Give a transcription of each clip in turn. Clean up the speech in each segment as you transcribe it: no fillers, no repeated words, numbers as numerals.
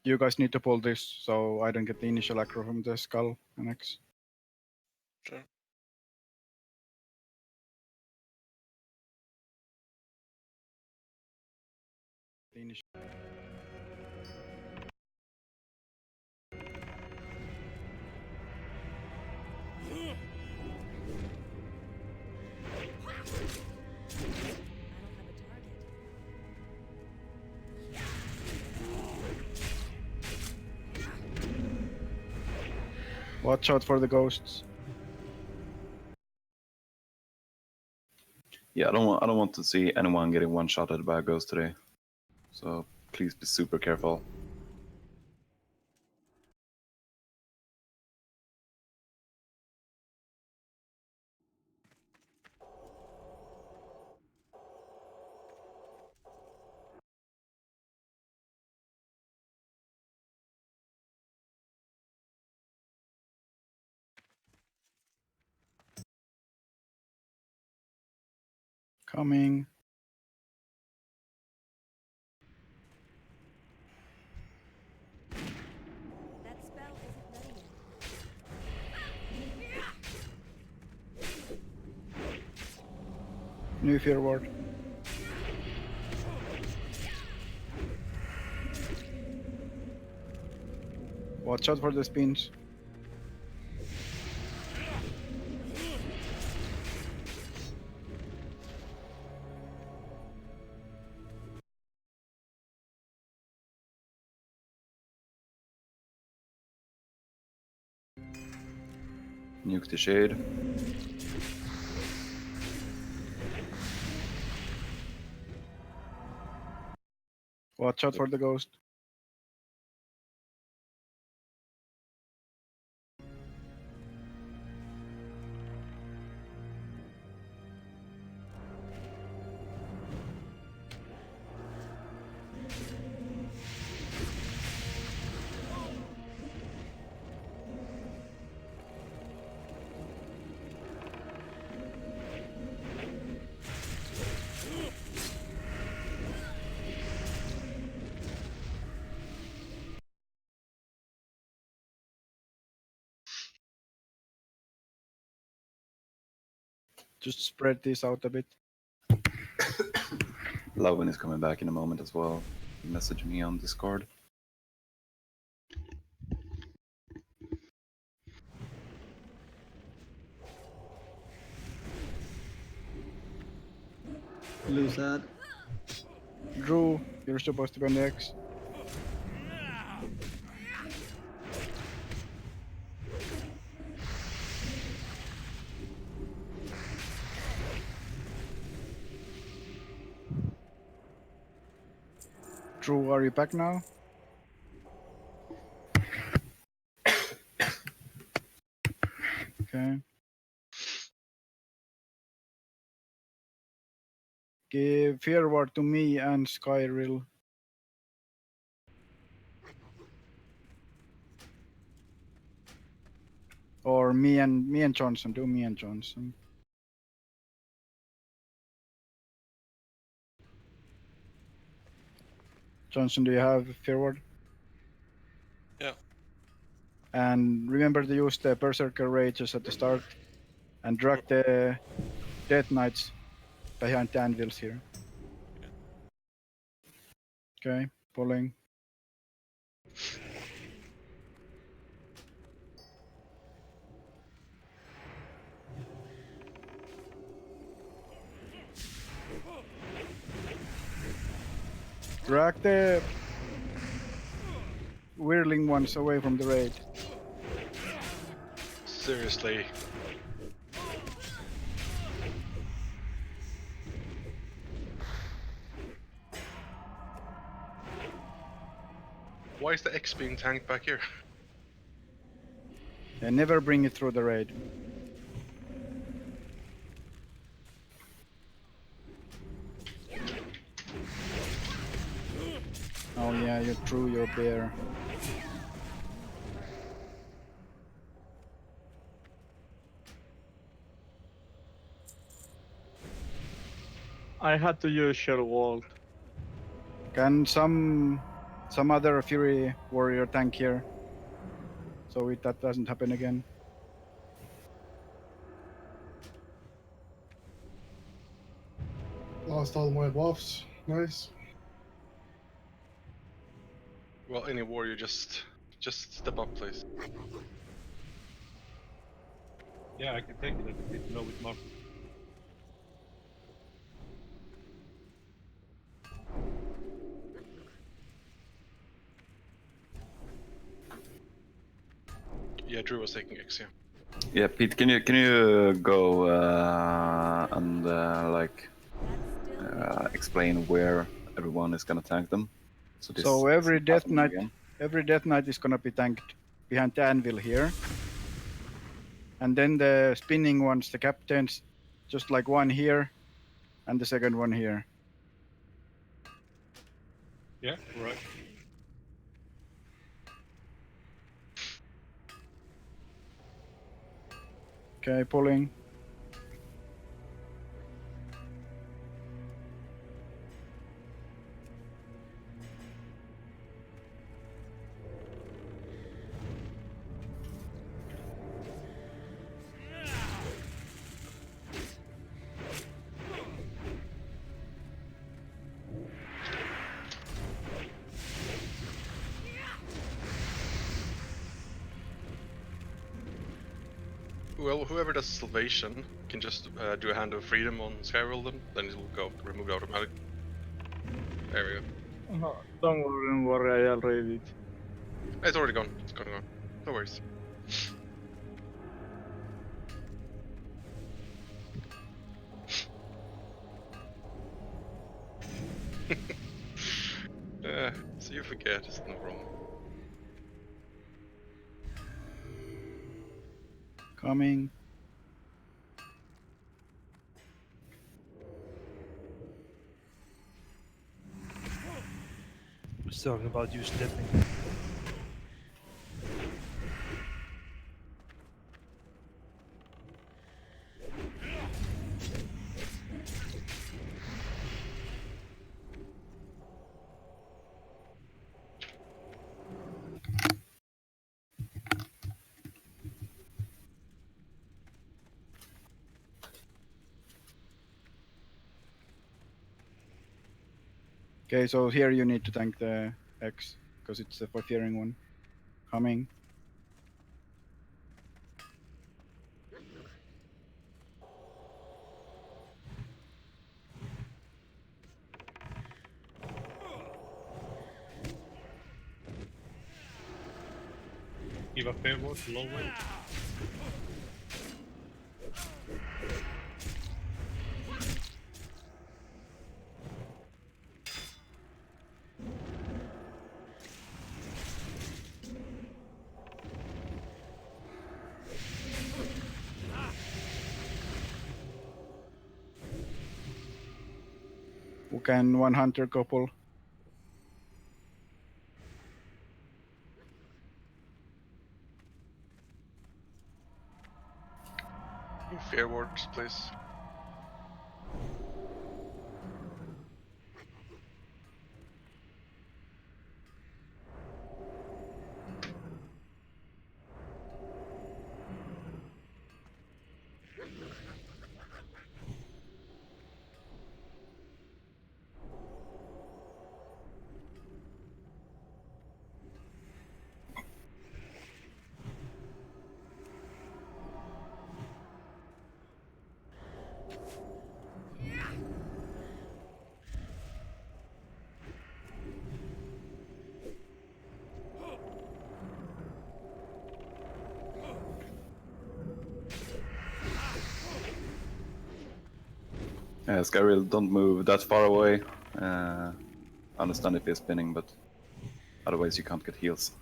You guys need to pull this so I don't get the initial aggro from the skull annex. Sure. The initial. Watch out for the ghosts. Yeah, I don't want to see anyone getting one-shotted by a ghost today. So please be super careful. Coming. That spell isn't ready yet. New fear ward. Watch out for the spins. Nuke the shade. Watch out for the ghost. Just spread this out a bit. Lovin is coming back in a moment as well. Message me on Discord. Lose that. Drew, you're supposed to be on the X. Drew, are you back now? Okay. Give fear ward to me and Skyril. Or me and Johnson. Do me and Johnson. Johnson, do you have fear ward? Yeah. And remember to use the Berserker Rages at the start. And drag the Death Knights behind the anvils here. Okay, pulling. Drag the whirling ones away from the raid. Seriously. Why is the X being tanked back here? And never bring it through the raid. Oh yeah, you threw your bear. I had to use Shell Vault. Can some other Fury warrior tank here, so that doesn't happen again. Lost all my buffs. Nice. Well, any warrior, just step up, please. Yeah, I can take it. I just need to know which mark. Yeah, Drew was taking X, yeah. Yeah, Pete, can you go and like That's still explain where everyone is gonna tank them? This So every doesn't Death happen Knight, again. every Death Knight is gonna be tanked behind the anvil here, and then the spinning ones, the captains, just like one here, and the second one here. Yeah, right. Okay, pulling. Well, whoever does Salvation can just do a Hand of Freedom on Skyroll then it will go removed automatically. There we go. No, don't worry, I already did. It's already gone. It's gone. No worries. So you forget, it's no problem. Coming. was talking about you stepping. Okay, so here you need to tank the X, because it's the fearing one. Coming. Give a fair word, low way. Who can one hunter couple? Fair words, please. Skyrill, don't move that far away. I understand if you're spinning, but otherwise you can't get heals.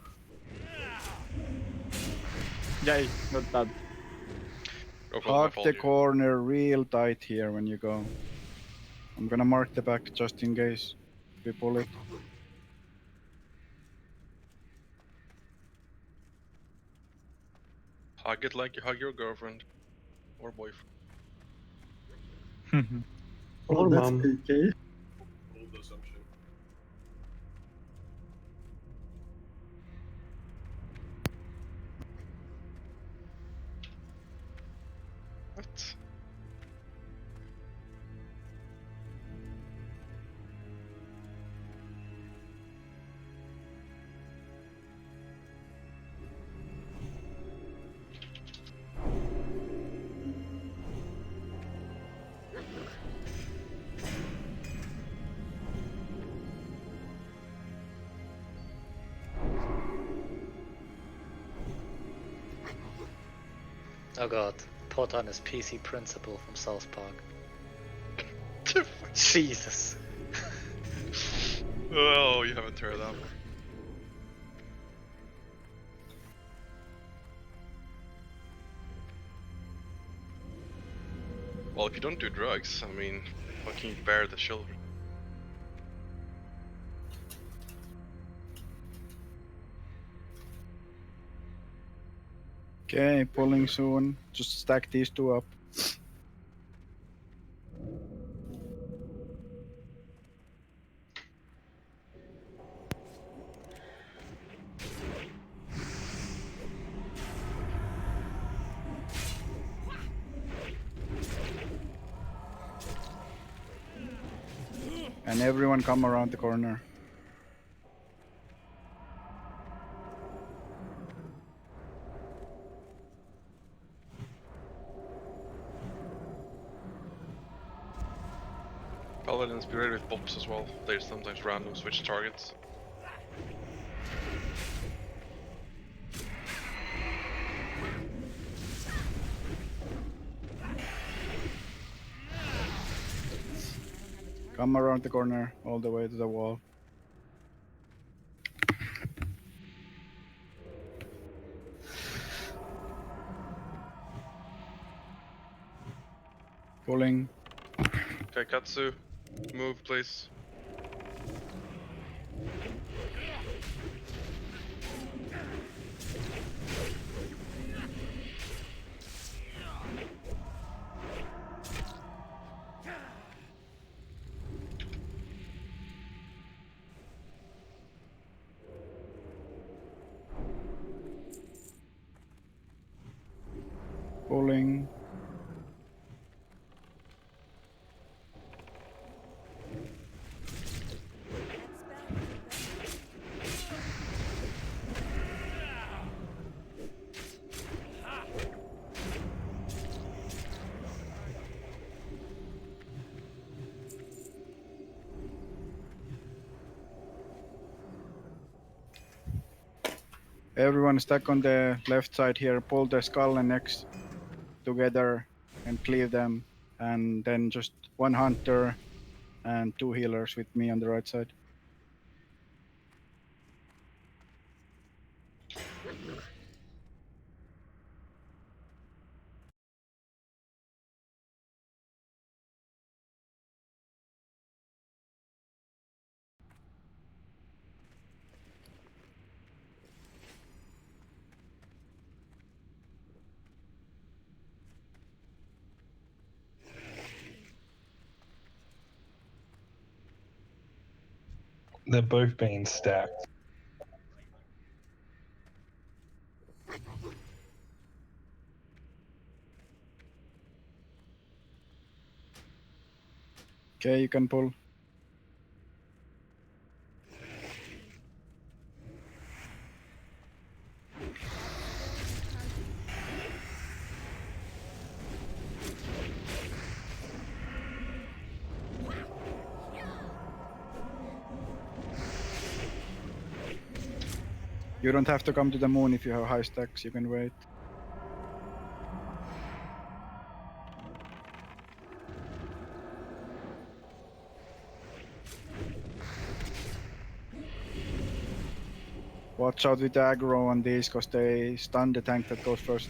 Yay, not bad. No problem, I Hug followed the you. corner real tight here when you go. I'm gonna mark the back just in case we pull it. Hug it like you hug your girlfriend. Or boyfriend. Oh, Or that's mom. AK. Old assumption. Oh god. Put on his PC principal from South Park. Jesus. Oh, you haven't heard that one. Well, if you don't do drugs, I mean, how can you bear the children? Okay, pulling soon. Just stack these two up. And everyone come around the corner. Paladins be ready with bops as well. They sometimes random switch targets. Come around the corner all the way to the wall. Pulling. Okay, Katsu, move please. Pulling. Everyone stuck on the left side here. Pull the skull and necks together and cleave them. And then just one hunter and two healers with me on the right side. They're both being stacked. Okay, you can pull. You don't have to come to the moon if you have high stacks, you can wait. Watch out with the aggro on these, cause they stun the tank that goes first.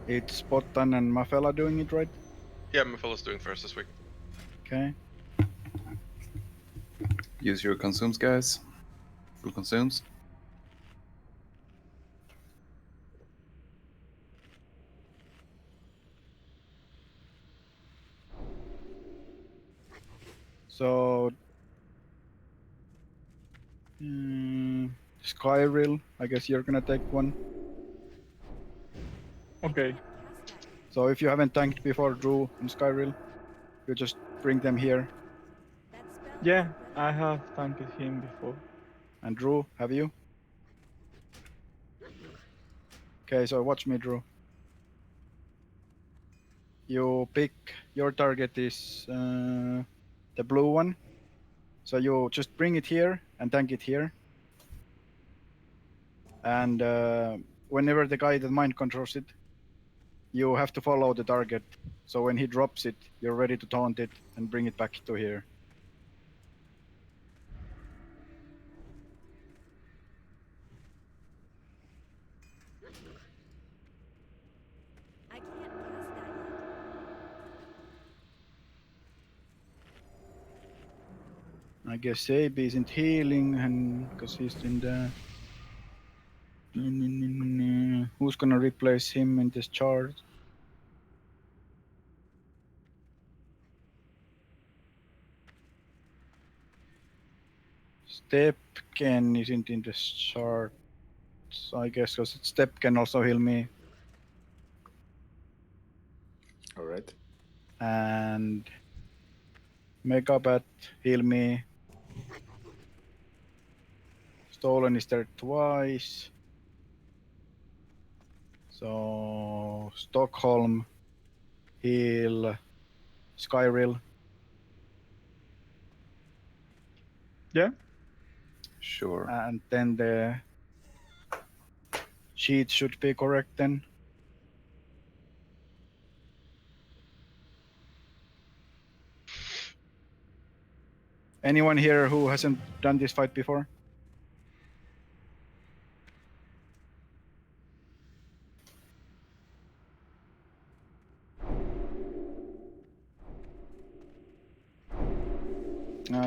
It's Botan and Mafella doing it, right? Yeah, my fellow's doing first this week. Okay. Use your consumes, guys. Full consumes. So Skyril, I guess you're gonna take one. Okay. Cast that. So if you haven't tanked before, Drew and Skyril, you just bring them here. That spell Yeah, isn't ready I yet. have tanked him before. And Drew, have you? Okay, so watch me, Drew. You pick, your target is the blue one. So you just bring it here and tank it here. And whenever the guy that mind controls it, you have to follow the target. So when he drops it, you're ready to taunt it and bring it back to here. I can't cast that yet. I guess Seibi isn't healing, and because he's in the. Who's gonna replace him in this chart? Stepken isn't in this chart, so I guess because Step can also heal me. Alright. And Megabat heal me. Stolen is there twice. So Stockholm heal Skyril. Yeah. Sure. And then the sheet should be correct then. Anyone here who hasn't done this fight before?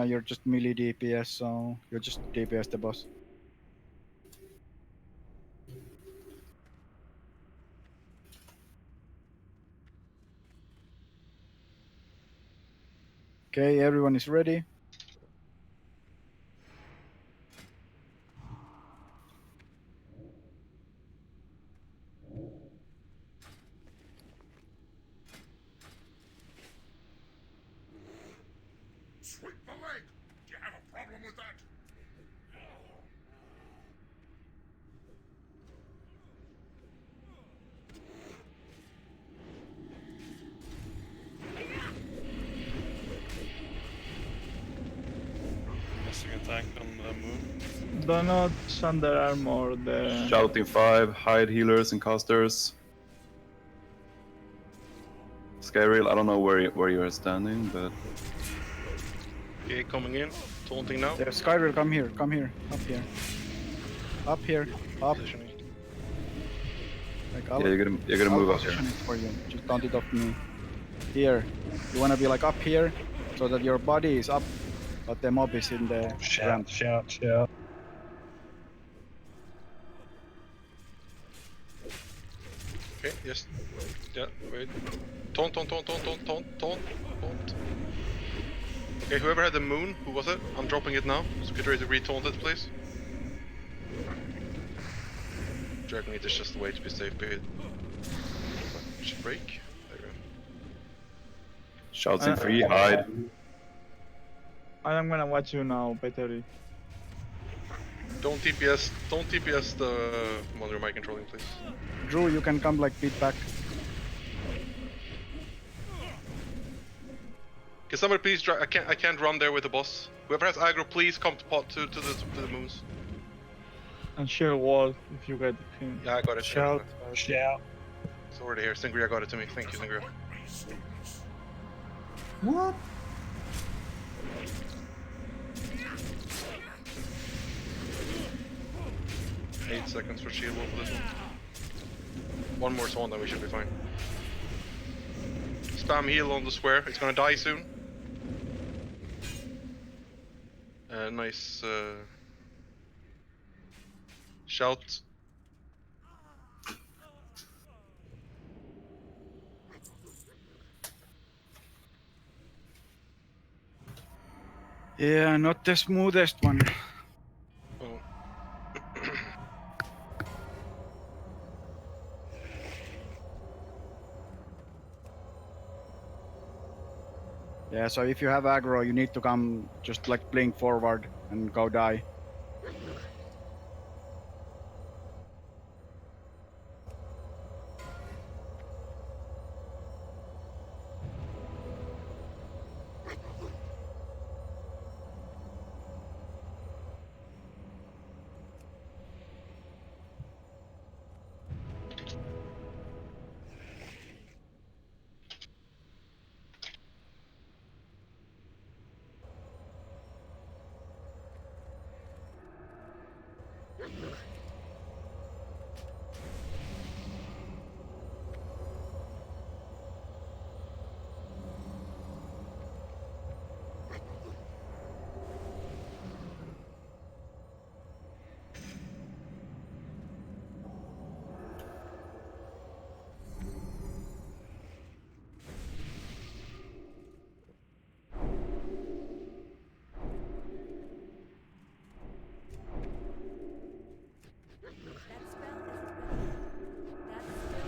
You're just melee DPS, so you're just DPS the boss. Okay, everyone is ready. Sweep the leg! Do you have a problem with that? Missing a tank on the moon. Donuts under armor. The Shouting 5, hide healers and casters. Skyril, I don't know where you're standing, but Okay, coming in. Taunting now. Yeah, Skyril, come here, up here. Up here, up. Positioning. Like, yeah, you're gonna I'll move up here. position it for you. Just don't it off me. Here. You wanna be like up here, so that your body is up, but the mob is in the ground. Shout. Okay, yes. Yeah, wait. Taunt. Okay, whoever had the moon, who was it? I'm dropping it now. So get ready to re-taunt it, please. Dragon Eater is just the way to be safe, period. Should break. There we go. Shouting 3, hide. I am gonna watch you now, Petteri. Don't TPS the one you're mic controlling, please. Drew, you can come like beat back. Can somebody please I can't run there with the boss. Whoever has aggro, please come to the moons. And share wall if you get him. Yeah, I got it. Shout. It's already here. Stingria got it to me. Thank you, Stingria. What? Eight seconds for shield wall for this one. One more swan, then we should be fine. Spam heal on the square. It's gonna die soon. Nice shout. Yeah, not the smoothest one. Oh. Yeah, so if you have aggro, you need to come just like blink forward and go die. That spell isn't ready. That's still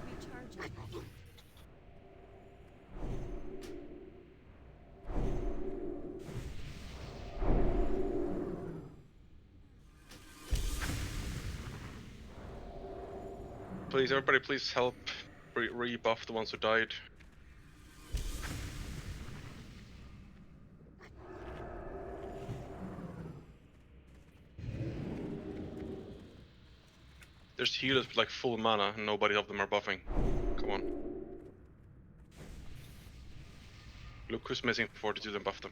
recharging. That's still recharging. Please, everybody, please help rebuff the ones who died. There's healers with like full mana and nobody of them are buffing. Come on. Look who's missing 42 then buff them.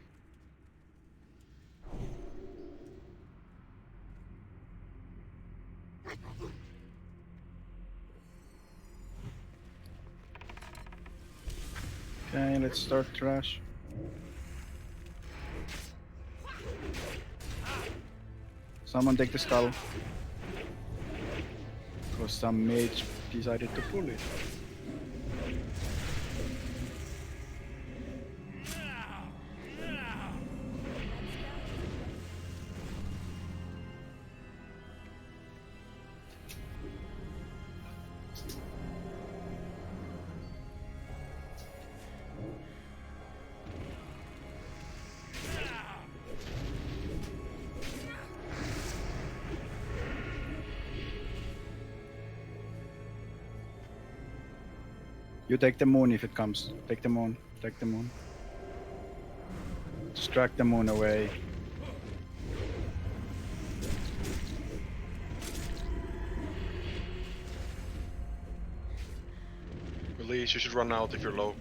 Okay, let's start trash. Someone take the skull. Because some mage decided to pull it. You take the moon if it comes. Take the moon. Take the moon. Distract the moon away. Release, you should run out if you're low.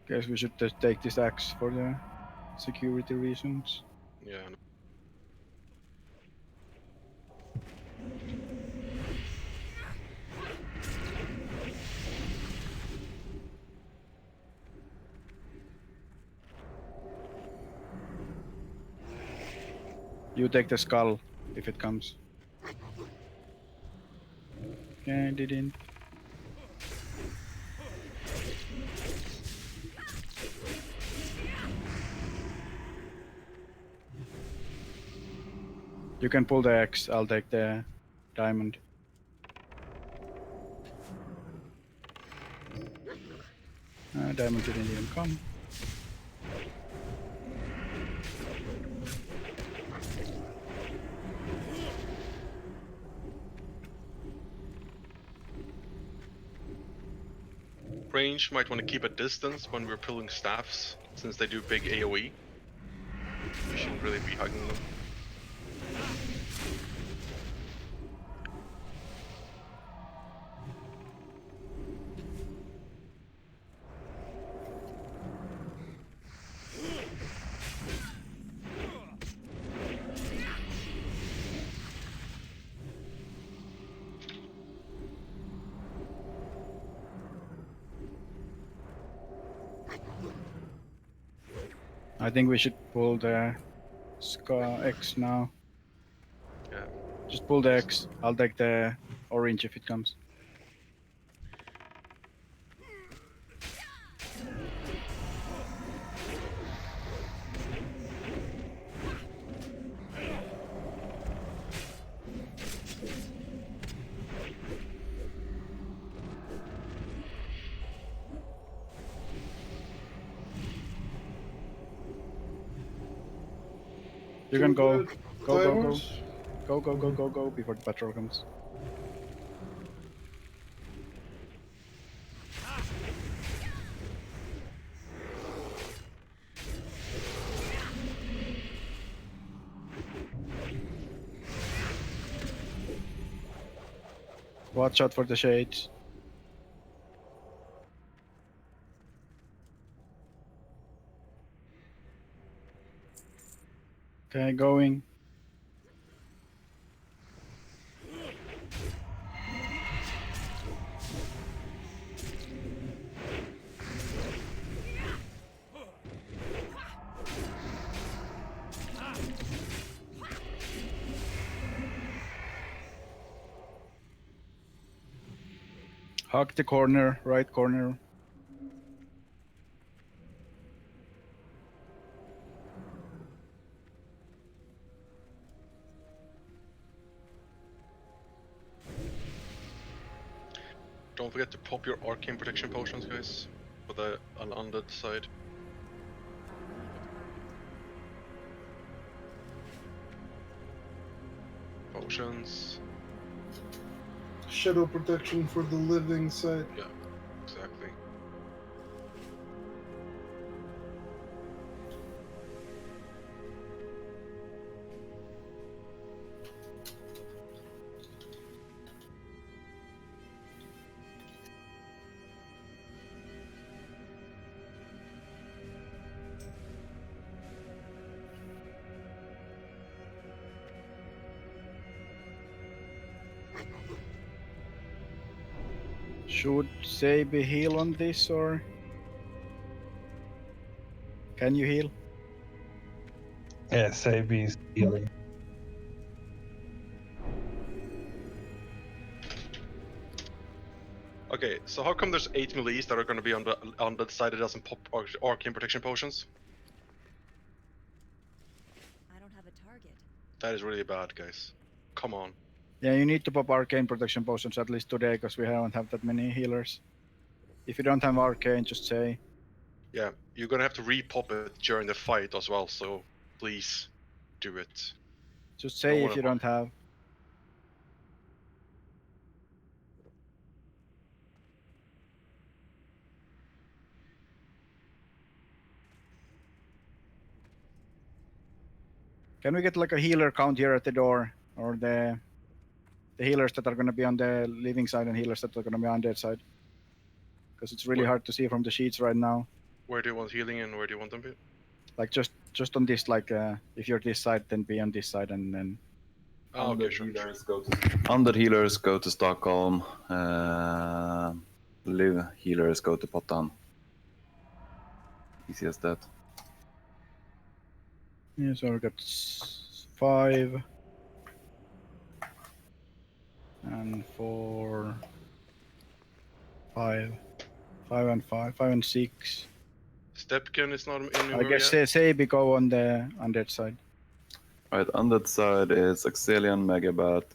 Guess we should just take this axe for the security reasons. Yeah. You take the skull if it comes. Okay, I didn't. You can pull the X, I'll take the diamond. Diamond didn't even come. Range might want to keep a distance when we're pulling staffs, since they do big AoE. We shouldn't really be hugging them. I think we should pull the X now. Yeah. Just pull the X. I'll take the orange if it comes. You can go. Timers? Go before the patrol comes. Watch out for the shades. Okay, going. Hug the corner, right corner. Don't forget to pop your arcane protection potions, guys, for the undead side. Potions. Shadow protection for the living side. Yeah, exactly. Should Seibi heal on this or? Can you heal? Yeah, Seibi's healing. Okay, so how come there's 8 melees that are going to be on the side that doesn't pop arcane protection potions? I don't have a target. That is really bad, guys. Come on. Yeah, you need to pop arcane protection potions at least today because we haven't have that many healers. If you don't have arcane, just say. Yeah, you're gonna have to re-pop it during the fight as well, so please do it. Just say if wanna you don't have. Can we get like a healer count here at the door, or the healers that are going to be on the living side and healers that are going to be on that side? Because it's really hard to see from the sheets right now. Where do you want healing and where do you want them to be? Like just on this, like if you're this side, then be on this side, and then. Oh, okay, Undead sure. healers Undead healers go to Stockholm. Live healers go to Potan. Easy as that. Yeah, so we got 5 and 4, 5, 5 and 5, 5 and 6. Stepken is not in I guess Seibi go on that side. Right, on that side is Axelian, Megabat,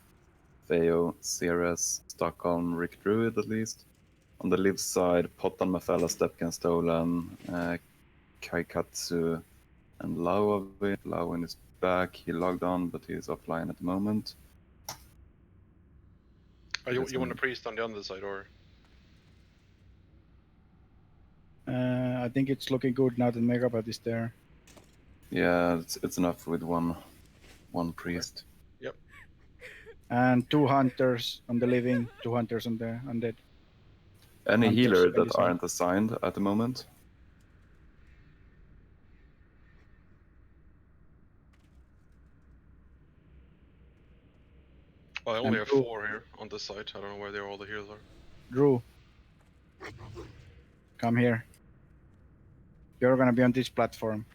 Theo, Ceres, Stockholm, Rick Druid at least. On the live side, Potan, Mafella, Stepken, Stolen, Kaikatsu, and Lauavin. Lauavin is back. He logged on, but he's offline at the moment. Oh, you want a priest on the other side, or? I think it's looking good now that Megabat is there. Yeah, it's enough with one priest. Yep. And 2 hunters on the living, 2 hunters on the undead. Any Hunters, healer that Elysium. aren't assigned at the moment? Well, I only And have Drew. 4 here on this side. I don't know where all the healers are. Drew, come here. You're gonna be on this platform.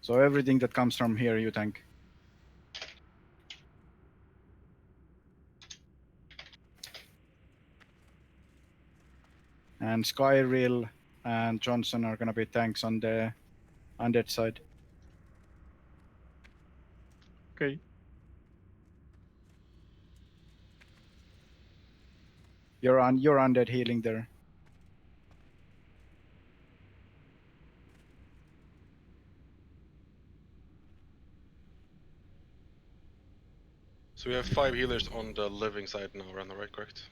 So everything that comes from here, you tank. And Skyril and Johnson are gonna be tanks on the undead side. Okay. You're undead healing there. So we have 5 healers on the living side now, around the right, correct?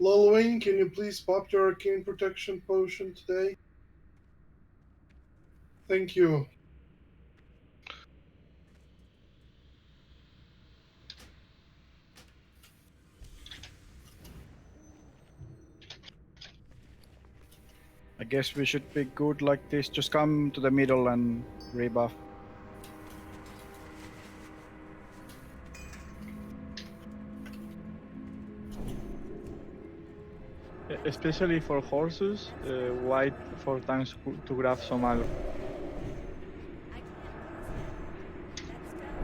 Lvling, can you please pop your arcane protection potion today? Thank you. I guess we should be good like this. Just come to the middle and rebuff. Especially for horses, white for tanks to grab some aggro.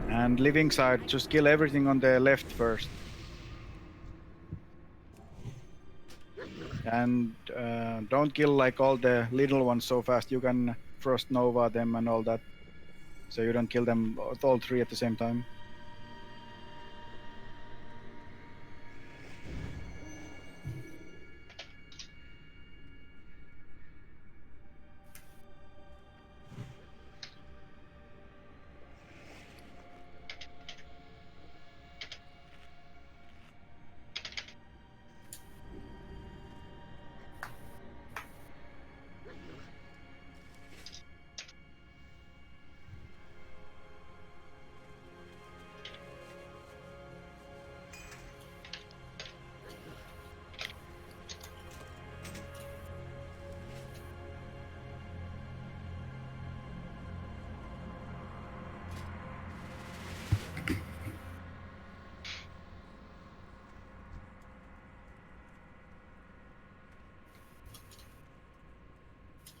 And living side, just kill everything on the left first. And don't kill like all the little ones so fast. You can frost nova them and all that. So you don't kill them all 3 at the same time.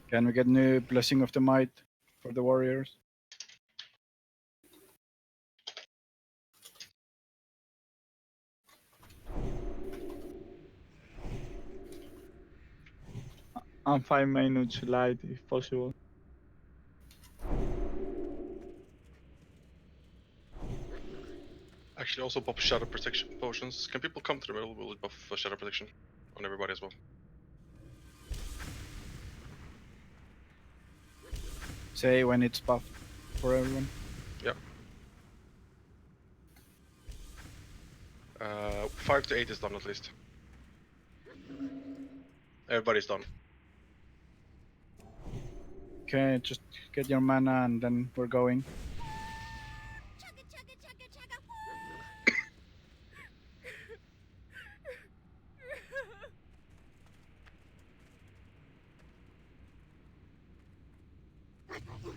Can we get new Blessing of the Might for the warriors? And 5 minutes light if possible. Actually, also pop shadow protection potions. Can people come to the middle? Will it buff shadow protection on everybody as well? Say when it's buffed for everyone. Yep. 5 to 8 is done at least. Everybody's done. Okay, just get your mana and then we're going. Chugga, chugga, chugga, chugga. Woo!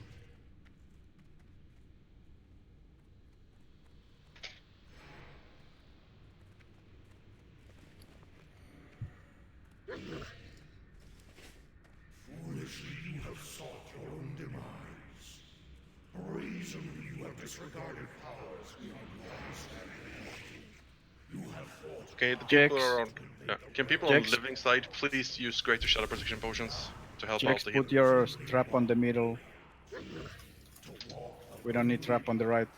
Foolishly you have sought your own demise. Brazenly you have disregarded powers beyond your understanding. You have fought. Okay, the Jax. people are on. Yeah. Can people Jax. on the living side please use greater shadow protection potions to help Jax, out the put healers? your trap on the middle. We don't need trap on the right.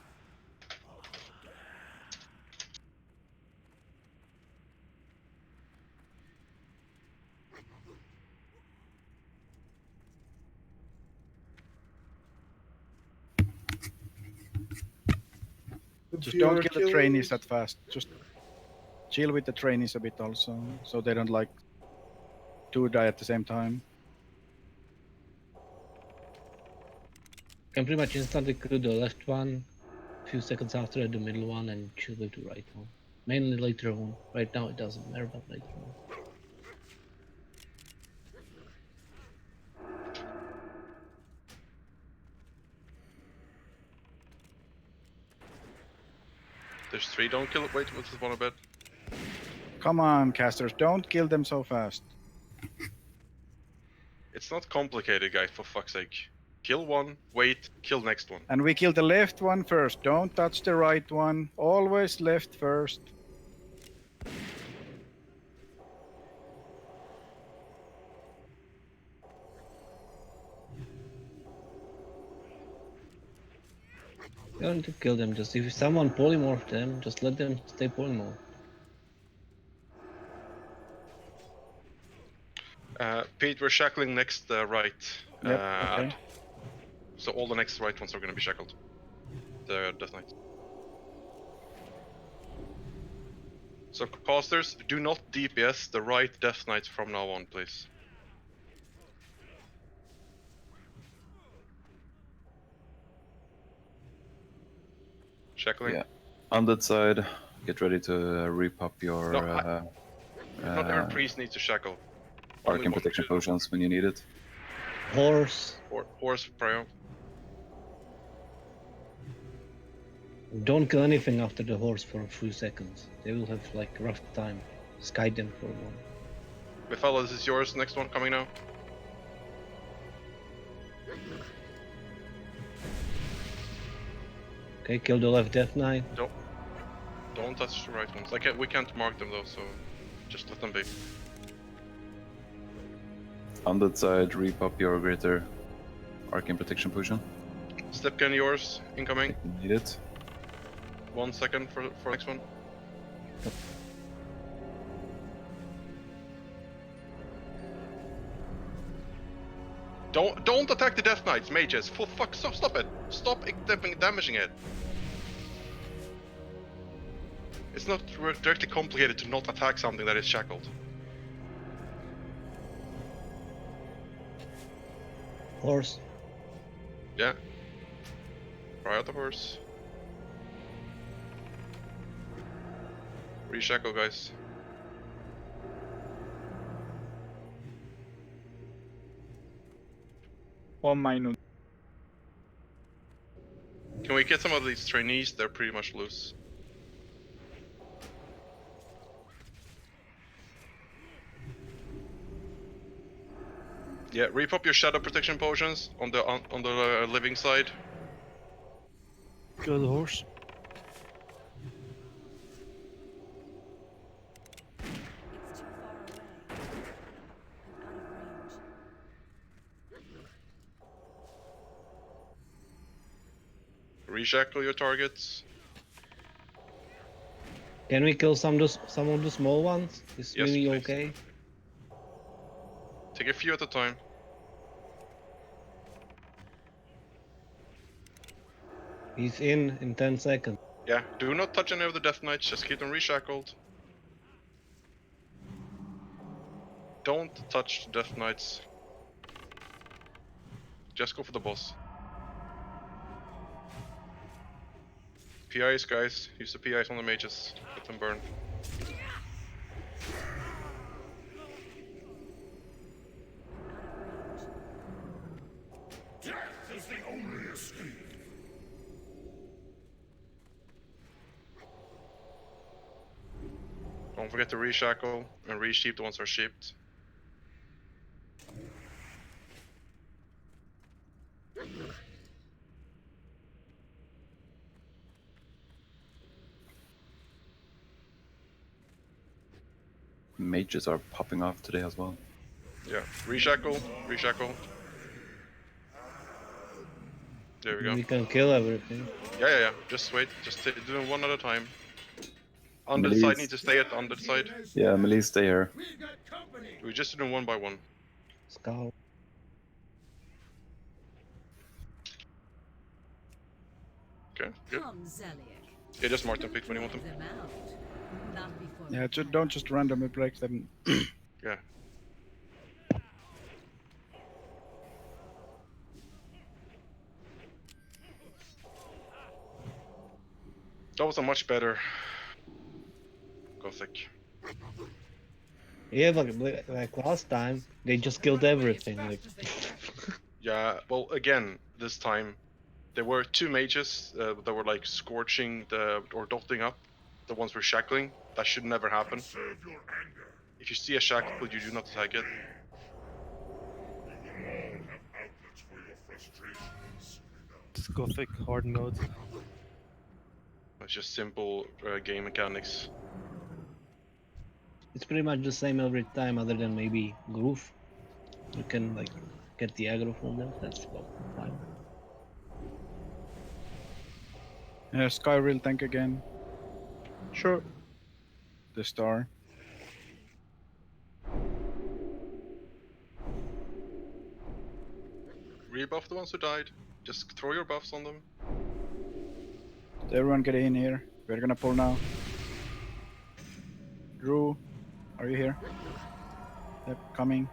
Just don't kill the trainees that fast. Just chill with the trainees a bit also, so they don't like 2 die at the same time. Can pretty much instantly kill the left one, a few seconds after the middle one, and chill with the right one. Mainly later on. Right now it doesn't matter, but later on. There's 3, don't kill it. Wait, what's this one a bit? Come on, casters, don't kill them so fast. It's not complicated, guys, for fuck's sake. Kill one, wait, kill next one. And we kill the left one first. Don't touch the right one. Always left first. You don't need to kill them, just if someone polymorph them, just let them stay polymorph. Pete, we're shackling next right. Yep, okay. So all the next right ones are going to be shackled. The Death Knight. So casters, do not DPS the right Death Knight from now on, please. Shackling. Yeah. On that side, get ready to repop your No, not every priest needs to shackle. arcane protection potions when you need it. Horse. Horse prior. Don't kill anything after the horse for a few seconds. They will have like rough time. Just guide them for one. Befella, this is yours. Next one coming now. Okay, kill the left Death Knight. Don't touch the right ones. We can't mark them though, so just let them be. On that side, repop your greater arcane protection potion. Stepken, yours. Incoming. If you need it. 1 second for next one. Don't attack the Death Knights, mages. For fuck, stop it. Stop damaging it. It's not directly complicated to not attack something that is shackled. Horse. Yeah. Try out the horse. Reshackle, guys. One minute. Can we get some of these trainees? They're pretty much loose. Yeah, repop your shadow protection potions on the living side. Kill the horse. It's too far away. I'm out of range. Reshackle your targets. Can we kill some of the small ones? Is Yes, Mimi please. okay? Take a few at a time. He's in 10 seconds. Yeah, do not touch any of the Death Knights, just keep them reshackled. Don't touch the Death Knights. Just go for the boss. PIs, guys. Use the PIs on the mages. Let them burn. Death is the only escape. Don't forget to reshackle and resheep the ones that are sheeped. Mages are popping off today as well. Yeah, reshackle. There we go. We can kill everything. Yeah. Just wait. Just do them one at a time. Under the Melee. side need to stay at under the side. Yeah, melee, stay here. We just do them one by one. Scout. Okay, good. Come, Zeliek. Yeah, just mark them, Pete, when you want them. Them out. Not before Yeah, we don't just randomly break them. Yeah. That was a much better Gothic. Yeah, but like last time, they just killed everything. Like, Yeah, well, again, this time there were two mages that were like scorching or dotting up. The ones were shackling. That should never happen. Save your anger. If you see a shackle, you do not attack it. We will all have outlets for your It's Gothic hard mode. It's just simple game mechanics. It's pretty much the same every time, other than maybe groove. You can like get the aggro from them. That's about fine. Yeah, Skyrill tank again. Sure. The star. Rebuff the ones who died. Just throw your buffs on them. Everyone get in here. We're gonna pull now. Drew, are you here? Yep, coming.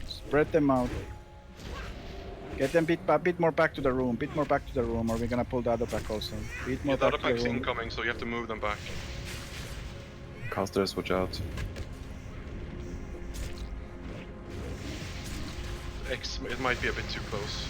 Spread them out. Get them a bit more back to the room. Bit more back to the room, or we're gonna pull the other pack also. Bit more Yeah, the back other to the pack's room. incoming, so you have to move them back. Casters, watch out. X, it might be a bit too close.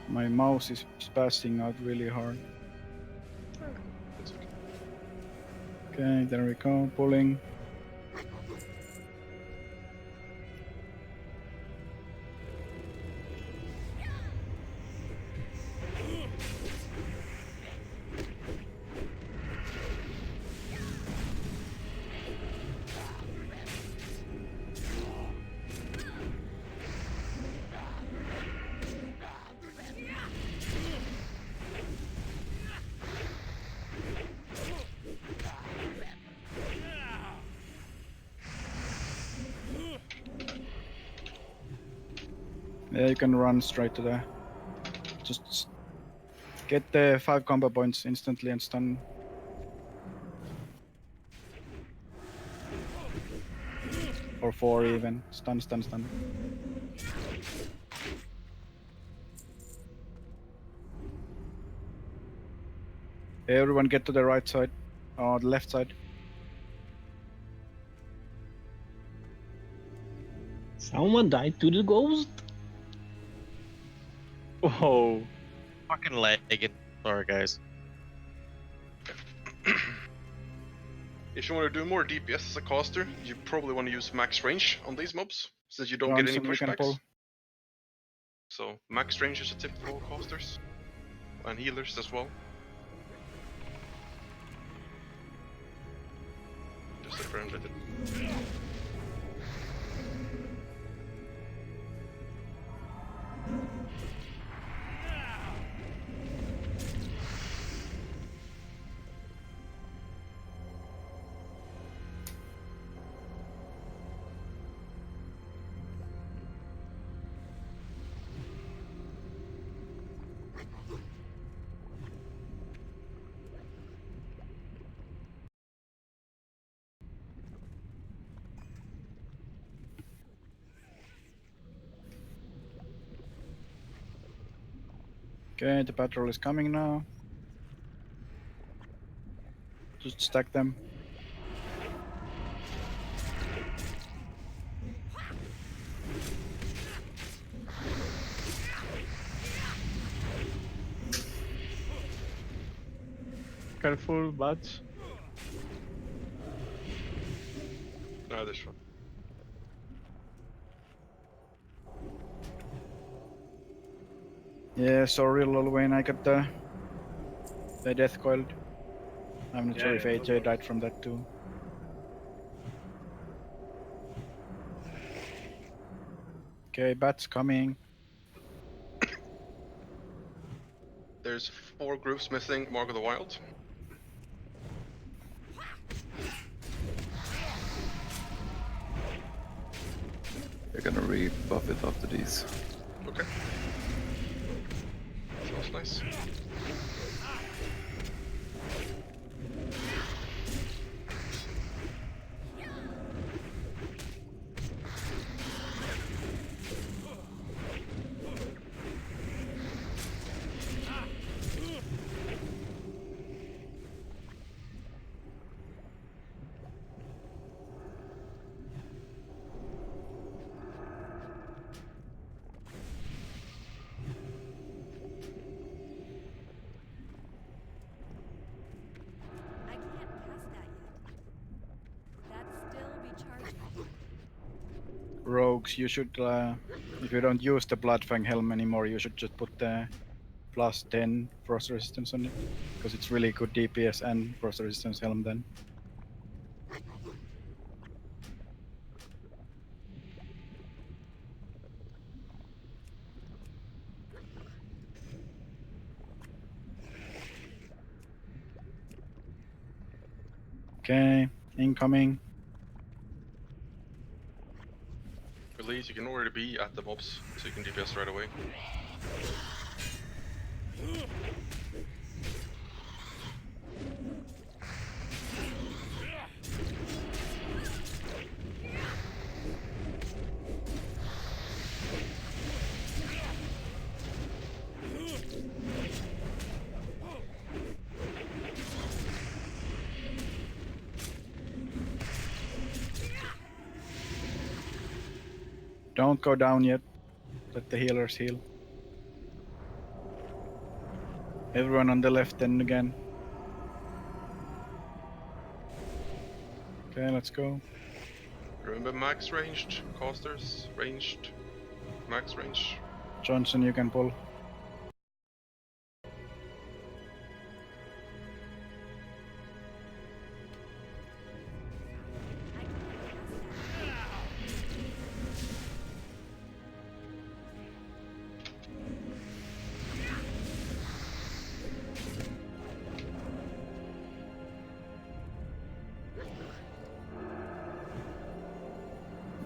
My mouse is passing out really hard. It's okay. Okay, there we go. Pulling. Yeah, you can run straight to there. Just get the 5 combo points instantly and stun. Or 4 even. Stun, stun, stun. Everyone get to the right side. Or the left side. Someone died to the ghost. Whoa. Fucking lagging. Sorry, guys. If you want to do more DPS as a caster, you probably want to use max range on these mobs, since you don't Go get on, any so we can pushbacks. pull. So max range is a tip for all casters and healers as well. Just a friendly tip. Okay, the patrol is coming now. Just stack them. Careful, bats. No, this one. Yeah, sorry, Lil Wayne, I got the death coiled. I'm not sure if AJ died from that too. Okay, bats coming. There's 4 groups missing Mark of the Wild. They're gonna rebuff it after these. Okay. Sounds nice. rogues, you should, if you don't use the Bloodfang helm anymore, you should just put the +10 frost resistance on it, because it's really good DPS and frost resistance helm then. Okay, incoming. Release, you can already be at the mobs, so you can DPS right away. Don't go down yet. Let the healers heal. Everyone on the left then again. Okay, let's go. Remember max ranged casters, ranged, max range. Johnson, you can pull.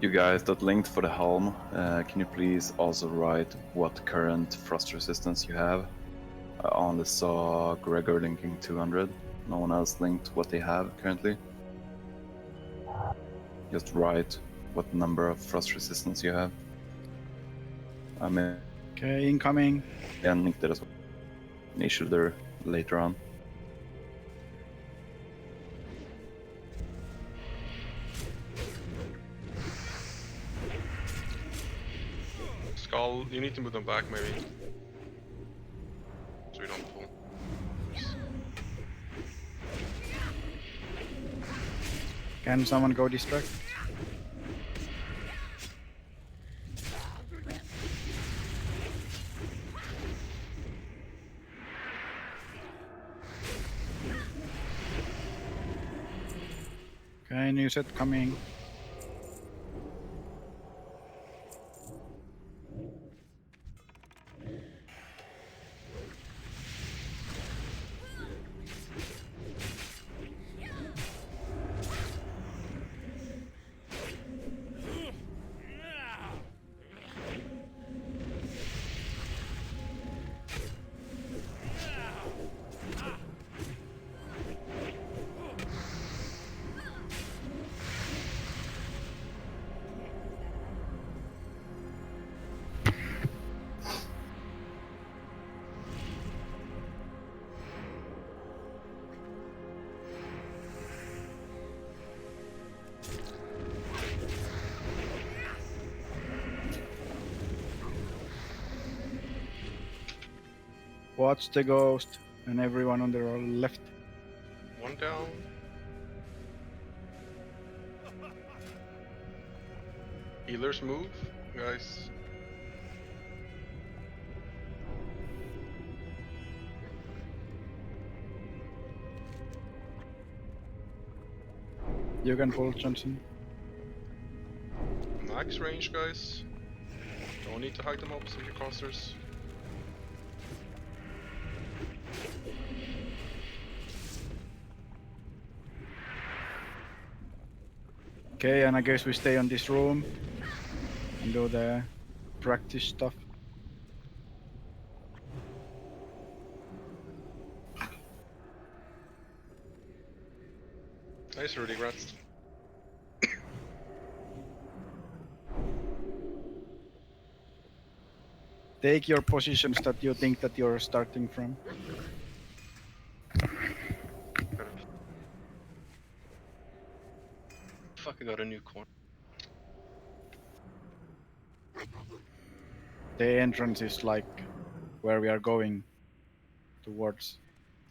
You guys that linked for the helm, can you please also write what current frost resistance you have? I only saw Gregor linking 200. No one else linked what they have currently. Just write what number of frost resistance you have. I mean, Okay, incoming. and link that as well. An issue there later on. Skull, you need to move them back maybe. So you don't pull. Can someone go distract? Okay, new set coming. Watch the ghost and everyone on the left. One down. Healers move, guys. You can pull, Johnson. Max range, guys. Don't need to hide the mobs with your casters. Okay, and I guess we stay on this room and do the practice stuff. Nice, Rudy, grats. Take your positions that you think that you're starting from. Fuck, I got a new corner. The entrance is like where we are going towards.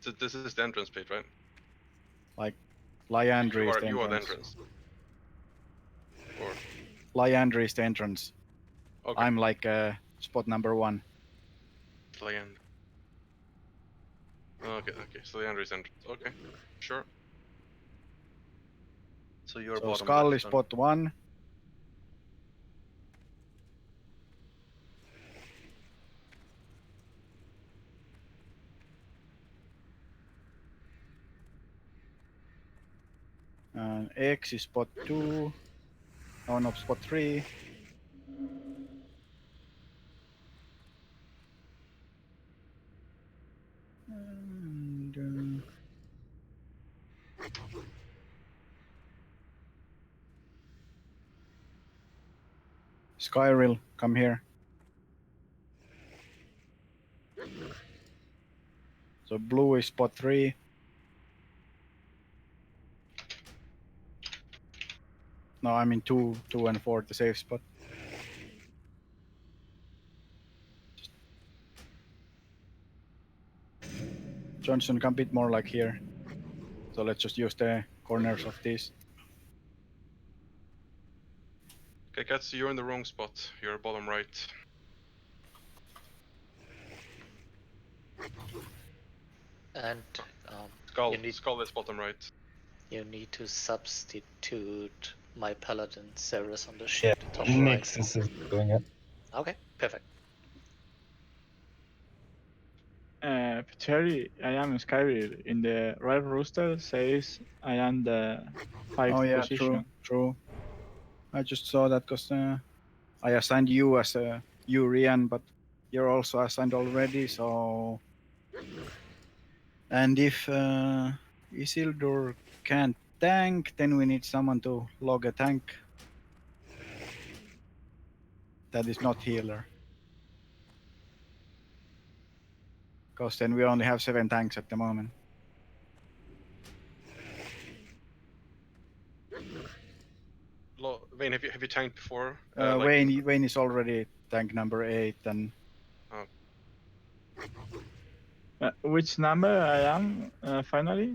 So this is the entrance pit, right? Like Lyandry is the You are the entrance. entrance. Or Lyandry is the entrance. Okay. I'm like spot number 1. Land. Okay, so the Andrews entrance. Okay, sure. So you're So bottom Skull left is then. spot 1. And X is spot 2. Oh no, spot 3. And, Skyril, come here. So blue is spot 3. No, I mean 2 and 4, the safe spot. Johnson, come a bit more like here. So let's just use the corners of these. Okay, Cats, you're in the wrong spot. You're bottom right. And Skull, you need Skull is bottom right. you need to substitute my paladin Ceres on the Yeah, sheet top right. Naxx is doing it. Okay, perfect. Cherry, I am Skyrir. In the red rooster says I am the 5th Oh yeah, position. true. I just saw that because I assigned you as a Urian, but you're also assigned already, so... And if Isildur can't tank, then we need someone to log a tank. That is not healer. Because then we only have 7 tanks at the moment. Vayne, have you tanked before? Wayne is already tank number 8, and Which number I am finally?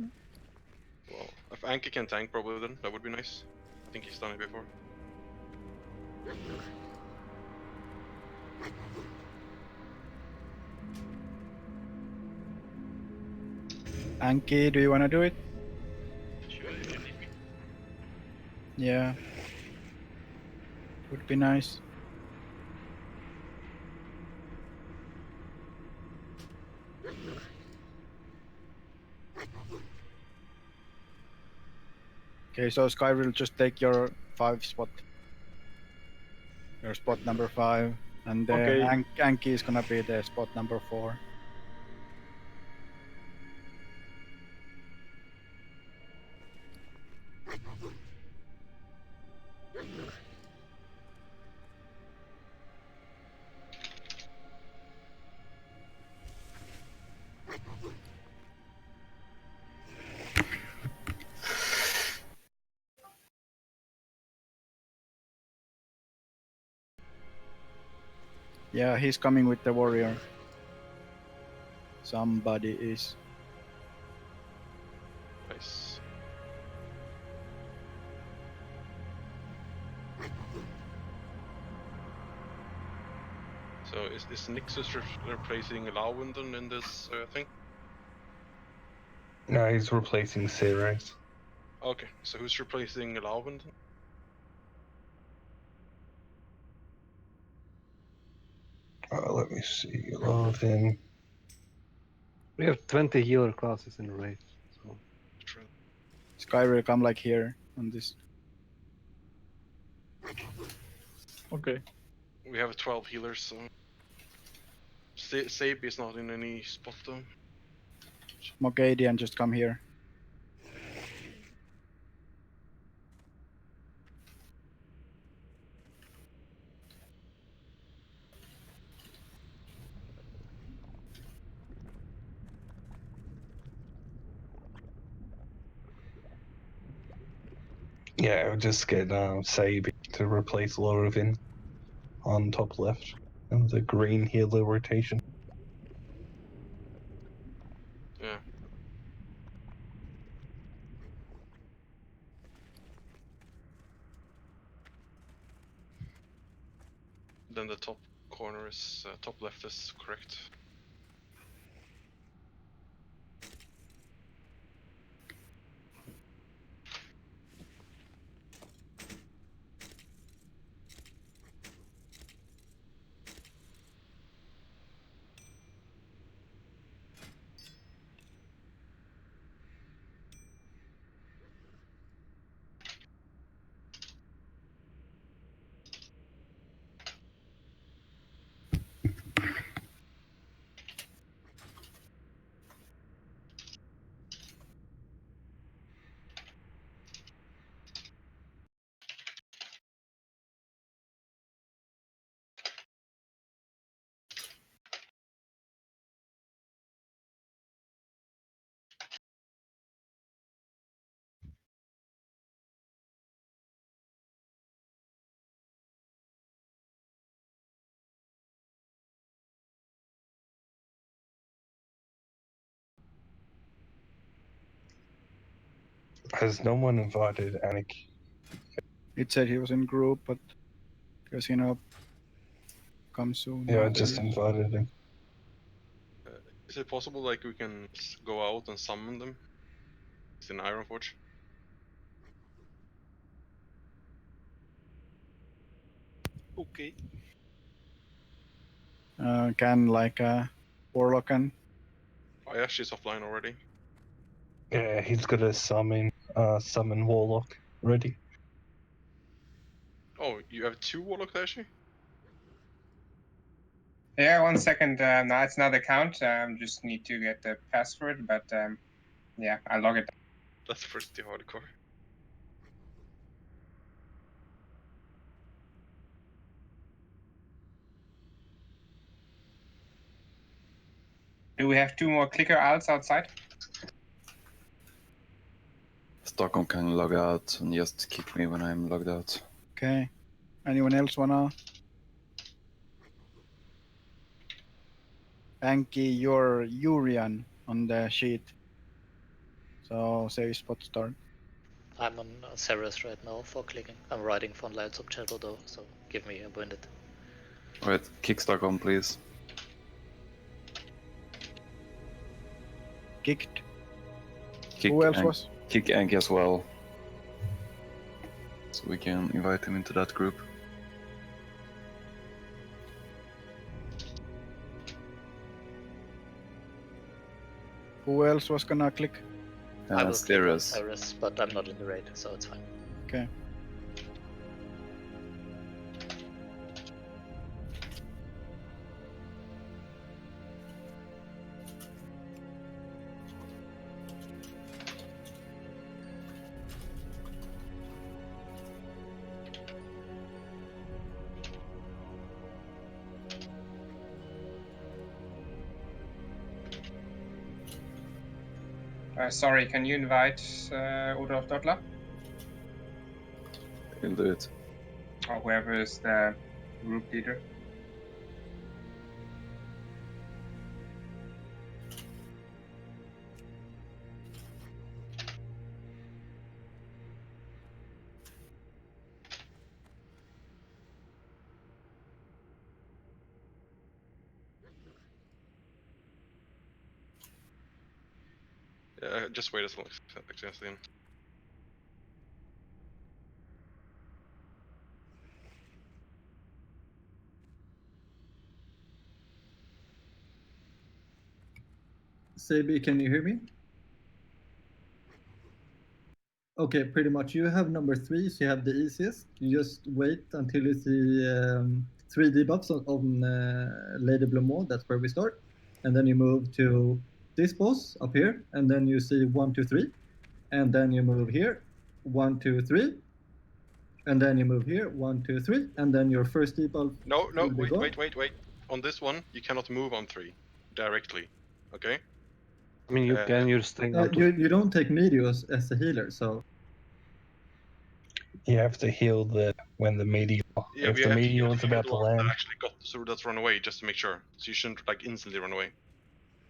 Well, if Anki can tank probably then, that would be nice. I think he's done it before. Anki, do you want to do it? Sure, if you need me. Yeah. Would be nice. Okay, so Sky will just take your 5 spot. Your spot number 5. And Okay. Anki is gonna be the spot number 4. Yeah, he's coming with the warrior. Somebody is. Nice. So is Nixus replacing Lawwinden in this thing? No, he's replacing Ceres. Okay, so who's replacing Lawwinden? Let me see. Loading. We have 20 healer classes in a race. So. Sky will come like here on this. Okay. We have 12 healers, so... Seibi is not in any spot though. Mogadian, just come here. Yeah, I would just get Seibi to replace Lorovin on top left. And the green healer rotation. Yeah. Then the top corner is top left is correct. Has no one invited Anik? It said he was in group, but guess come soon. Yeah, I after just you. invited him. Is it possible like we can go out and summon them? It's in Ironforge. Okay. Can like Warlock and Oh yeah, she's offline already. Yeah, he's got a summon Warlock ready. Oh, you have 2 Warlock there, actually? Yeah, 1 second. No, it's not account. Just need to get the password, but yeah, I'll log it. That's pretty hardcore. Do we have 2 more clicker outs outside? Stockholm can log out and just kick me when I'm logged out. Okay. Anyone else wanna? Anki, you're Urian on the sheet. So save spot start. I'm on Ceres right now for clicking. I'm riding von Light Subchannel though, so give me a minute. Alright, kick Stockholm, please. Kicked. Kick Who else Ank- was? Kick Anki as well. So we can invite him into that group. Who else was gonna click? I will click on Ceres. Ceres, but I'm not in the raid, so it's fine. Okay. Sorry, can you invite Udolf Dottler? He'll do it. Or whoever is the group leader? Yeah, just wait as long as then. Seibi, can you hear me? Okay, pretty much. You have number 3, so you have the easiest. You just wait until you see 3 debuffs on Lady Blumore. That's where we start. And then you move to this boss up here, and then you see 1, 2, 3. And then you move here, 1, 2, 3. And then you move here, 1, 2, 3. And then your first debuff. No, will be gone. wait. On this one, you cannot move on 3 directly. Okay? I mean, you can, you're staying out of... You don't take Meteos as a healer, so... You have to heal when the meteor. Yeah, if we the have meteor to is heal about the to ones that land. actually got the sword that's run away, just to make sure. So you shouldn't like instantly run away.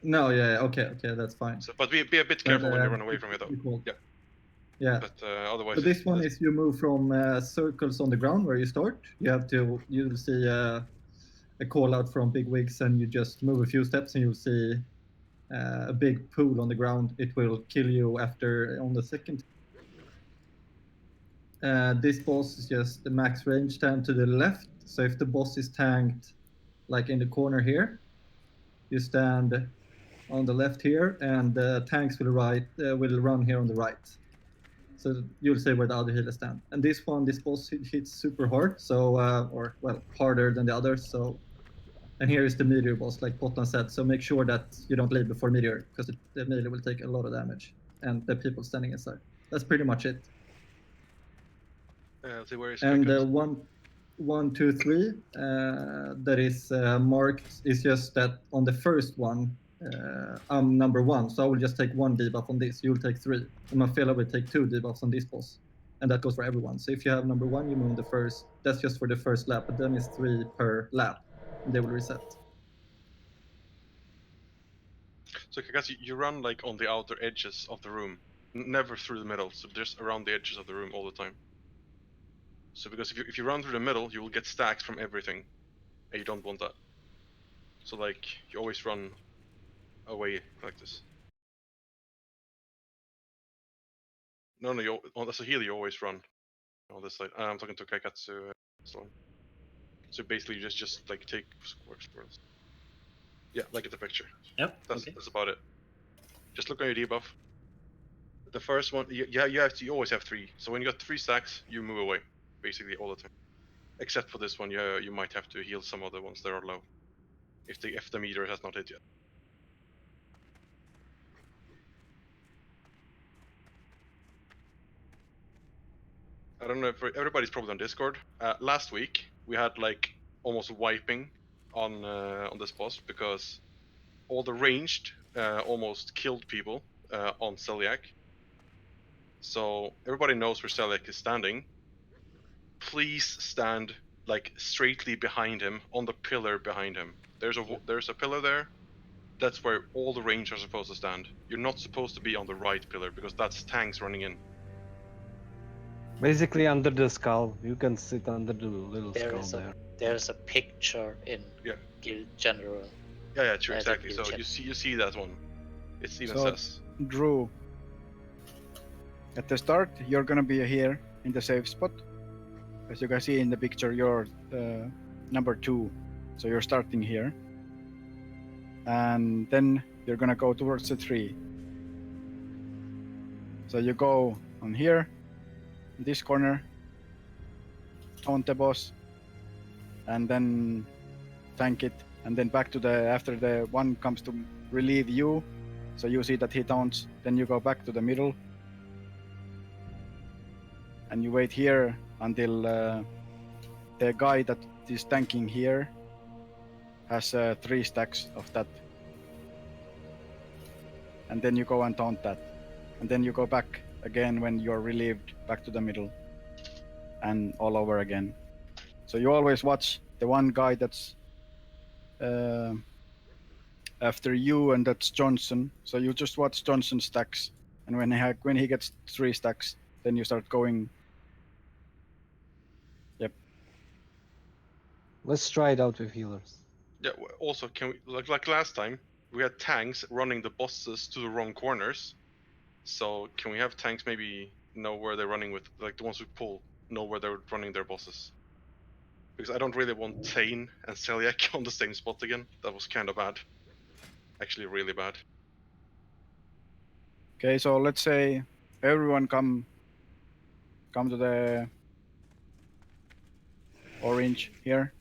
No, yeah, okay, that's fine. So, but be a bit careful when you run away from it, though. Cool. Yeah. Yeah. But otherwise. So this one is you move from circles on the ground where you start. You'll see a call out from big wigs, and you just move a few steps and you'll see a big pool on the ground. It will kill you after on the second. This boss is just the max range stand to the left. So if the boss is tanked like in the corner here, you stand on the left here, and the tanks will run here on the right. So you'll see where the other healers stand. And this boss hits super hard, so or well, harder than the others. So, and here is the meteor boss, like Pottan said. So make sure that you don't leave before meteor, because the melee will take a lot of damage, and the people standing inside. That's pretty much it. See where is And Cricket? 1, 2, 3 that is marked is just that on the first one, I'm number 1, so I will just take 1 debuff on this. You'll take 3, and Mafela will take 2 debuffs on this boss, and that goes for everyone. So if you have number 1, you move the first. That's just for the first lap, but then it's 3 per lap, and they will reset. So I guess you run like on the outer edges of the room, never through the middle. So just around the edges of the room all the time. So because if you run through the middle, you will get stacks from everything, and you don't want that. So like you always run away like this. No, you as a healer you always run on this side. I'm talking to Kaikatsu. So basically you just like take squares. Yeah, like in the picture. Yep. That's about it. Just look on your debuff. The first one, you always have 3. So when you got 3 stacks, you move away, basically all the time. Except for this one, you might have to heal some of the ones that are low, if the meter has not hit yet. I don't know if everybody's probably on Discord. Last week we had like almost wiping on this boss because all the ranged almost killed people on Celiac. So everybody knows where Celiac is standing. Please stand like straightly behind him on the pillar behind him. There's a pillar there. That's where all the ranged are supposed to stand. You're not supposed to be on the right pillar because that's tanks running in. Basically, under the skull, you can sit under the little skull there. There's a picture in Guild General. Yeah, true, exactly. So you see that one. It even says. Drew, at the start, you're gonna be here in the safe spot. As you can see in the picture, you're number 2, so you're starting here, and then you're gonna go towards the 3. So you go on here, in this corner, taunt the boss, and then tank it, and then back to after the one comes to relieve you, so you see that he taunts, then you go back to the middle, and you wait here until the guy that is tanking here has 3 stacks of that, and then you go and taunt that, and then you go back again when you're relieved back to the middle, and all over again. So you always watch the one guy that's after you, and that's Johnson. So you just watch Johnson stacks, and when he gets 3 stacks, then you start going. Yep. Let's try it out with healers. Yeah. Also, can we like last time we had tanks running the bosses to the wrong corners. So can we have tanks maybe know where they're running with, like the ones who pull know where they're running their bosses? Because I don't really want Tane and Celiac on the same spot again. That was kind of bad. Actually, really bad. Okay, so let's say everyone come to the orange here.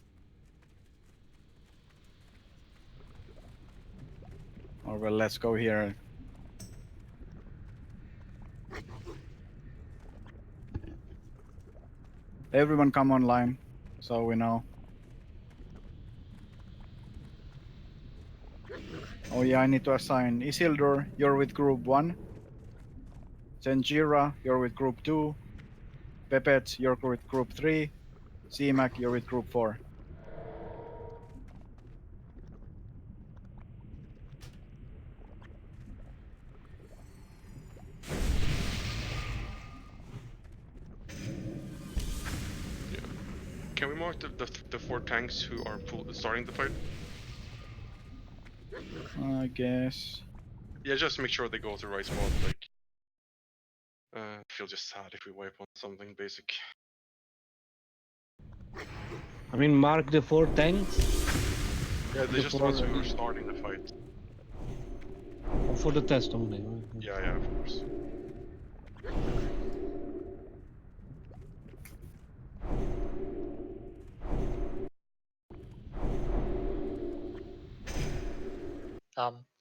Or well, let's go here. Everyone come online, so we know. Oh yeah, I need to assign Isildur, you're with group 1. Zenjira, you're with group 2. Pepet, you're with group 3. CMAC, you're with group 4. can we mark the 4 tanks who are starting the fight? I guess. Yeah, just make sure they go to the right spot. Like, I feel just sad if we wipe on something basic. I mean, mark the 4 tanks. Yeah, they just the ones who are starting the fight. For the test only, right? Yeah, of course.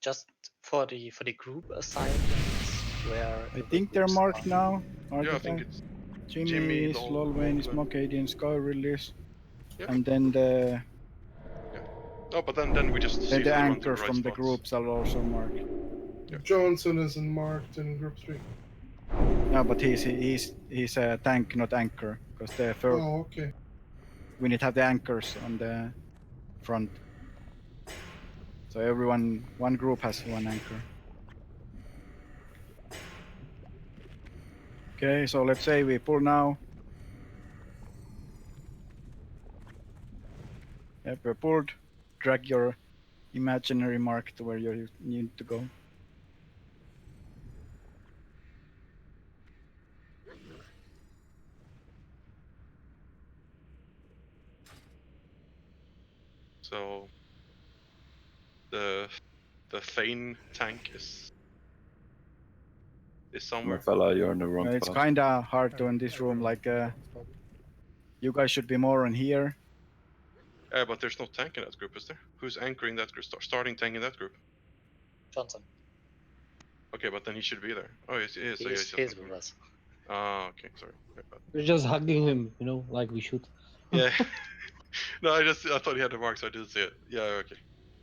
Just for the group assignments, where I think they're marked now. Yeah, I think it's Jimmy, Lolwyn, Lolwyn. Smokadian, Sky Release, Yeah. and then the No, but then we just see then if the they run to the anchors right from the spots. groups are also marked. Johnson isn't marked in group 3. No, but he's a tank, not anchor, because the third Oh, okay. we need to have the anchors on the front. So one group has one anchor. Okay, so let's say we pull now. Yep, we're pulled. Drag your imaginary mark to where you need to go. So the Thane tank is somewhere. Fella, you're in the wrong It's spot. kinda hard to in this room. Like, you guys should be more in here. Yeah, but there's no tank in that group, is there? Who's anchoring that group? Starting tank in that group? Johnson. Okay, but then he should be there. Oh, yes, he is. So He's yes, with us. Ah, okay, sorry. My bad. We're just hugging him, you know, like we should. Yeah. No, I thought he had the mark, so I didn't see it. Yeah, okay.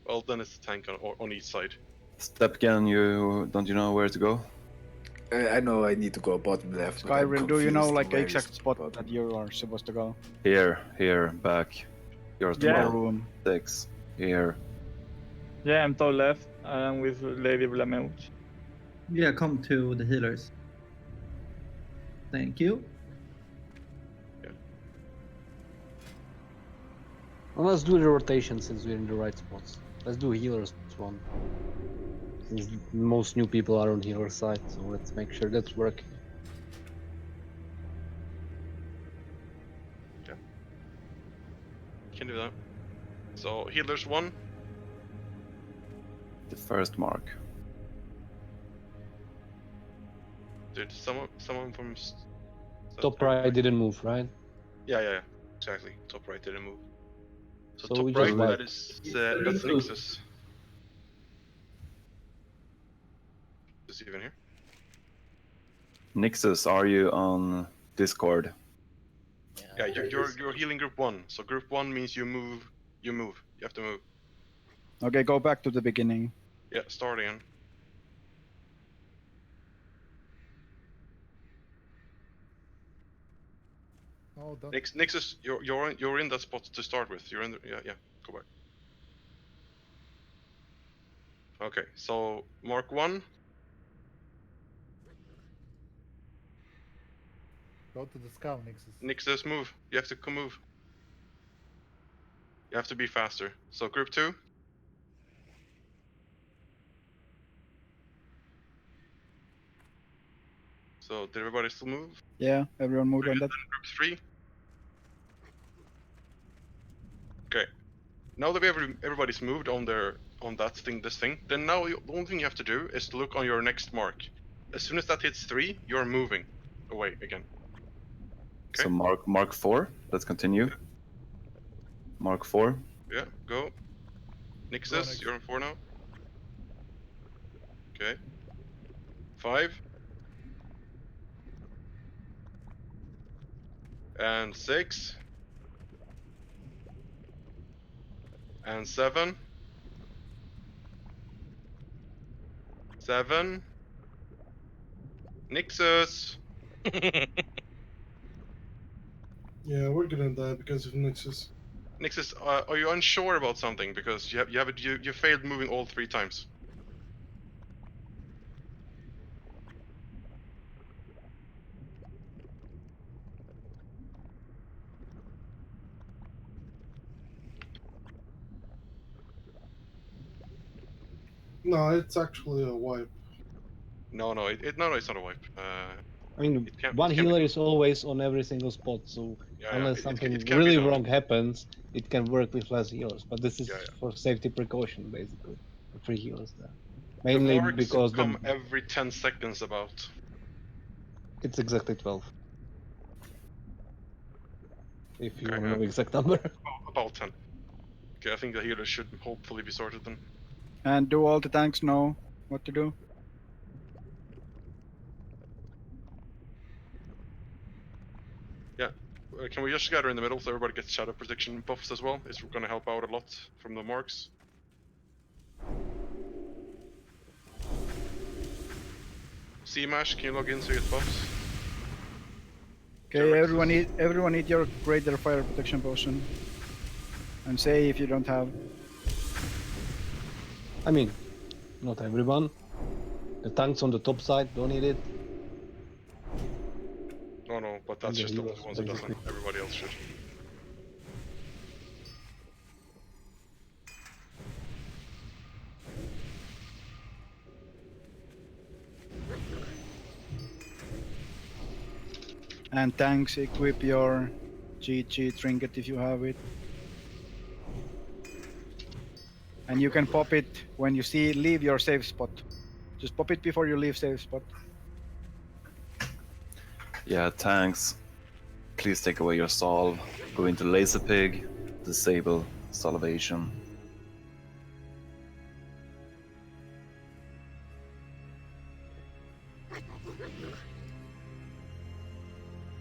Well, then it's the tank on each side. Stepgen, don't you know where to go? I know I need to go bottom left. but I'm Skyrim, do you know confused like the where exact is spot bottom. that you are supposed to go? Here, back. Yours Yeah. Room. 6. Here. Yeah, I'm top left. I'm with Lady Blamouche. Yeah, come to the healers. Thank you. Well, let's do the rotation since we're in the right spots. Let's do healers one. Since most new people are on healer side, so let's make sure that's working. Yeah. Can do that. So healers 1. The first mark. Did someone from Top right didn't move, right? Yeah, exactly. Top right didn't move. So So top we right, just wipe. that's Nixus. Is he even here? Nixus, are you on Discord? Yeah, you're healing group 1. So group 1 means you move. You have to move. Okay, go back to the beginning. Yeah, start again. Oh, Nixus, you're in that spot to start with. You're in the, yeah. Go back. Okay, so mark 1. Go to the scout, Nixus. Nixus, move. You have to move. You have to be faster. So group 2. So did everybody still move? Yeah, everyone moved on that. Group 3. Okay. Now that everybody's moved on this thing, then now the only thing you have to do is to look on your next mark. As soon as that hits 3, you're moving away again. Okay. So mark 4. Let's continue. Yeah. Mark 4. Yeah, go. Nixus, you're on 4 now. Okay. 5. And 6. And 7. 7. Nixus. Yeah, we're gonna die because of Nixus. Nixus, are you unsure about something? Because you failed moving all 3 times. No, it's actually a wipe. No, it's not a wipe. I mean, It can- one it can be healer done. is always on every single spot, so Yeah, unless it something can be really done. wrong happens, it can work with less healers. But this is Yeah. for safety precaution, basically. The 3 healers there. The Mainly wargs because come every 10 seconds about. it's exactly 12. If you Okay, want to know exact number. About 10. Okay, I think the healers should hopefully be sorted then. And do all the tanks know what to do? Yeah. Can we just gather in the middle so everybody gets shadow protection buffs as well? It's going to help out a lot from the marks. C-Mash, can you log in so you get buffs? Okay, everyone eat your greater fire protection potion. And say if you don't have. I mean, not everyone. The tanks on the top side don't need it. No, but that's the just the only healers, ones that doesn't. basically. Everybody else should. And tanks, equip your GG trinket if you have it. And you can pop it when you leave your safe spot. Just pop it before you leave safe spot. Yeah, tanks. Please take away your salve. Go into Laser Pig. Disable salvation.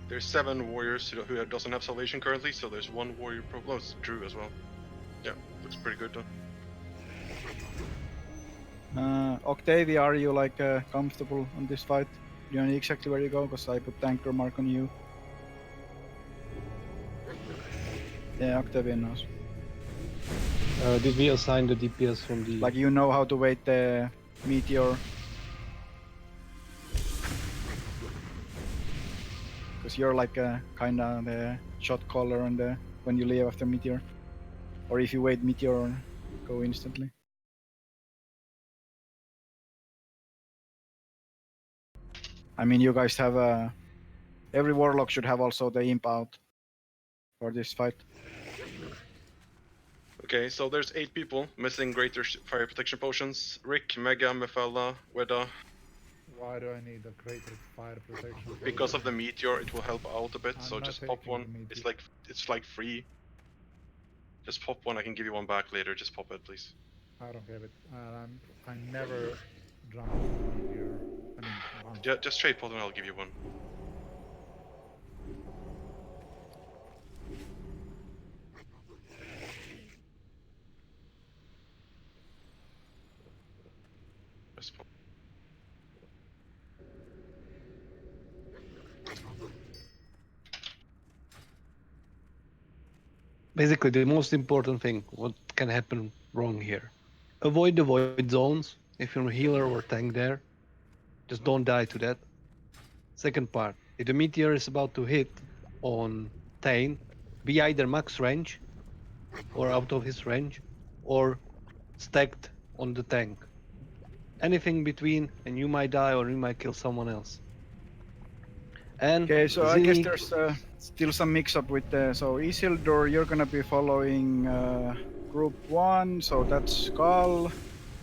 There's 7 warriors who doesn't have salvation currently, so there's 1 warrior pro. Oh, it's Drew as well. Yeah, looks pretty good though. Octavia, are you like comfortable on this fight? Do you know exactly where you go? Because I put tanker mark on you. Yeah, Octavia knows. Did we assign the DPS from the... Like you know how to wait the meteor. Because you're like kinda the shot caller on the when you leave after meteor. Or if you wait meteor, go instantly. I mean, you guys have every warlock should have also the imp out for this fight. Okay, so there's 8 people missing greater fire protection potions. Rick, Mega, Mefella, Weda. Why do I need a greater fire protection? Because of the meteor, it will help out a bit. I'm So not just pop taking one. the It's like free. Just pop one. I can give you one back later. Just pop it, please. I don't have it. I never jumped the meteor. I mean, once. Yeah, just trade pot and I'll give you one. Just pop. Basically, the most important thing, what can happen wrong here. Avoid the void zones. If you're a healer or tank there, just don't die to that. Second part, if the meteor is about to hit on Thane, be either max range or out of his range, or stacked on the tank. Anything between, and you might die or you might kill someone else. And Okay, so I guess Zinni- there's still some mix-up with the... So Isildur, you're gonna be following Group 1, so that's Skull.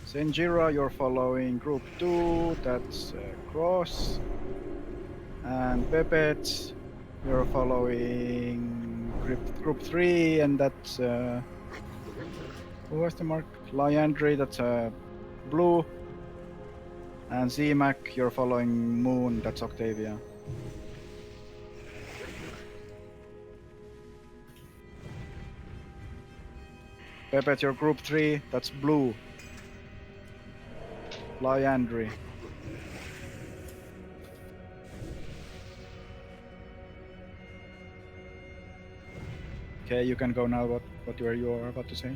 Senjira, you're following Group 2, that's Cross. And Pepets, you're following Group 3, and that's... who was the mark? Liandry, that's Blue. And Z-Mac, you're following Moon, that's Octavia. Pepet, your Group 3, that's Blue. Liandry. Okay, you can go now. What were you about to say?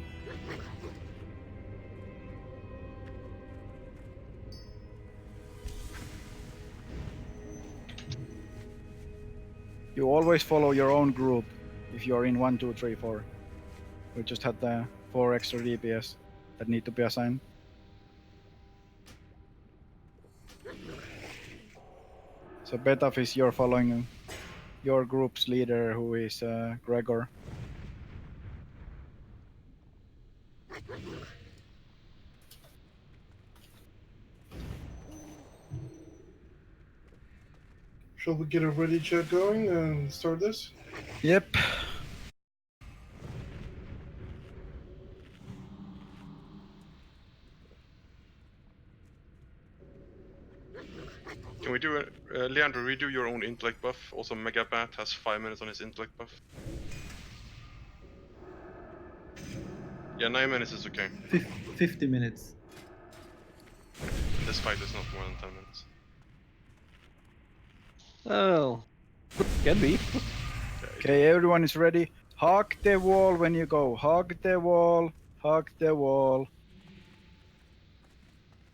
You always follow your own group if you're in 1, 2, 3, 4. We just had the 4 extra DPS that need to be assigned. So Betaf is you're following your group's leader, who is Gregor. Shall we get a ready check going and start this? Yep. Can we do it? Leandro, redo your own intellect buff. Also, Megabat has 5 minutes on his intellect buff. Yeah, 9 minutes is okay. 50 minutes. This fight is not more than 10 minutes. Oh, can be. Okay, everyone is ready. Hug the wall when you go. Hug the wall. Hug the wall.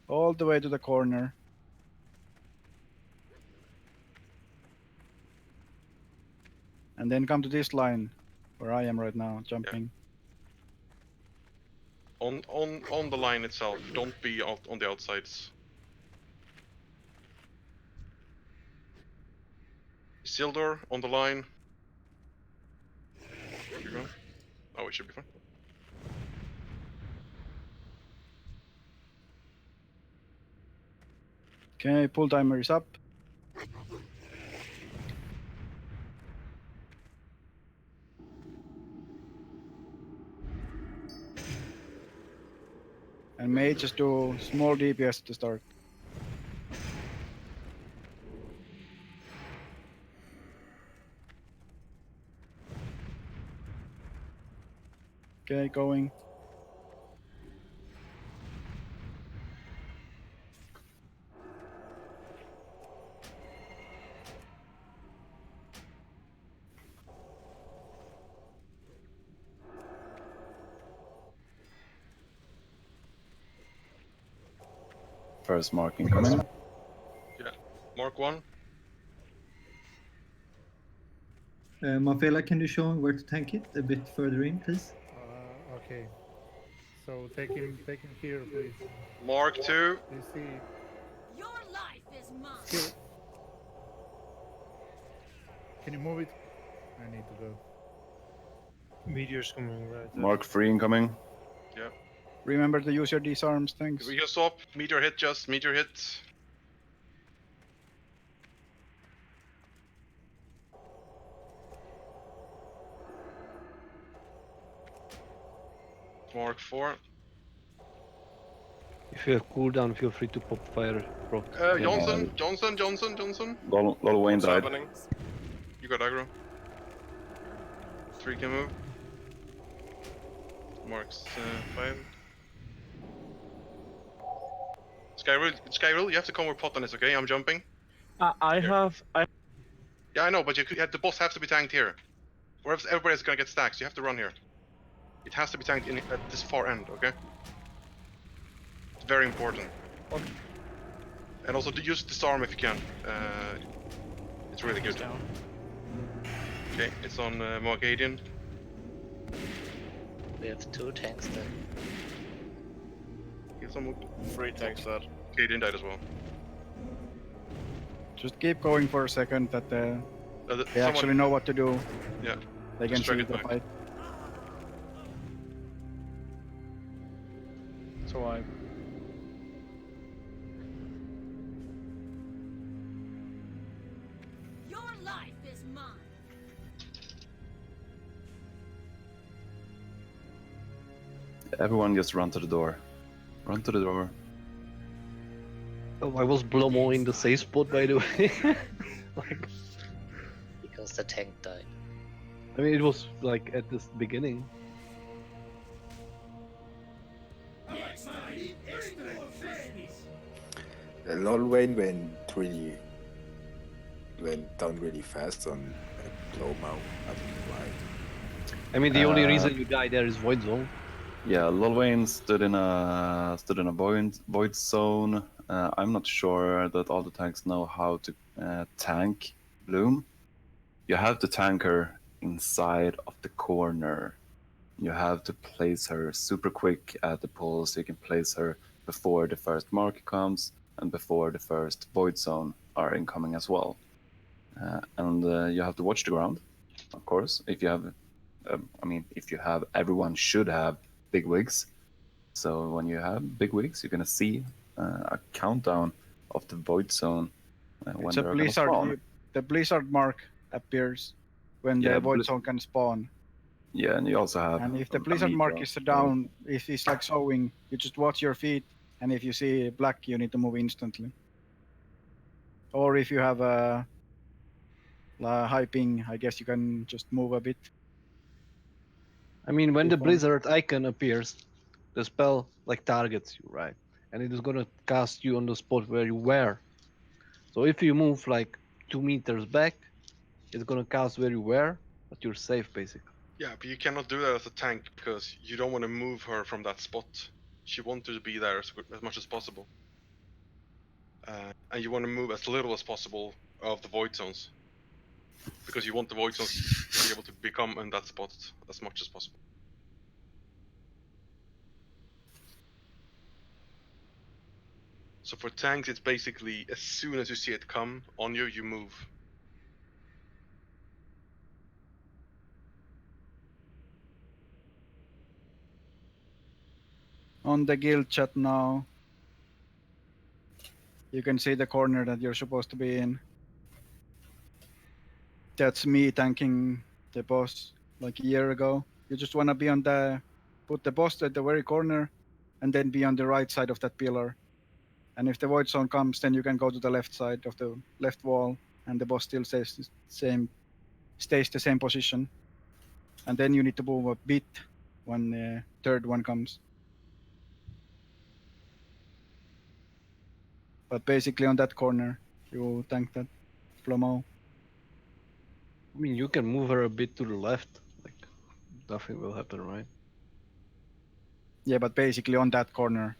All the way to the corner. And then come to this line, where I am right now, jumping. On the line itself. Don't be out on the outsides. Isildur on the line. Here you go. Oh, it should be fine. Okay, pull timer is up. And may just do small DPS to start. Okay, going. First marking coming. Yeah. Mark 1. Mafela, can you show him where to tank it a bit further in, please? Okay. So take him here, please. Mark 2. You see. Your life is mine. Skill. Can you move it? I need to go. Meteor's coming right there. Mark 3 incoming. Yeah. Remember to use your disarms, thanks. We can swap. Meteor hit, just meteor hit. Mark 4. If you have cooldown, feel free to pop fire proc. Johnson. Lol Wayne died. You got aggro. 3 can move. Marks 5. Skyrule, you have to come where Potten is, okay? I'm jumping. I have. Yeah, I know, but the boss has to be tanked here. Or else everybody's gonna get stacks. You have to run here. It has to be tanked at this far end, okay? It's very important. Okay. And also to use disarm if you can. It's really good. Okay, it's on Morgadian. We have 2 tanks then. Get some 3 tanks dead. Morgadian died as well. Just keep going for a second that they someone- actually know what to do. Yeah. They can Just drag see it the back. fight. So I. Your life is mine. Everyone just run to the door. Run to the door. Oh, I was Blomo in the safe spot, by the way. Like, Because the tank died. I mean, it was like at the beginning. Lol Wayne went down really fast on low mount. I don't know why. I mean, the only reason you die there is Void Zone. Yeah, Lol Wayne stood in a void zone. I'm not sure that all the tanks know how to tank Bloom. You have to tank her inside of the corner. You have to place her super quick at the pull, so you can place her before the first mark comes and before the first void zone are incoming as well. and you have to watch the ground, of course. If you have, if you have, everyone should have big wigs. So when you have big wigs, you're gonna see a countdown of the void zone when It's a they're gonna blizzard. spawn. The blizzard mark appears when Yeah, the void zone can spawn. Yeah, and you also have. And if the a blizzard mark meter. is down, if it's like showing, you just watch your feet, and if you see black, you need to move instantly. Or if you have a high ping, I guess you can just move a bit. I mean, when the Before. blizzard icon appears, the spell like targets you, right? And it is gonna cast you on the spot where you were. So if you move like 2 meters back, it's gonna cast where you were, but you're safe basically. Yeah, but you cannot do that as a tank because you don't want to move her from that spot. She wants to be there as much as possible. And you want to move as little as possible of the void zones. Because you want the void zones to be able to become in that spot as much as possible. So for tanks, it's basically as soon as you see it come on you, you move. On the guild chat now, you can see the corner that you're supposed to be in. That's me tanking the boss like a year ago. You just want to be on put the boss at the very corner, and then be on the right side of that pillar. And if the void zone comes, then you can go to the left side of the left wall, and the boss still stays the same position. And then you need to move a bit when the third one comes. But basically on that corner, you tank that Flomo. I mean, you can move her a bit to the left, like nothing will happen, right? Yeah, but basically on that corner,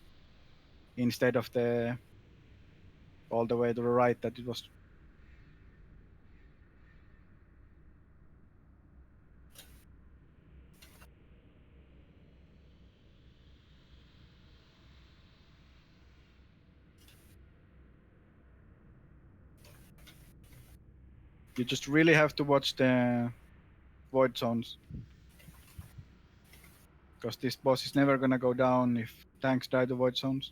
instead of the all the way to the right that it was. You just really have to watch the void zones. Because this boss is never gonna go down if tanks die to void zones.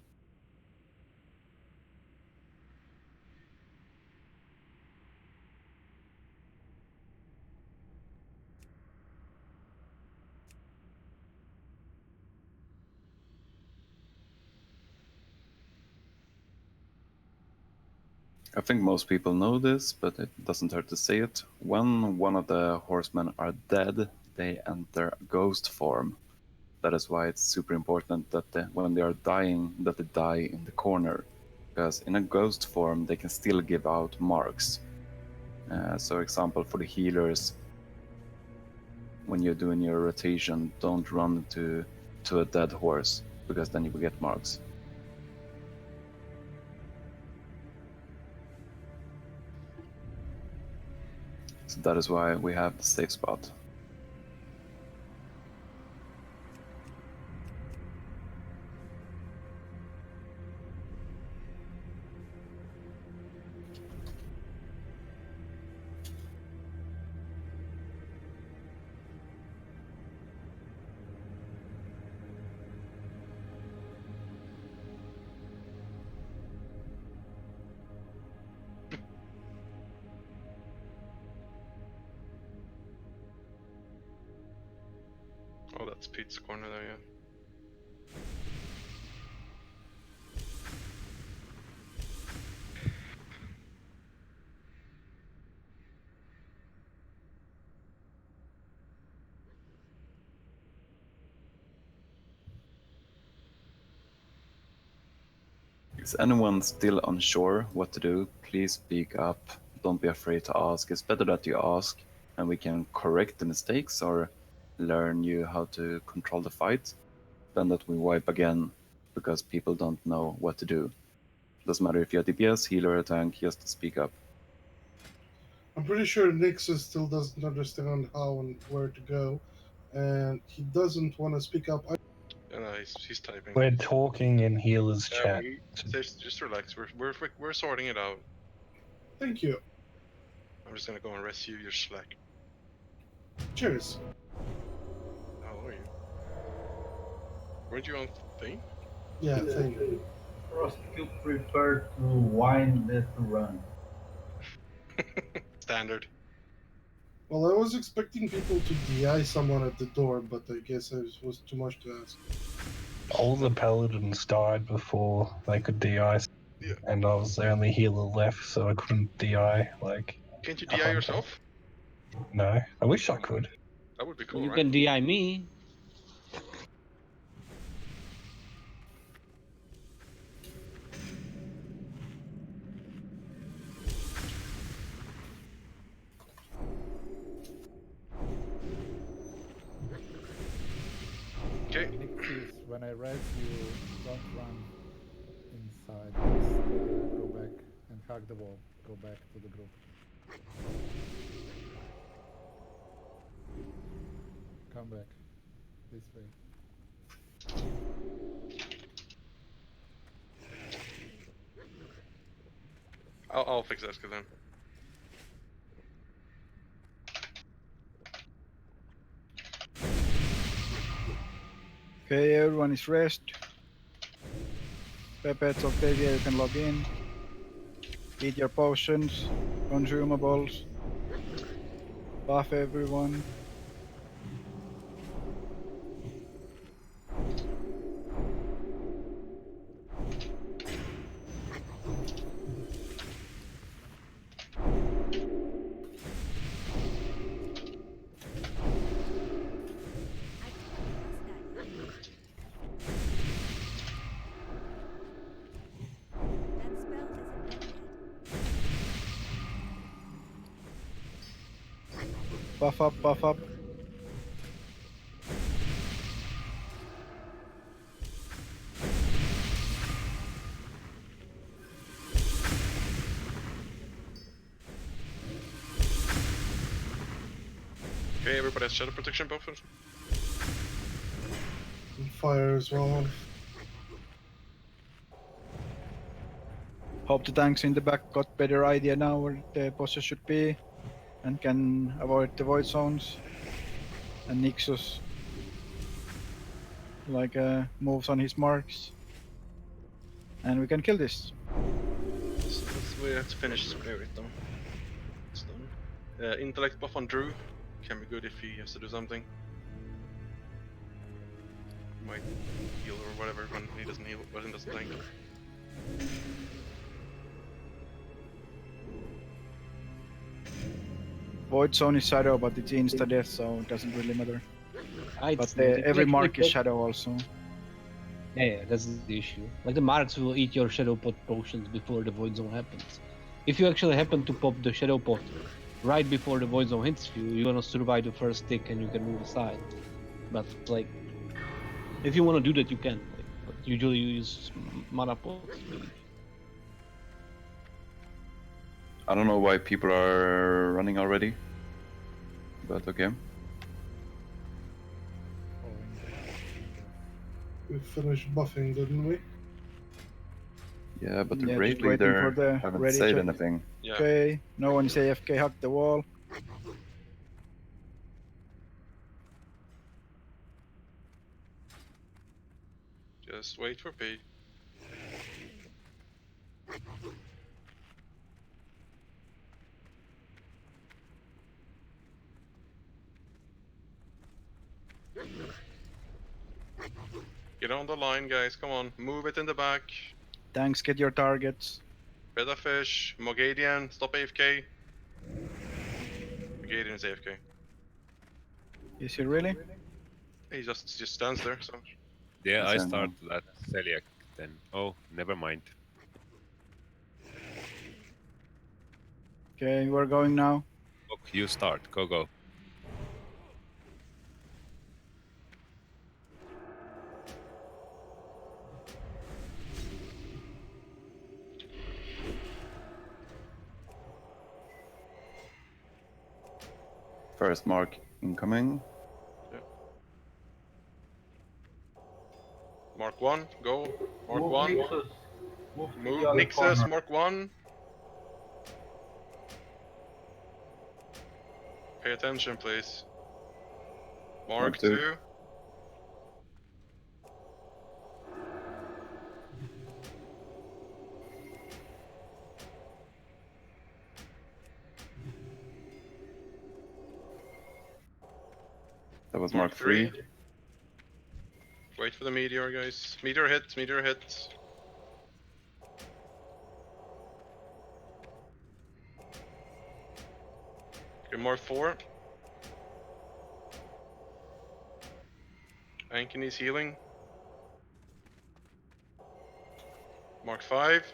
I think most people know this, but it doesn't hurt to say it. When one of the horsemen are dead, they enter ghost form. That is why it's super important that when they are dying, that they die in the corner. Because in a ghost form, they can still give out marks. So example for the healers, when you're doing your rotation, don't run to a dead horse, because then you will get marks. So that is why we have the safe spot. Oh, that's Pete's corner there, yeah. Is anyone still unsure what to do? Please speak up. Don't be afraid to ask. It's better that you ask and we can correct the mistakes or learn you how to control the fight than that we wipe again because people don't know what to do. Doesn't matter if you're a DPS, healer, or tank, just speak up. I'm pretty sure Nixus still doesn't understand how and where to go, and he doesn't want to speak up. He's typing. We're talking in healer's chat. Just relax. We're sorting it out. Thank you. I'm just gonna go and rescue your slack. Cheers. How are you? Weren't you on thing? Yeah, thank you. Frost, you prefer to whine than to run. Standard. Well, I was expecting people to DI someone at the door, but I guess it was too much to ask. All the paladins died before they could DI, and I was the only healer left, so I couldn't DI. Like, Can't you DI yourself? no, I wish I could. That would be cool, You right? can DI me. Okay. Next is when I res you, don't run inside. Just go back and hug the wall. Go back to the group. Come back. This way. I'll fix Eska then. Okay, everyone is rest. Pepets, Octavia, you can log in. Eat your potions, consumables. Buff everyone. Buff up, buff up. Okay, everybody has shadow protection buffers. And fire as well. Hope the tanks in the back got better idea now where the bosses should be and can avoid the void zones. And Nixus moves on his marks. And we can kill this. We have to finish Spirit though. It's done. Intellect buff on Drew. Can be good if he has to do something. Might heal or whatever when he doesn't heal, when he doesn't tank. Void zone is shadow, but it's insta death, so it doesn't really matter. But Like, every like, mark is like- shadow also. Yeah, that's the issue. Like the marks will eat your shadow pot potions before the void zone happens. If you actually happen to pop the shadow pot right before the void zone hits you, you're gonna survive the first tick and you can move aside. But like, if you want to do that, you can. Like, but usually you use mana pots. Maybe. I don't know why people are running already, but okay. We finished buffing, didn't we? Yeah, but the Yeah, raid just waiting for leader the haven't ready said check. anything. Yeah. Okay, no one is AFK, hug the wall. Just wait for P. Get on the line, guys. Come on, move it in the back. Tanks, get your targets. Beta fish, Mogadian, stop AFK. Mogadian is AFK. Is he really? He just stands there. So Yeah, I Yes, I know. started at Celiac then. Oh, never mind. Okay, we're going now. Look, you start. Go, go. First mark incoming. Mark 1, go. Mark Move 1. Nixus. Move to the Move other Nixus, corner. Mark 1. Pay attention, please. Mark Mark two. 2. That was Mark 3. Wait for the meteor, guys. Meteor hit, meteor hit. Okay, Mark 4. Anki needs healing. Mark 5.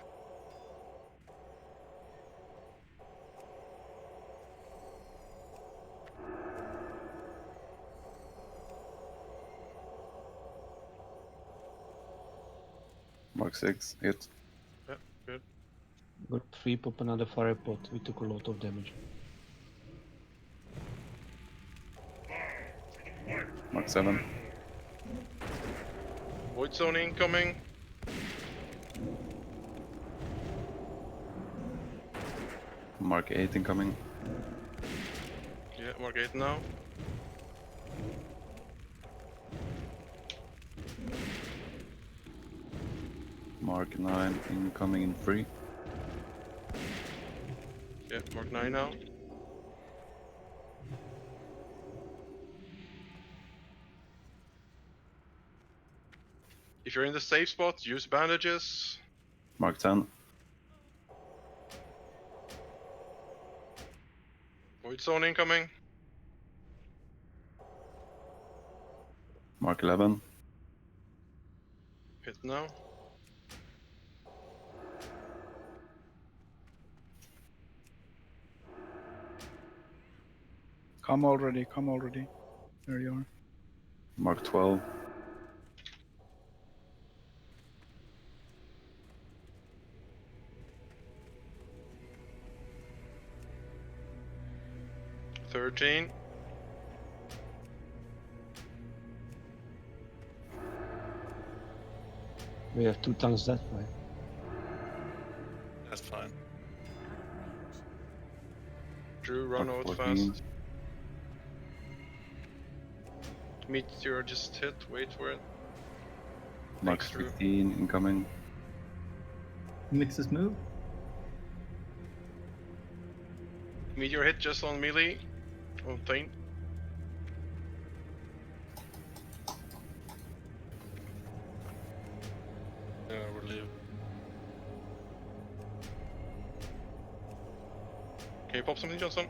Mark 6. Hit. Yeah, good. Got 3 pop another fire pot. We took a lot of damage. Mark 7. Void zone incoming. Mark 8 incoming. Yeah, Mark 8 now. Mark 9 incoming in 3. Yeah, Mark 9 now. If you're in the safe spot, use bandages. Mark 10. Void zone incoming. Mark 11. Hit now. Come already, come already. There you are. Mark 12. $13. We have 2 tanks that way. That's fine. Drew, run Mark out 14. fast. Meteor just hit, wait for it. Mark Thanks, Drew. 15 incoming. Mixes move. Meteor hit just on melee. On Thane. Yeah, relieve. Can you pop something, Johnson?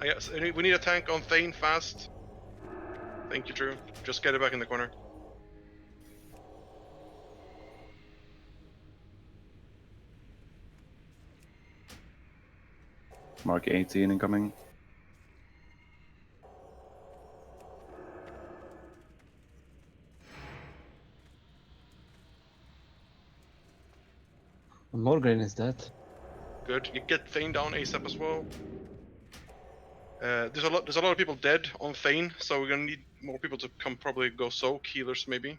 I guess we need a tank on Thane fast. Thank you, Drew. Just get it back in the corner. Mark 18 incoming. Morgan is dead. Good. You get Thane down ASAP as well. There's a lot of people dead on Thane, so we're gonna need more people to come. Probably go soak, healers maybe.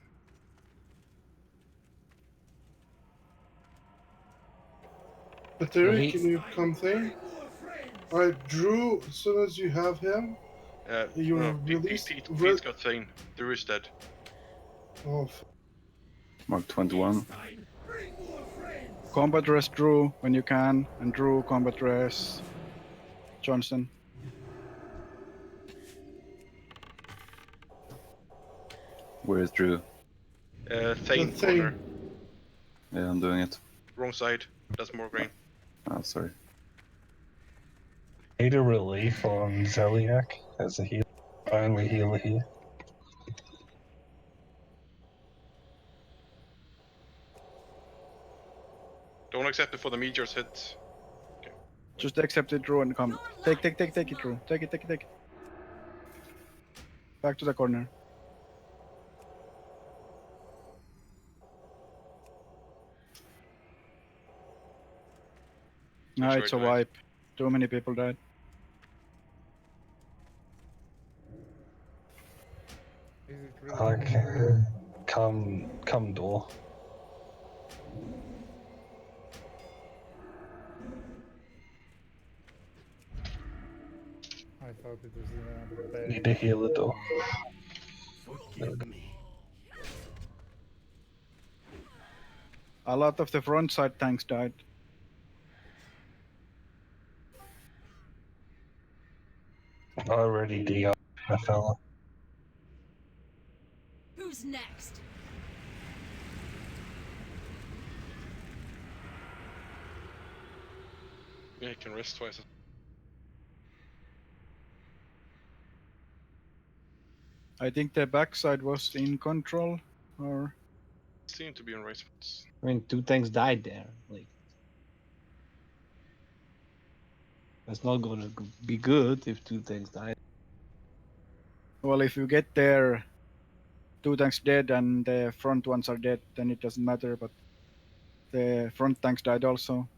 Bateri, can you come there? Alright, Drew, as soon as you have him, you're No, released. Pete's got Thane. Drew is dead. Oh, Mark 21. Combat rest Drew when you can, and Drew combat rest Johnson. Where is Drew? Thane corner. Yeah, I'm doing it. Wrong side. That's more grain. Oh, sorry. Need a relief on Zeliak as a healer. Only healer here. Don't accept it for the meteors hit. Okay. Just accept it, Drew, and come. Take it, Drew. Take it. Back to the corner. No, it's a wipe. Too many people died. Is it really Okay. Come door. I thought thought it was another bag. Need to heal it though. Forgive me. A lot of the front side tanks died. I already DI my fella. Who's next? Yeah, you can rest twice. I think the backside was in control, or Seem to be in right spots. I mean, 2 tanks died there. Like, that's not gonna be good if 2 tanks died. well, if you get there, 2 tanks dead and the front ones are dead, then it doesn't matter. But the front tanks died also.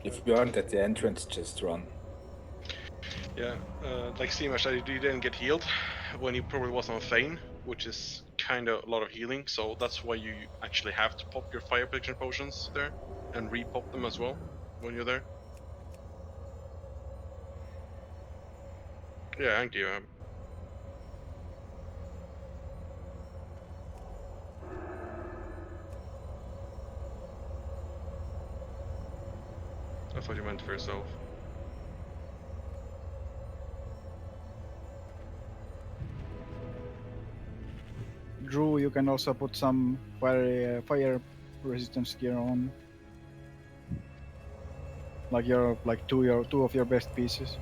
If you aren't at the entrance, just run. Yeah, like Seamash, he didn't get healed when he probably was on Thane, which is kind of a lot of healing. So that's why you actually have to pop your fire protection potions there and re-pop them as well when you're there. Yeah, thank you. I thought you meant for yourself. Drew, you can also put some fire resistance gear on, like two of your best pieces.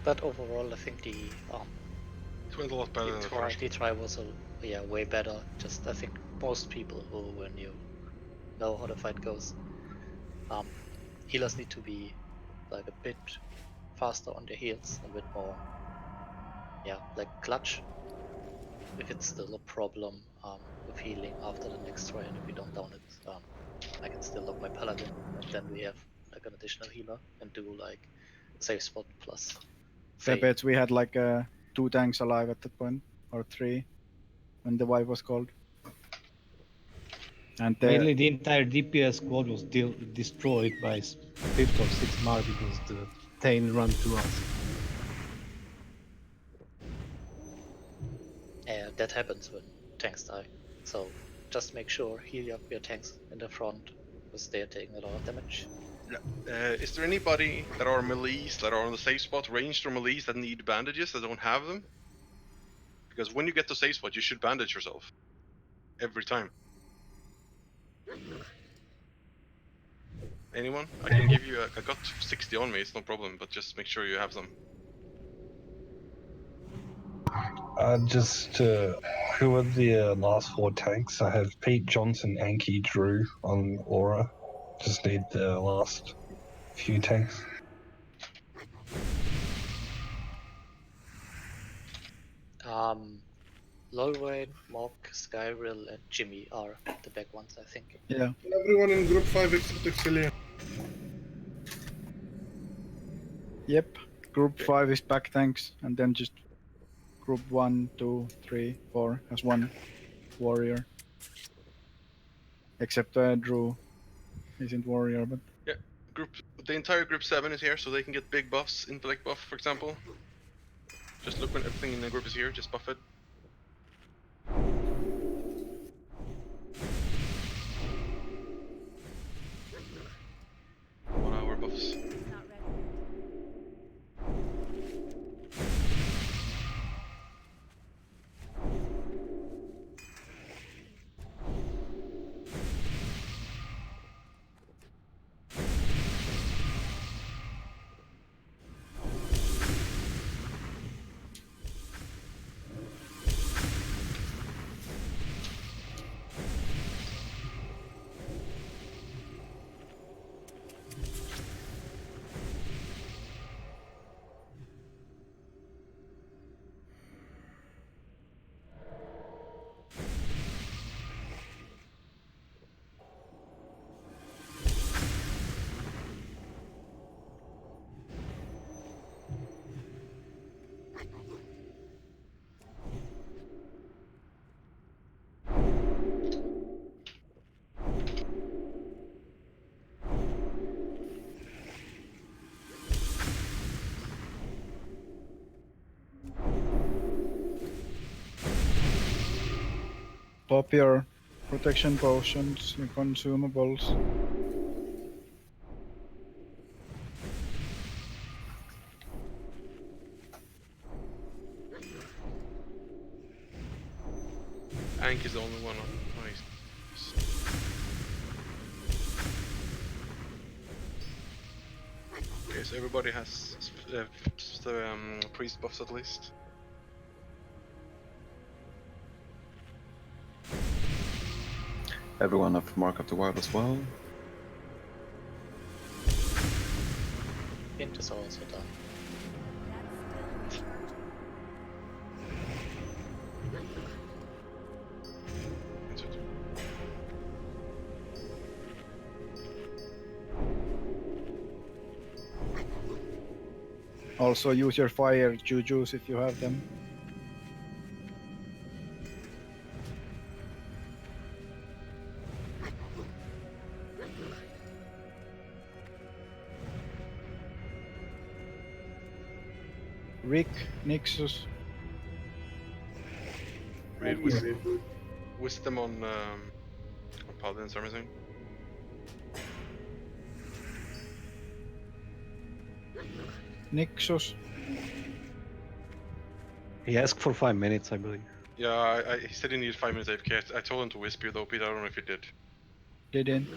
But overall, I think It went a lot better than the first. the try was way better. Just I think most people who when you know how the fight goes, healers need to be like a bit faster on their heals, a bit more, like clutch. If it's still a problem with healing after the next try, and if we don't down it, I can still lock my paladin, and then we have like an additional healer and do like save spot plus. I bet we had like 2 tanks alive at that point, or 3, when the wipe was called. And Mainly the entire DPS squad was destroyed by 5th or 6th Mar because the Thane ran to us. That happens when tanks die. So just make sure heal up your tanks in the front because they are taking a lot of damage. Yeah. Is there anybody that are melees that are on the safe spot, ranged or melees that need bandages that don't have them? Because when you get to safe spot, you should bandage yourself every time. Anyone? I can give you. I got 60 on me. It's no problem, but just make sure you have them. Who are the last 4 tanks? I have Pete, Johnson, Anki, Drew on Aura. Just need the last few tanks. Lolwain, Mock, Skyril, and Jimmy are the back ones, I think. Yeah. Everyone in group 5 except Exilian. Yep. Group 5 is back tanks, and then just group 1, 2, 3, 4 has 1 warrior. Except Drew isn't warrior, but Yeah, the entire group 7 is here, so they can get big buffs. Intellect buff, for example. Just look when everything in the group is here. Just buff it. Hour buffs. Pop your protection potions, your consumables. Ank is the only one. Nice. Okay, so everybody has priest buffs at least. Everyone have Mark of the Wild as well. Int is also done. Also use your fire jujus if you have them. Rick, Nixus. Read wisdom on paladins or anything. Nixus. He asked for 5 minutes, I believe. Yeah, he said he needed 5 minutes AFK. I told him to whisper though, Pete. I don't know if he did. Didn't.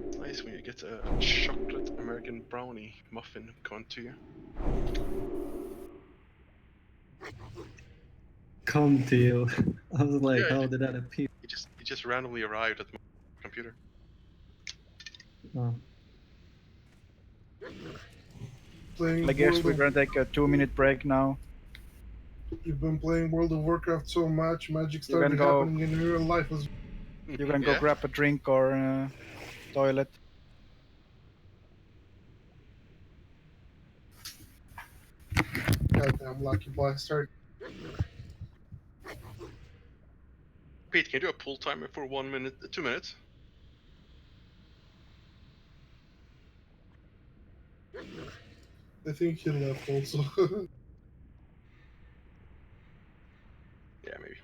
It's nice when you get a chocolate American brownie muffin coming to you. Come to you. I was like, Yeah, how did that appear? He just randomly arrived at my computer. Oh. I guess we're gonna take a 2-minute break now. You've been playing World of Warcraft so much, magic You can started go- happening in real life as You can go grab a drink or toilet. goddamn lucky bastard. Pete, can you do a pull timer for 1 minute, 2 minutes? I think he left also. Yeah, maybe.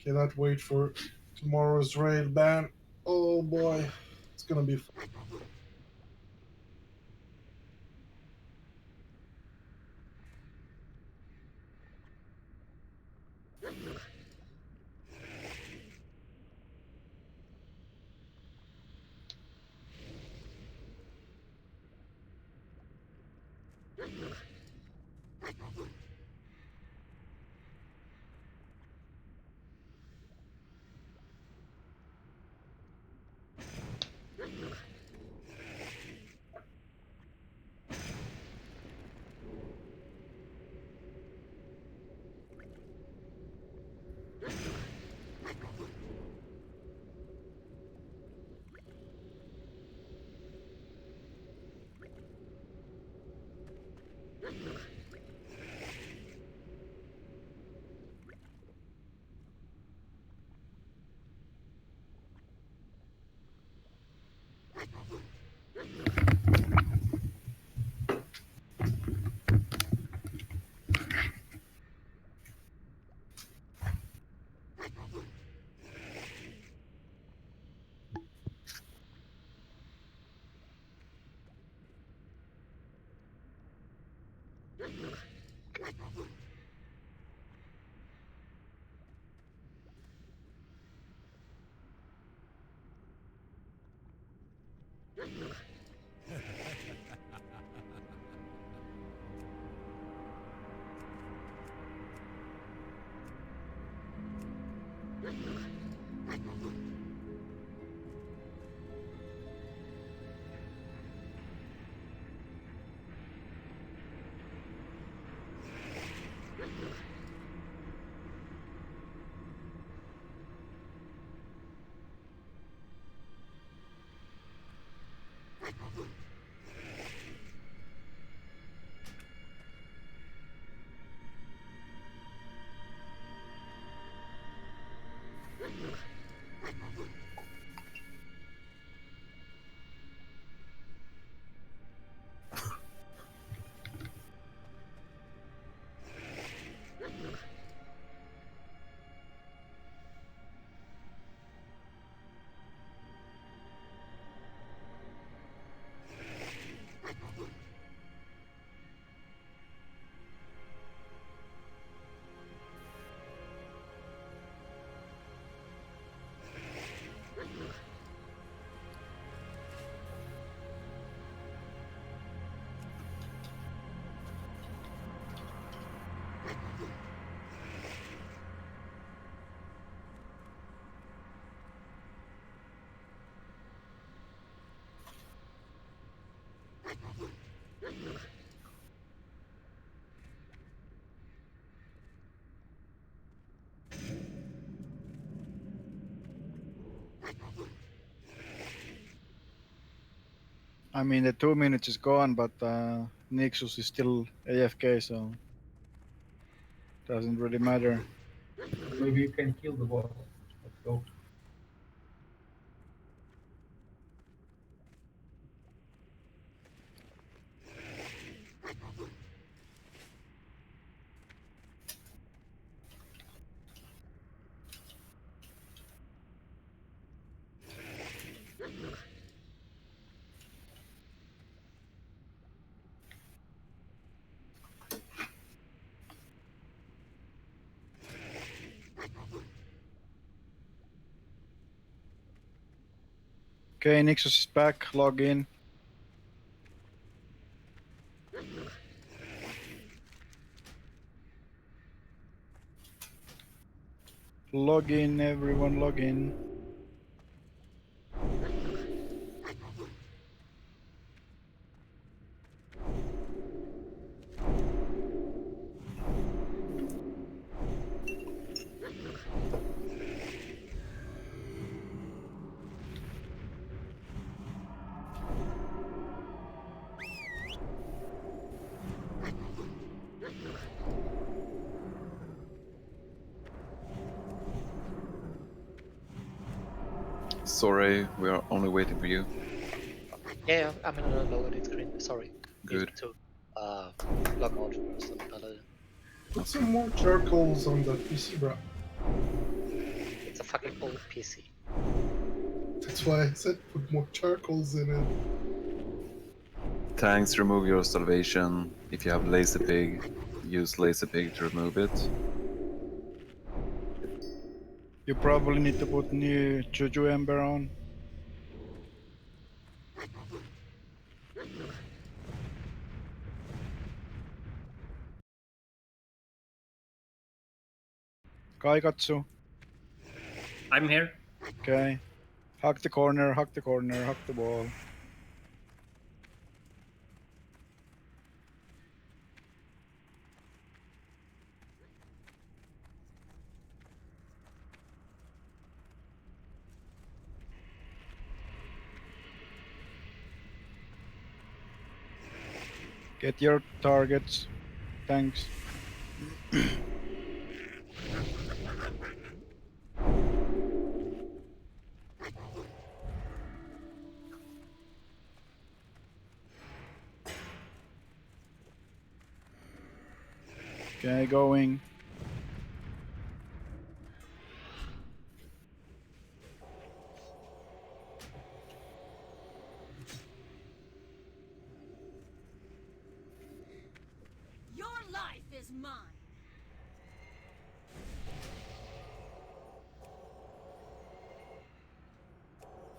Cannot wait for tomorrow's raid ban. Oh boy, it's gonna be fun. I mean, the 2 minutes is gone, but Nixus is still AFK, so doesn't really matter. Maybe you can kill the boss. Let's go. Okay, Nixus is back. Log in. Log in, everyone, log in. Sorry, we are only waiting for you. Yeah, I'm in a loaded screen. Sorry. Good. Need to log out first on Paladin. Put some more charcoals on the PC, bro. It's a fucking old PC. That's why I said put more charcoals in it. Tanks, remove your salvation. If you have laser pig, use laser pig to remove it. You probably need to put new Juju Ember on. Kaikatsu. I'm here. Okay. Hug the corner, hug the corner, hug the wall. Get your targets. Thanks. Okay, going. Your life is mine.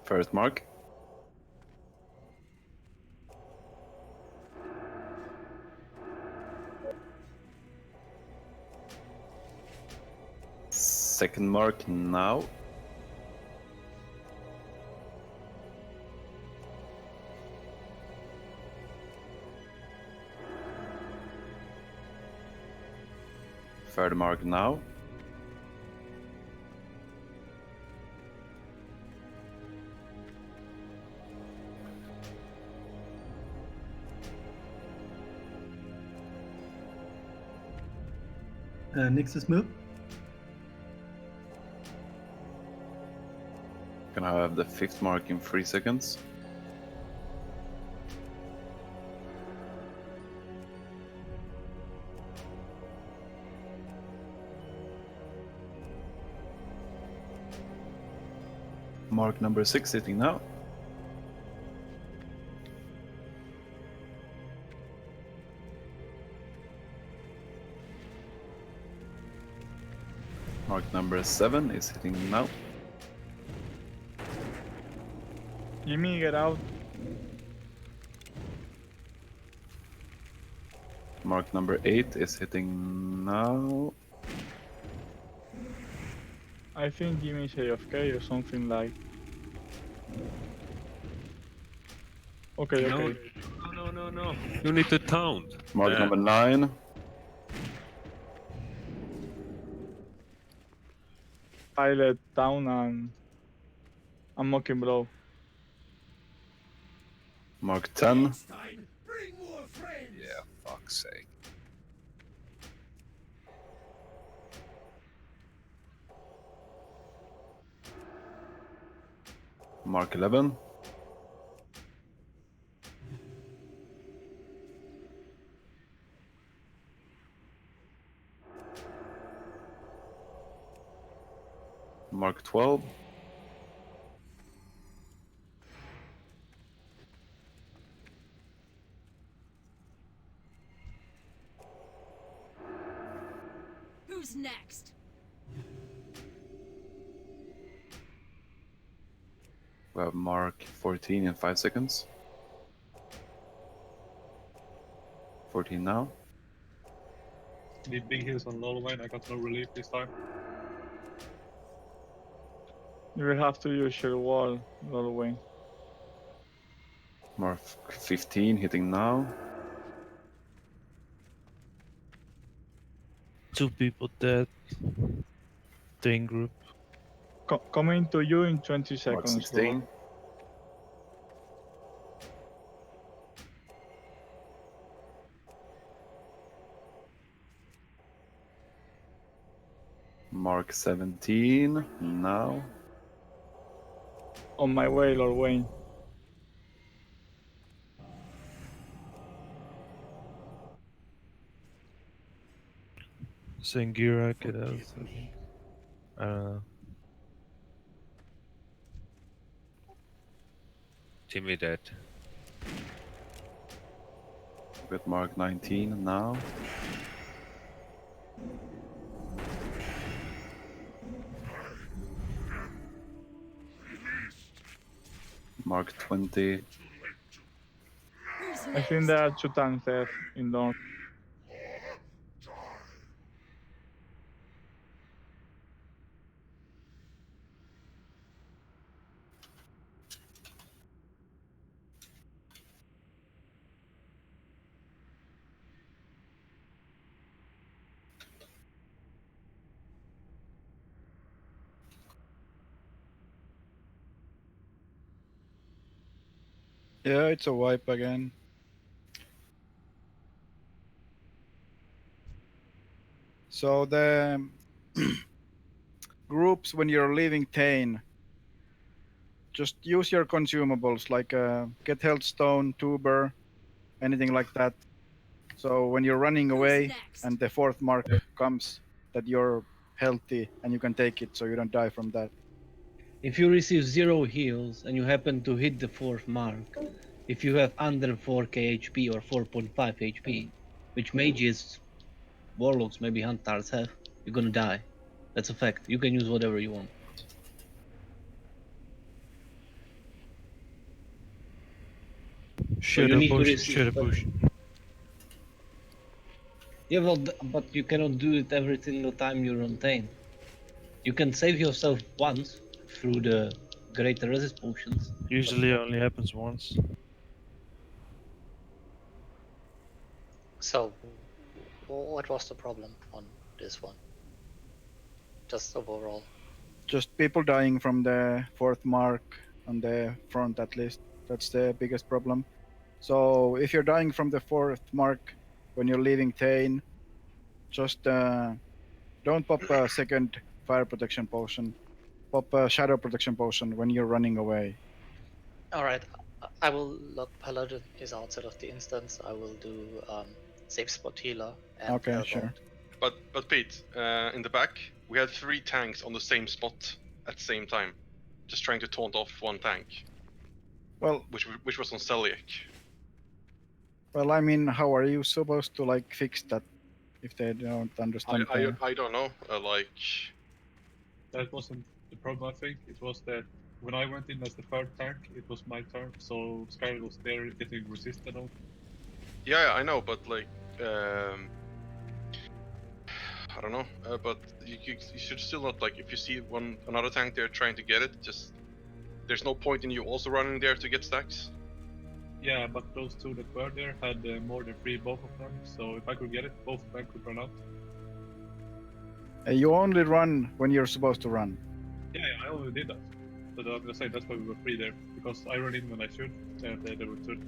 First mark. Second mark now. Third mark now. Nix's move. Can I have the 5th mark in 3 seconds? Mark number 6 hitting now. Mark number 7 is hitting now. Jimmy, get out. Mark number 8 is hitting now. I think Jimmy's AFK or something like. Okay, No, okay. no. You need to taunt. Mark number 9. Pilot down and mocking blow. Mark 10. Yeah, fuck's sake. Mark 11. Mark 12. Who's next? We have Mark 14 in 5 seconds. 14 now. Need big heals on lvling. I got no relief this time. You will have to use your wall, Norway. Mark 15 hitting now. 2 people dead. Thing group. Coming to you in 20 Mark seconds. 16. Bro. Mark 17 now. On my way, Lord Wayne. Sangira, get out. I don't know. Jimmy dead. With Mark 19 now. Mark 20. I think there are 2 tanks there in North. Yeah, it's a wipe again. So the groups when you're leaving Tane, just use your consumables like get health stone, tuber, anything like that. So when you're running away and the 4th mark comes, that you're healthy and you can take it so you don't die from that. If you receive 0 heals and you happen to hit the 4th mark, if you have under 4k HP or 4.5 HP, which mages, warlocks, maybe hunters have, you're gonna die. That's a fact. You can use whatever you want. Shadow bush. Yeah, well, but you cannot do it every single time you're on Tane. You can save yourself once through the greater resist potions. Usually only happens once. So, what was the problem on this one? Just overall. Just people dying from the 4th mark on the front at least. That's the biggest problem. So if you're dying from the 4th mark when you're leaving Tane, just Don't pop a second fire protection potion. Pop a shadow protection potion when you're running away. Alright, I will lock Paladin is outside of the instance. I will do safe spot healer and Okay, Hellbound. sure. But Pete, in the back, we had 3 tanks on the same spot at the same time, just trying to taunt off one tank. Well, which was on Celiac. Well, I mean, how are you supposed to like fix that if they don't understand? I don't know. That wasn't the problem. I think it was that when I went in as the third tank, it was my turn, so Sky was there getting resisted on. Yeah, I know, but like, I don't know. But you should still not like if you see another tank there trying to get it. Just there's no point in you also running there to get stacks. Yeah, but those 2 that were there had more than 3, both of them. So if I could get it, both of them could run out. You only run when you're supposed to run. Yeah, I already did that. But I'm gonna say that's why we were 3 there, because I ran in when I should, and they were 2.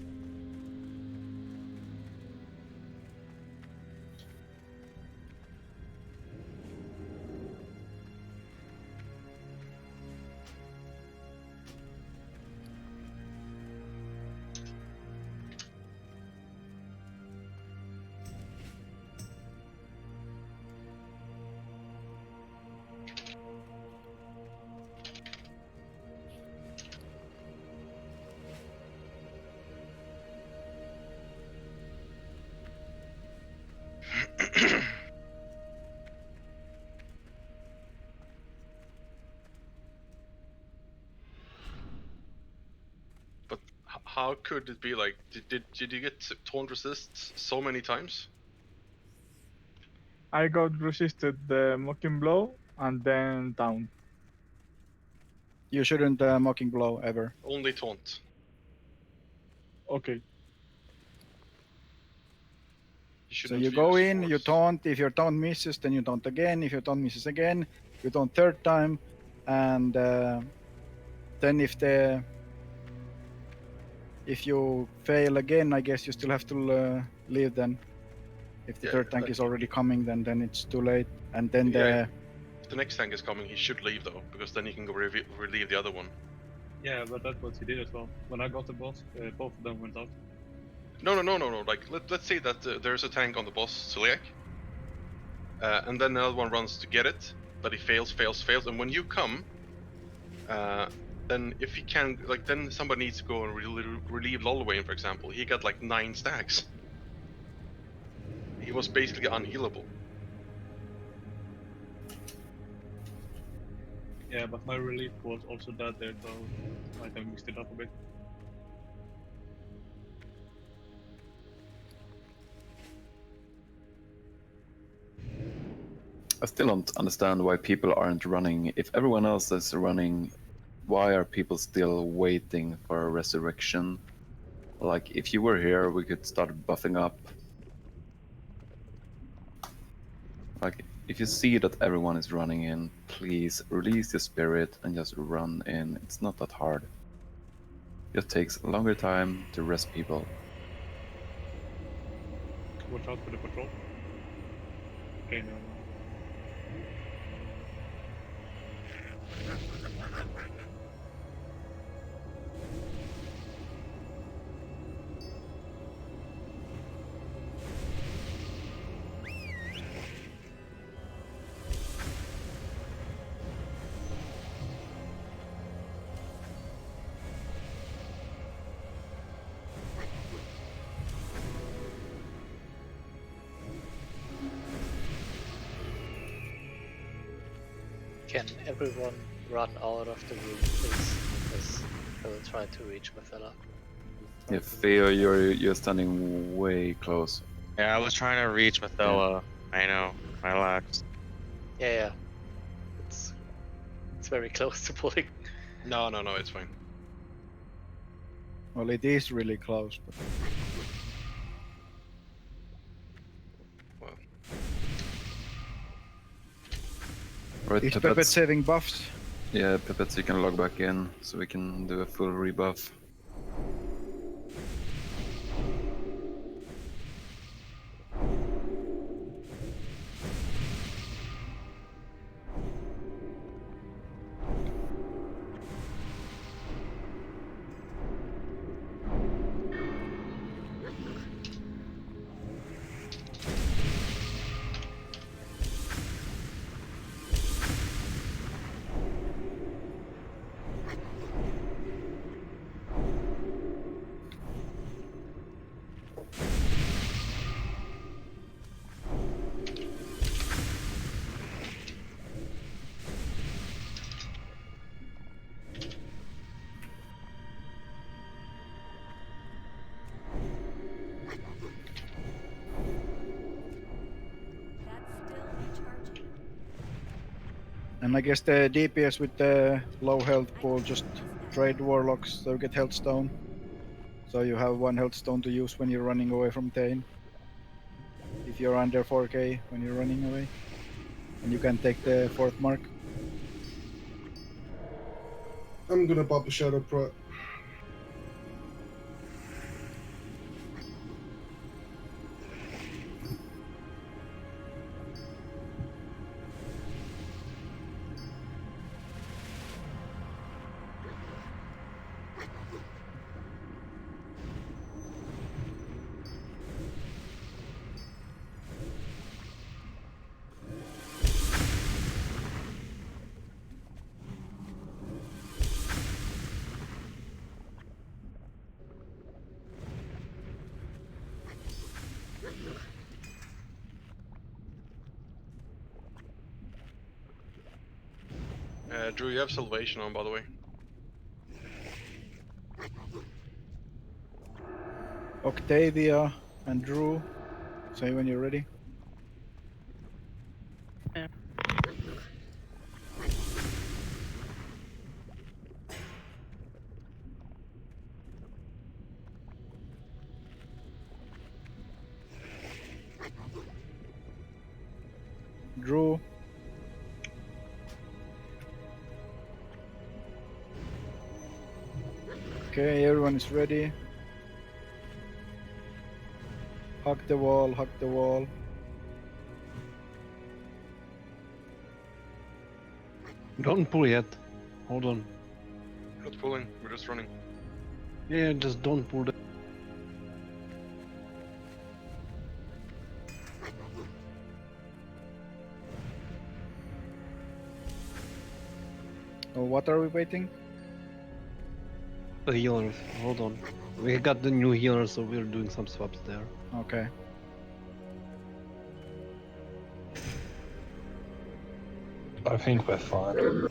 How could it be like? Did you get taunt resists so many times? I got resisted the mocking blow and then down. You shouldn't mocking blow ever. Only taunt. Okay. So you go in, you taunt. If your taunt misses, then you taunt again. If your taunt misses again, you taunt third time, and then if you fail again, I guess you still have to leave. Then, if the third tank is already coming, then it's too late. And then If the next tank is coming, he should leave though, because then he can go relieve the other one. Yeah, but that's what he did as well. When I got the boss, both of them went out. No. Like, let's say that there's a tank on the boss, Celiac, and then another one runs to get it, but he fails, and when you come, then if he can, like, then somebody needs to go and relieve Lolwain, for example. He got like 9 stacks. He was basically unhealable. Yeah, but my relief was also dead there, so I might have mixed it up a bit. I still don't understand why people aren't running. If everyone else is running, why are people still waiting for a resurrection? Like, if you were here, we could start buffing up. Like, if you see that everyone is running in, please release your spirit and just run in. It's not that hard. It just takes a longer time to rest people. Watch out for the patrol. Okay, no. Can everyone run out of the room, please? Because I will try to reach Mathella. Yeah, Theo, you're standing way close. Yeah, I was trying to reach Mathella. I know. Relax. Yeah. It's very close to pulling. No, it's fine. Well, it is really close. But... Right, is Pepet saving buffs? Yeah, Pepet, you can log back in so we can do a full rebuff. And I guess the DPS with the low health pool just trade warlocks, so you get health stone. So you have 1 health stone to use when you're running away from Thane. If you're under 4k when you're running away. And you can take the 4th mark. I'm gonna pop a Shadow Pro. Drew, you have Salvation on, by the way. Octavia and Drew, say when you're ready. Yeah. Drew. Okay, everyone is ready. Hug the wall, hug the wall. Don't pull yet. Hold on. Not pulling, we're just running. Yeah, just don't pull the. Oh, what are we waiting? The healers. Hold on. We got the new healers, so we're doing some swaps there. Okay. I think we're fine.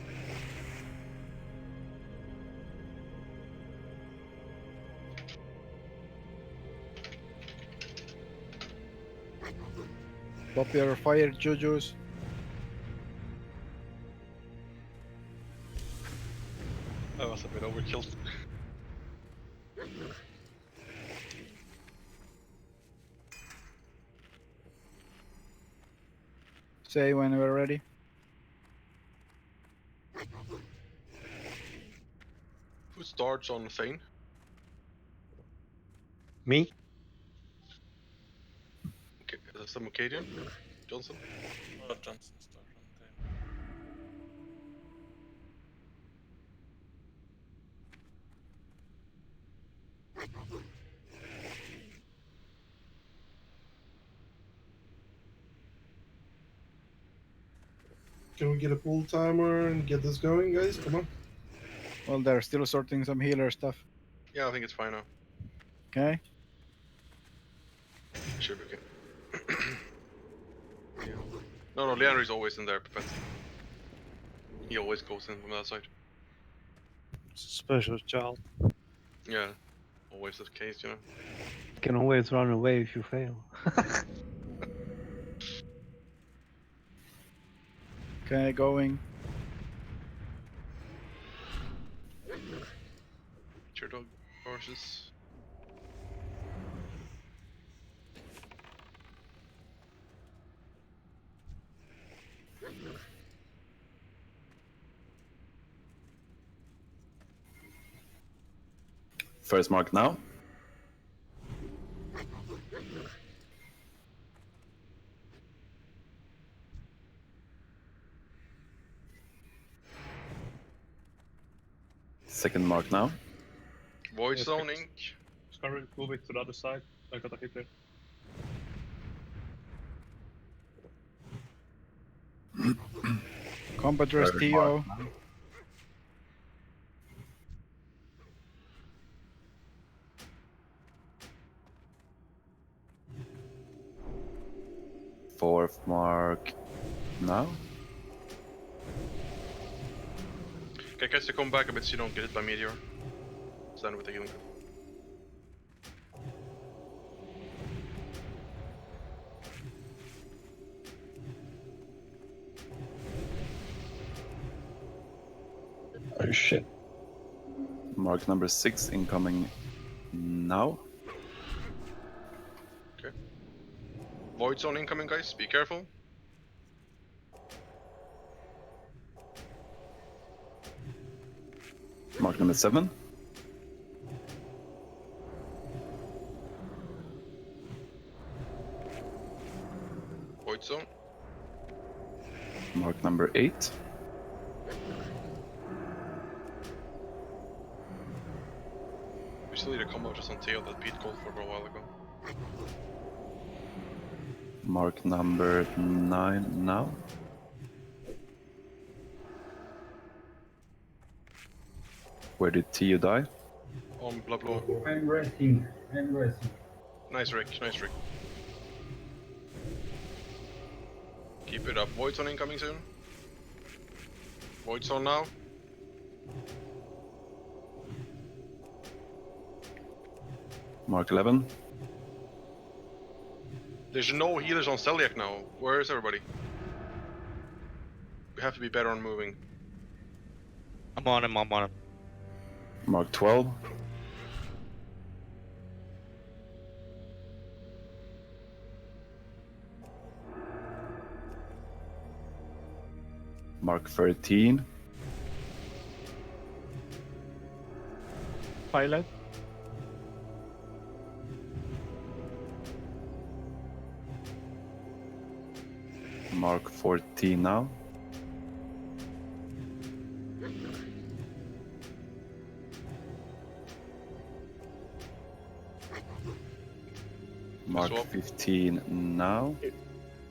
Pop your fire jujus. That was a bit overkill. Say when we're ready. Who starts on Thane? Me? Okay, some Acadian? Johnson? Oh, Johnson starts on Thane. Can we get a pull timer and get this going, guys? Come on. Well, they're still sorting some healer stuff. Yeah, I think it's fine now. Okay. Should be okay. Yeah. No, Leandry's always in there, but he always goes in from that side. Special child. Yeah, always the case, you know. You can always run away if you fail. Okay, going. Your dog horses. First mark now. Second mark now. Void zoning. Scarry, move it to the other side. I got a hit there. Combat dress Third TO. mark now. Fourth mark now. Okay, guys, to come back a bit so you don't get hit by meteor. Stand with the healing. shit. Mark number 6 incoming now. Okay. Void zone incoming, guys. Be careful. Mark number 7. Void zone. Mark number 8. We still need a combo just on tail that Pete called for a while ago. Mark number 9 now. Where did TU die? On blah blah. I'm resting. I'm resting. Nice Rick, nice Rick. Keep it up. Void zone incoming soon. Void zone now. Mark 11. There's no healers on Celiac now. Where is everybody? We have to be better on moving. I'm on him, I'm on him. Mark 12. Mark 13. Pilot. Mark 14 now. Mark 15 now.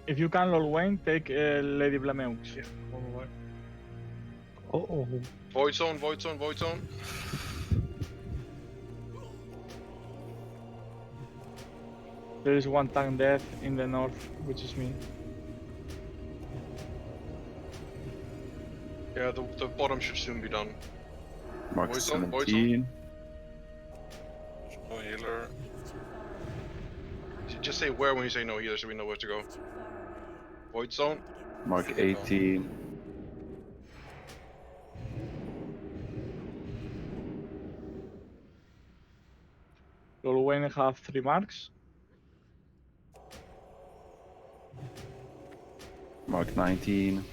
If you can, Lord Wayne, take Lady Blameux. Yeah, all right. Oh. Void zone, void zone, void zone. There is one tank death in the north, which is me. Yeah, the bottom should soon be done. Mark Void zone, void 17. No healer. Just say where when you say no healer so we know where to go. Void zone. Mark 18. Lord Wayne have 3 marks. Mark 19.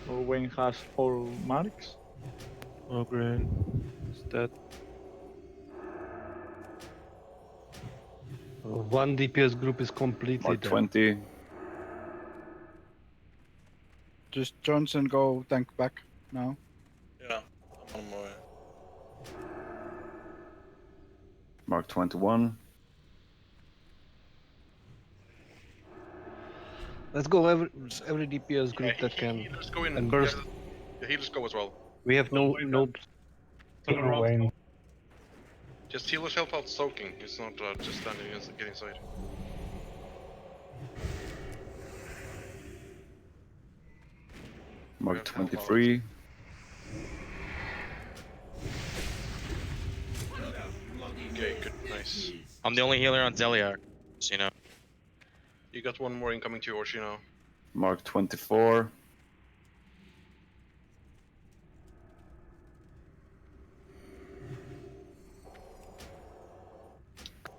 Lord Wayne has 4 marks. Ogren is dead. One DPS group is completely Mark dead. 20. Just Johnson go tank back now. Yeah, I'm on my way. Mark 21. Let's go every DPS group that can. Healers go in. And burst. Yeah, healers go as well. We have no. Turn around. Wayne. Just healers help out soaking. It's not just standing and getting inside. Mark 23. Okay, good, nice. I'm the only healer on Zeliar, so you know. You got one more incoming to yours, you know. Mark 24.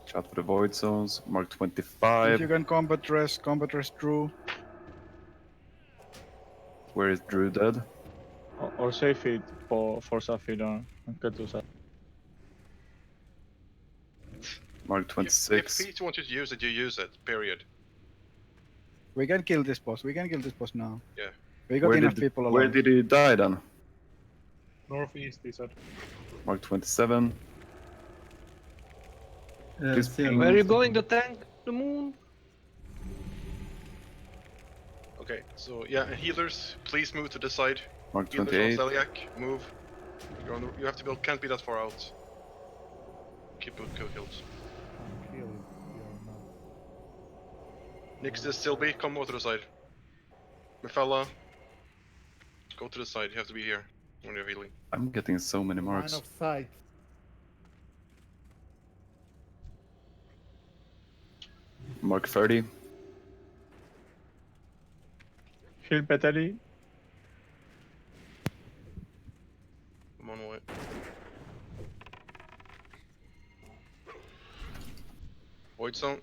Chat for the void zones. Mark If 25. you can combat rest Drew. Where is Drew dead? Or save it for Saphira and Ketusa. Mark If 26. Pete wants you to use it, you use it. Period. We can kill this boss. We can kill this boss now. Yeah. We got enough people alive. Where did he die then? Northeast, he said. Mark 27. Please ping. Where are you going? The tank? The moon? Okay, so yeah, and healers, please move to this side. Mark Healers 28. on Celiac, move. You're on the, you have to build, can't be that far out. Keep good kill kills. I'm killed. You're not. Nix this Seibi, come over to the side. Mefella, go to the side, you have to be here when you're healing. I'm getting so many Line marks. of sight. Mark 30. Heal Peteri. on my way. Void Zone.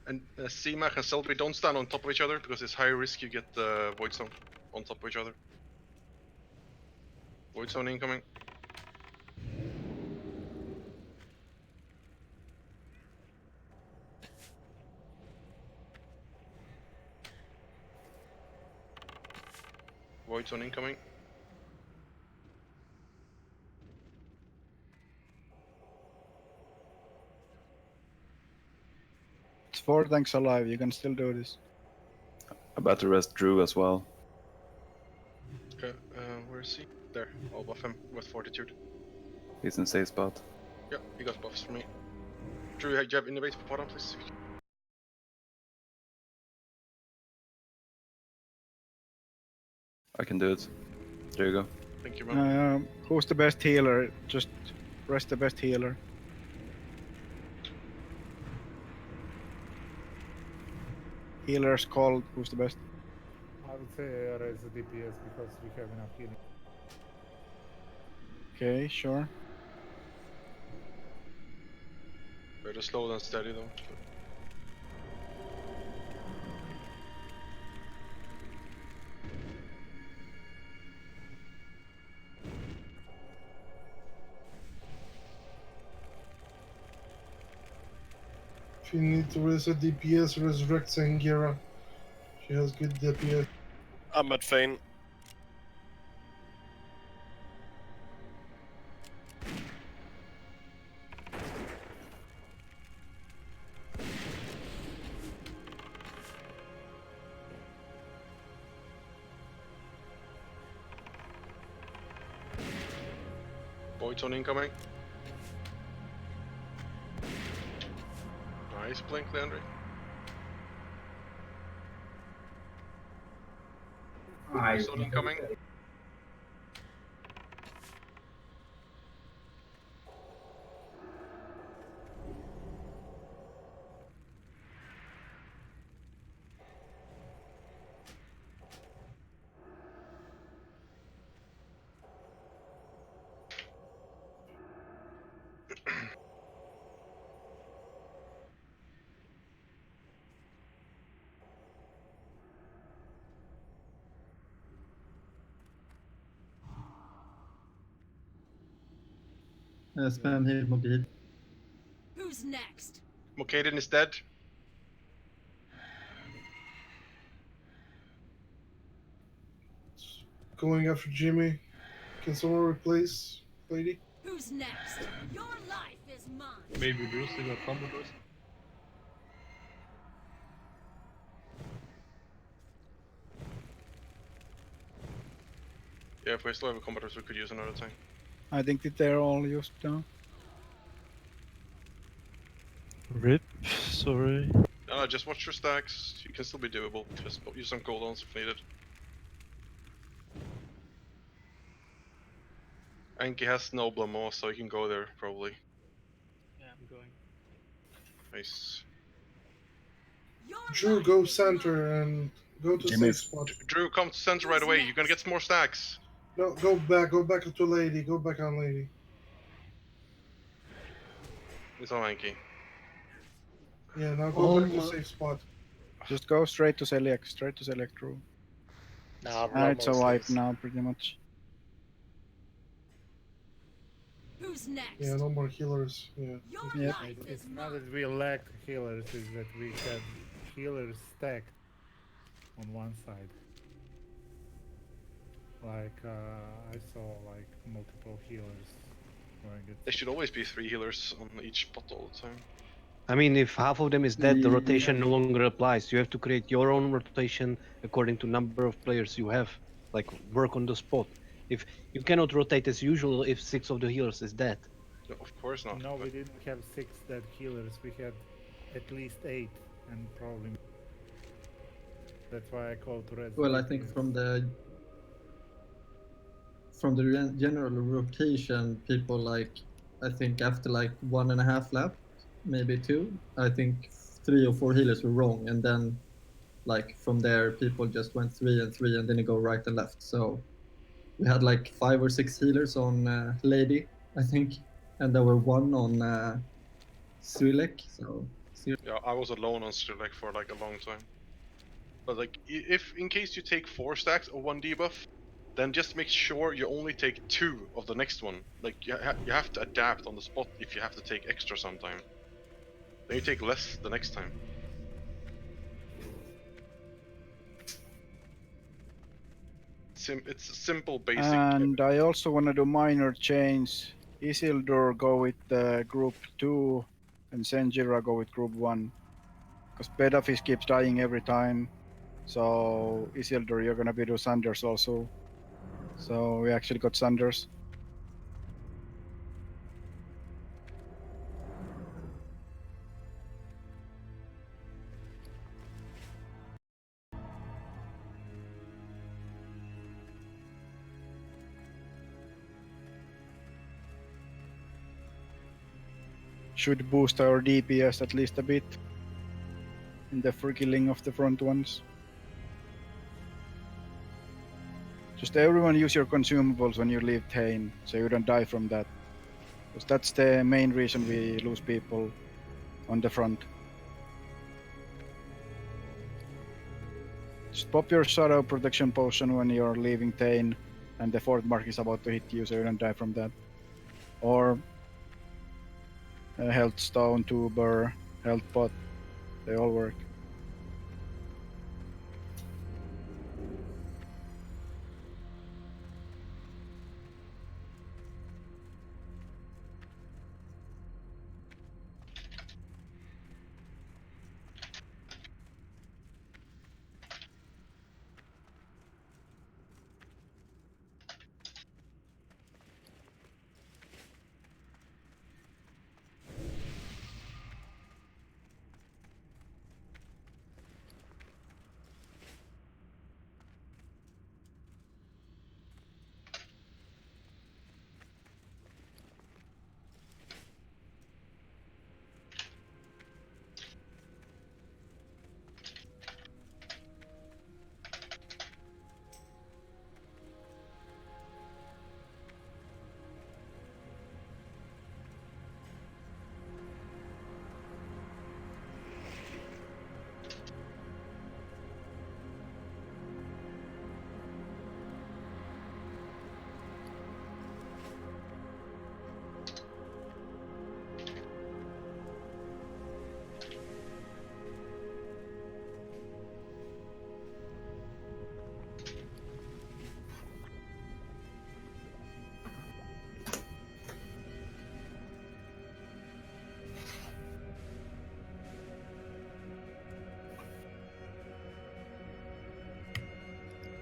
And Seamach and Seibi, don't stand on top of each other because it's high risk you get Void Zone on top of each other. Void Zone incoming. Void Zone incoming. It's 4 tanks alive, you can still do this. About to rest Drew as well. Okay, where is he? There, I'll buff him with Fortitude. He's in safe spot. Yeah, he got buffs from me. Drew, do you have Innovate for bottom, please? I can do it. There you go. Thank you, man. Who's the best healer? Just rest the best healer. Healer's called. Who's the best? I would say raise the DPS because we have enough healing. Okay, sure. Better slow than steady though. If you need to raise a DPS, resurrect Sangira. She has good DPS. I'm at Fane. Void Zone incoming. Nice blink, Leandre. Void Zone incoming. Spam heal mobil. Who's next? Mokaden is dead. Going after Jimmy. Can someone replace Lady? Who's next? Your life is mine. Maybe Bruce still got combo Bruce? Yeah, if we still have a combaters, we could use another tank. I think that they're all used now. RIP, sorry. No, just watch your stacks. You can still be doable. Just use some cooldowns if needed. Anki has no Blamo, so you can go there probably. Yeah, I'm going. Nice. Drew, go center and go to safe spot. Drew, come to center right away. You're gonna get some more stacks. No, go back to Lady. Go back on Lady. It's on Anki. Yeah, now go back to safe spot. Just go straight to Celiac, Drew. Nah, It's a wipe now, pretty much. Who's next? Yeah, no more healers. Yeah. It's not that we lack healers, it's that we had healers stacked on one side. Like, I saw like multiple healers going it. There should always be 3 healers on each spot all the time. I mean, if half of them is dead, the rotation no longer applies. You have to create your own rotation according to number of players you have. Like, work on the spot. If you cannot rotate as usual if 6 of the healers is dead. No, of course not. No, we didn't have 6 dead healers. We had at least 8, and probably. That's why I called to res. Well, I think from the general rotation, people like, I think after like 1.5 lap, maybe 2, I think 3 or 4 healers were wrong, and then like from there, people just went 3 and 3, and then you go right and left. So we had like 5 or 6 healers on Lady, I think, and there were 1 on Suilek. So Yeah, I was alone on Strelek for like a long time. But like, if in case you take 4 stacks of 1 debuff, then just make sure you only take 2 of the next one. Like you have to adapt on the spot if you have to take extra sometime. Then you take less the next time. It's a simple, basic. And I also want to do minor change. Isildur go with group 2 and Senjira go with group 1. Because Bedafish keeps dying every time. So Isildur, you're gonna be do Sanders also. So we actually got Sanders. Should boost our DPS at least a bit in the free killing of the front ones. Just everyone use your consumables when you leave Thane, so you don't die from that. Because that's the main reason we lose people on the front. Just pop your Shadow Protection Potion when you're leaving Thane and the fourth mark is about to hit you, so you don't die from that. Or Health Stone, Tuber, Health Pot, they all work.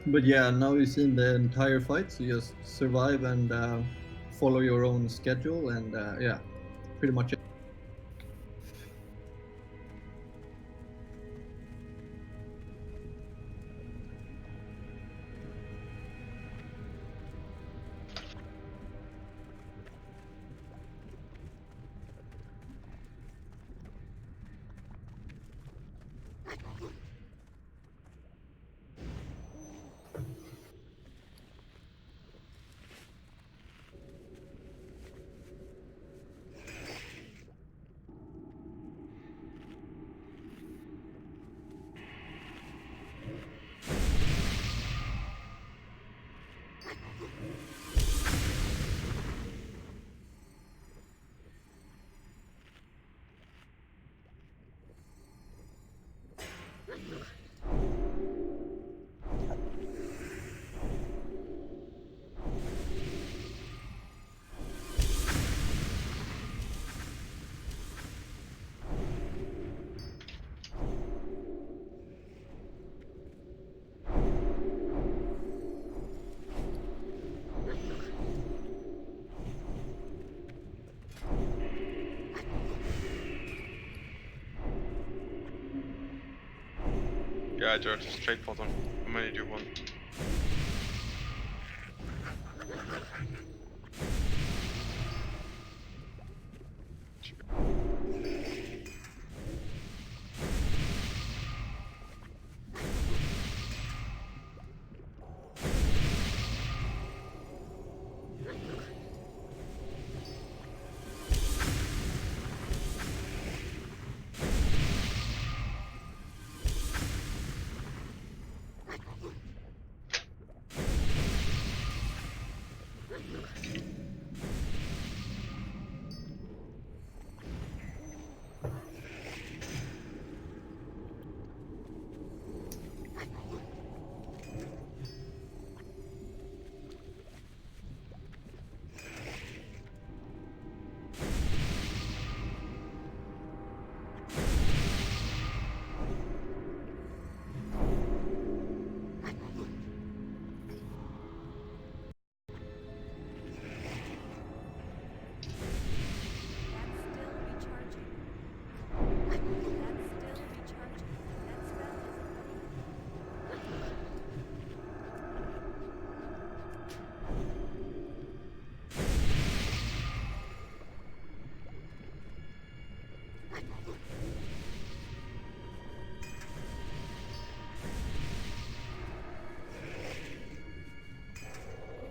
But yeah, now you've seen the entire fight, so you just survive and follow your own schedule, and yeah, pretty much it. Yeah, Jared, straight bottom. How many do you want?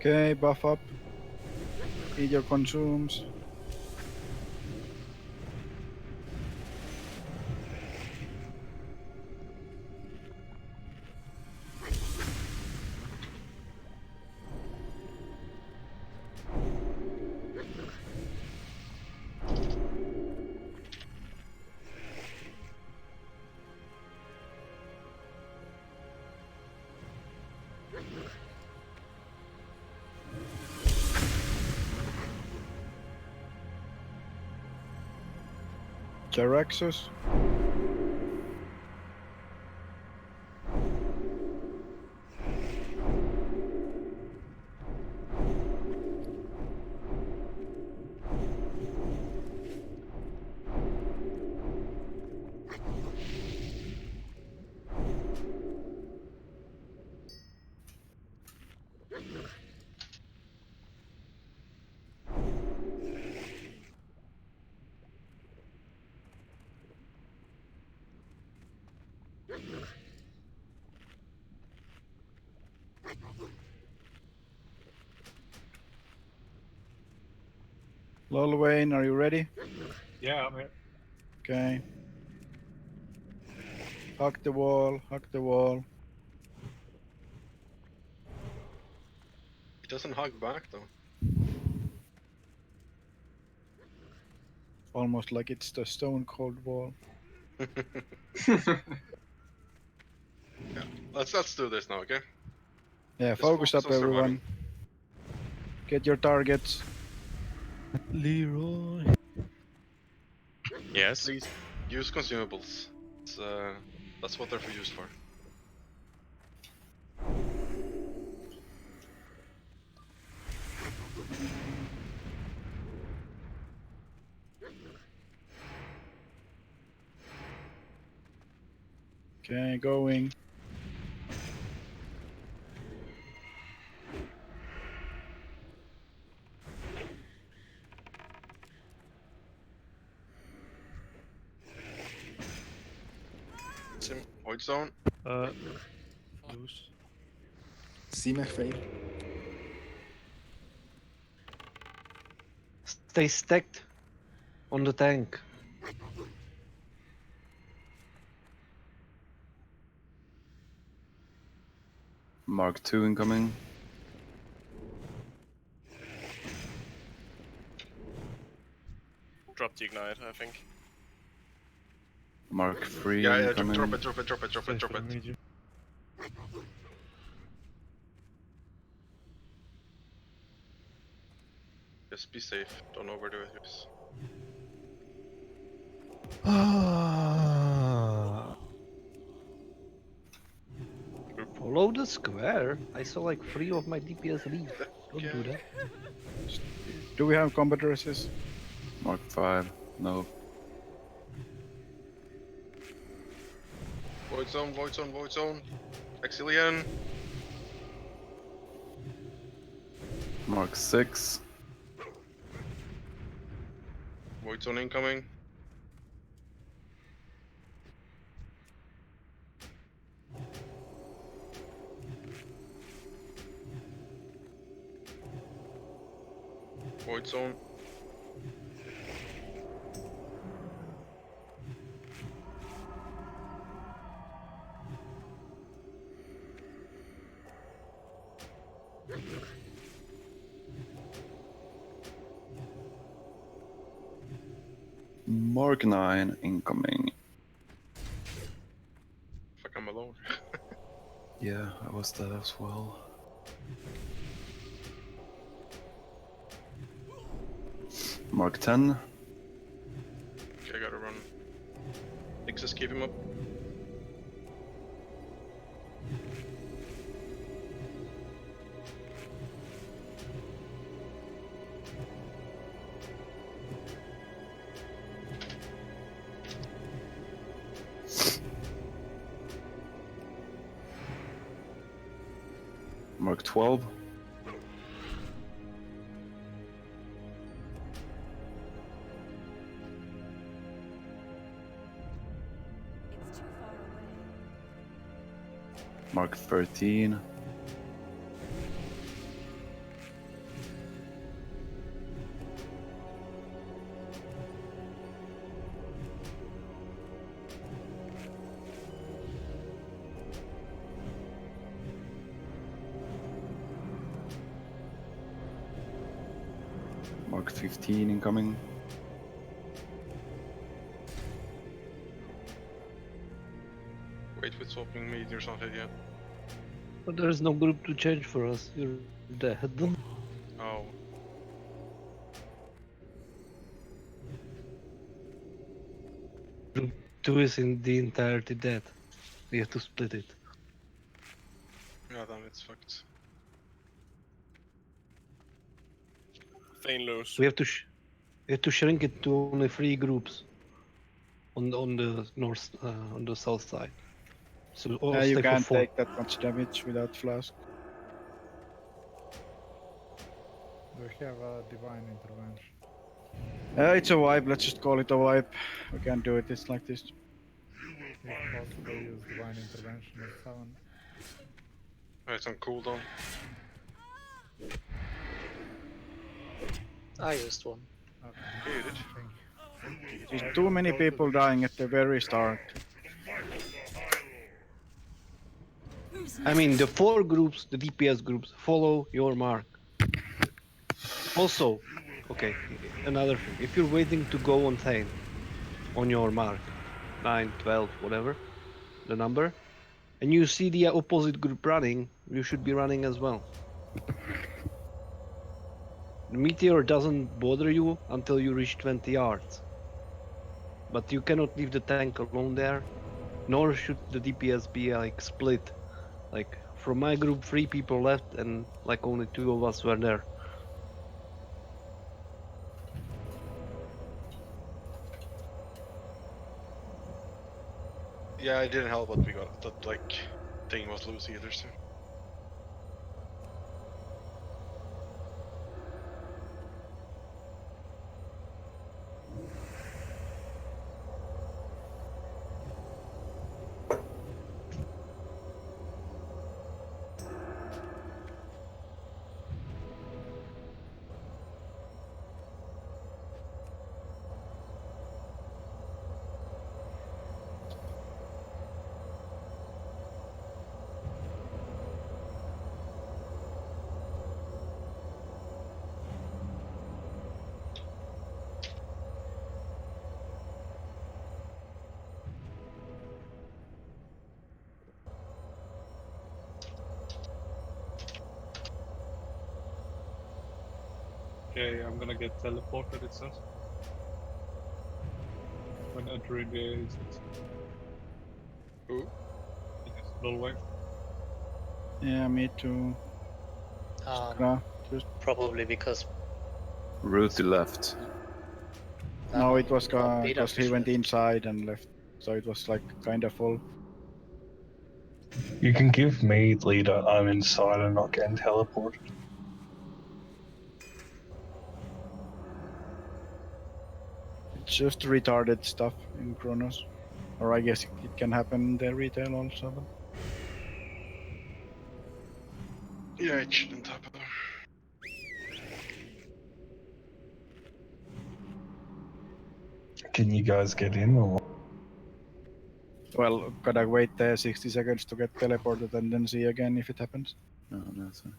Okay, buff up. Eat your consumes. Jaraxus. Lolwayne, are you ready? Yeah, I'm here. Okay. Hug the wall, hug the wall. It doesn't hug back though. Almost like it's the stone cold wall. Yeah, let's do this now, okay? Yeah, Just focus up on surviving. everyone. Get your targets. Leroy. Yes. Please use consumables. It's, that's what they're used for. Okay, going. Sim Void Zone. Loose. Zie mij veel. Stay stacked on the tank. Mark 2 incoming. Drop the ignite, I think. Mark 3 Yeah, incoming. drop it. Medium. Just be safe. Don't overdo it, guys. Follow the square. I saw like 3 of my DPS leave. Don't do that. Do we have combat resist? Mark 5. No. Void Zone. Exilian. Mark 6. Void Zone incoming. Void Zone. Mark 9 incoming. Fuck, I'm alone. Yeah, I was that as well. Mark 10. Okay, I gotta run. Nixus, keep him up. Mark 12. It's too far away. Mark 13. Mark 15 incoming. Wait with swapping meteors not hit yet. But there is no group to change for us. You're dead. Oh. Group 2 is in the entirety dead. We have to split it. Yeah, then it's fucked. Feign lose. We have to we have to shrink it to only 3 groups on the north on the south side. So all You stay for can't 4. take that much damage without flask. Do we have a divine intervention? It's a wipe, let's just call it a wipe. We can't do it, it's like this. If possible, use divine intervention at 7. It's on cooldown. I used one. Yeah, you did. There's too many people dying at the very start. I mean, the 4 groups, the DPS groups, follow your mark. Also, okay, another thing. If you're waiting to go on Thane, on your mark, 9, 12, whatever, the number, and you see the opposite group running, you should be running as well. The meteor doesn't bother you until you reach 20 yards. But you cannot leave the tank alone there, nor should the DPS be like split. Like from my group, 3 people left and like only 2 of us were there. Yeah, it didn't help that we got that like thing was loose either. So. Okay, I'm gonna get teleported, it says. When entering the instance. Who? Yes, little wave. Yeah, me too. Just... Probably because... Rooty left. No, it was Beta because he fish went left. inside and left. So it was like kind of full. You can give me leader. I'm inside and not getting teleported. It's just retarded stuff in Kronos. Or I guess it can happen in the retail also. But... Yeah, it shouldn't happen. Can you guys get in or? Well, gotta wait 60 seconds to get teleported and then see again if it happens. No, no, sorry.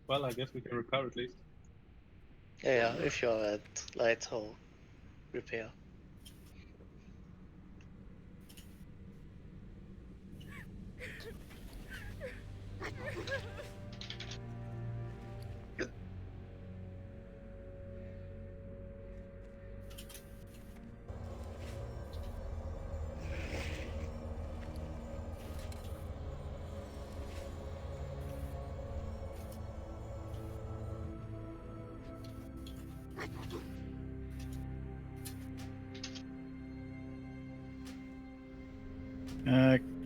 Well, I guess we can recover at least. Yeah, if you're at light hull repair.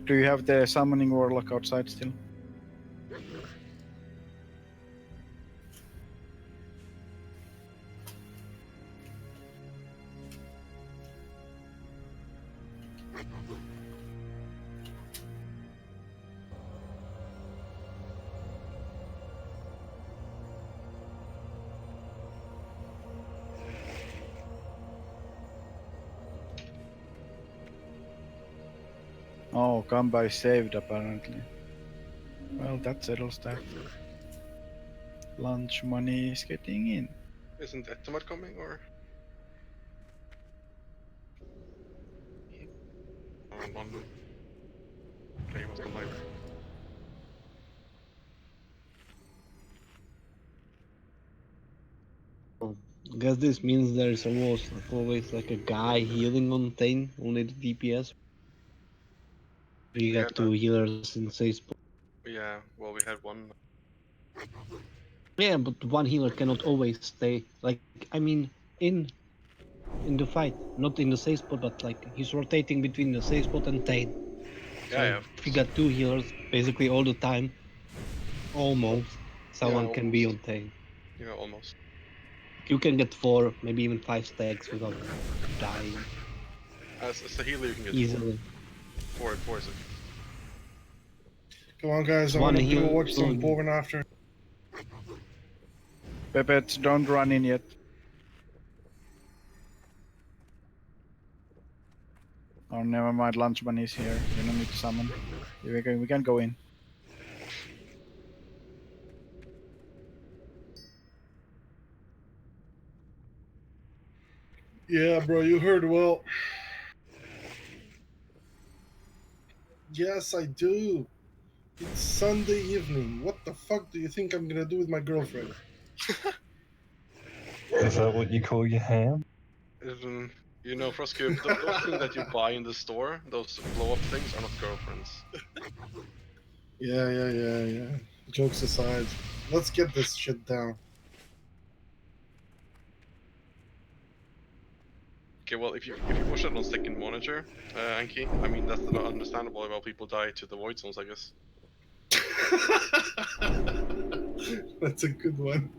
Do you have the summoning warlock outside still? Oh, Gamba is saved apparently. Well, that settles that. Lunch money is getting in. Isn't Etomat coming or? London. Okay, he was online. I guess this means there's always like a guy healing on Thane, only the DPS. We Yeah, got two healers in safe spot. Yeah, well, we had one. Yeah, but one healer cannot always stay. Like, I mean, in the fight, not in the safe spot, but like he's rotating between the safe spot and Thane. So Yeah, if you got two healers basically all the time, almost someone can be on Thane. Yeah, almost. You can get 4, maybe even 5 stacks without dying. As a healer, you can get easily. Four is it? Come on, guys. I One want to go healer watch some slowly. porn after. Pepets, don't run in yet. Oh, never mind. Lunch money is here. We don't need to summon. We can go in. Yeah, bro, you heard well. Yes, I do. It's Sunday evening. What the fuck do you think I'm gonna do with my girlfriend? Is that what you call your ham? You know, Frostcube, those things that you buy in the store, those blow-up things, are not girlfriends. Yeah. Jokes aside, let's get this shit down. Okay, well, if you watch it on second monitor, Anki, I mean, that's understandable about people die to the void zones, I guess. That's a good one.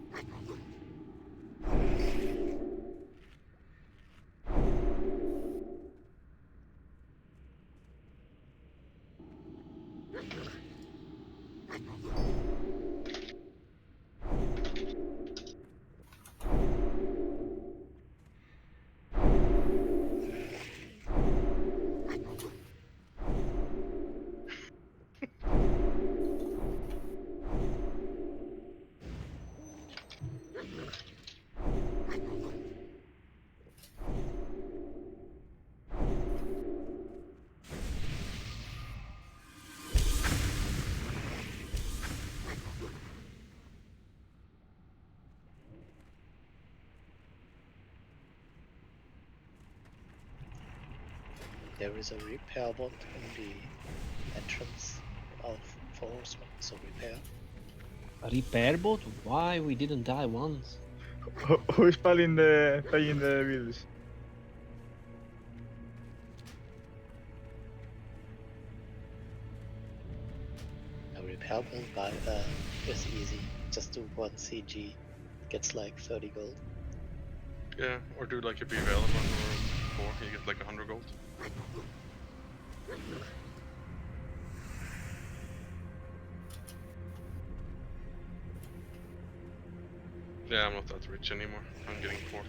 There is a repair bot in the entrance of for horsemen, so repair. A repair bot? Why we didn't die once? Who is paying the bills? A repair bot is easy. Just do 1 CG, gets like 30 gold. Yeah, or do like a BVL run or 4, you get like 100 gold. Yeah, I'm not that rich anymore. I'm getting 4.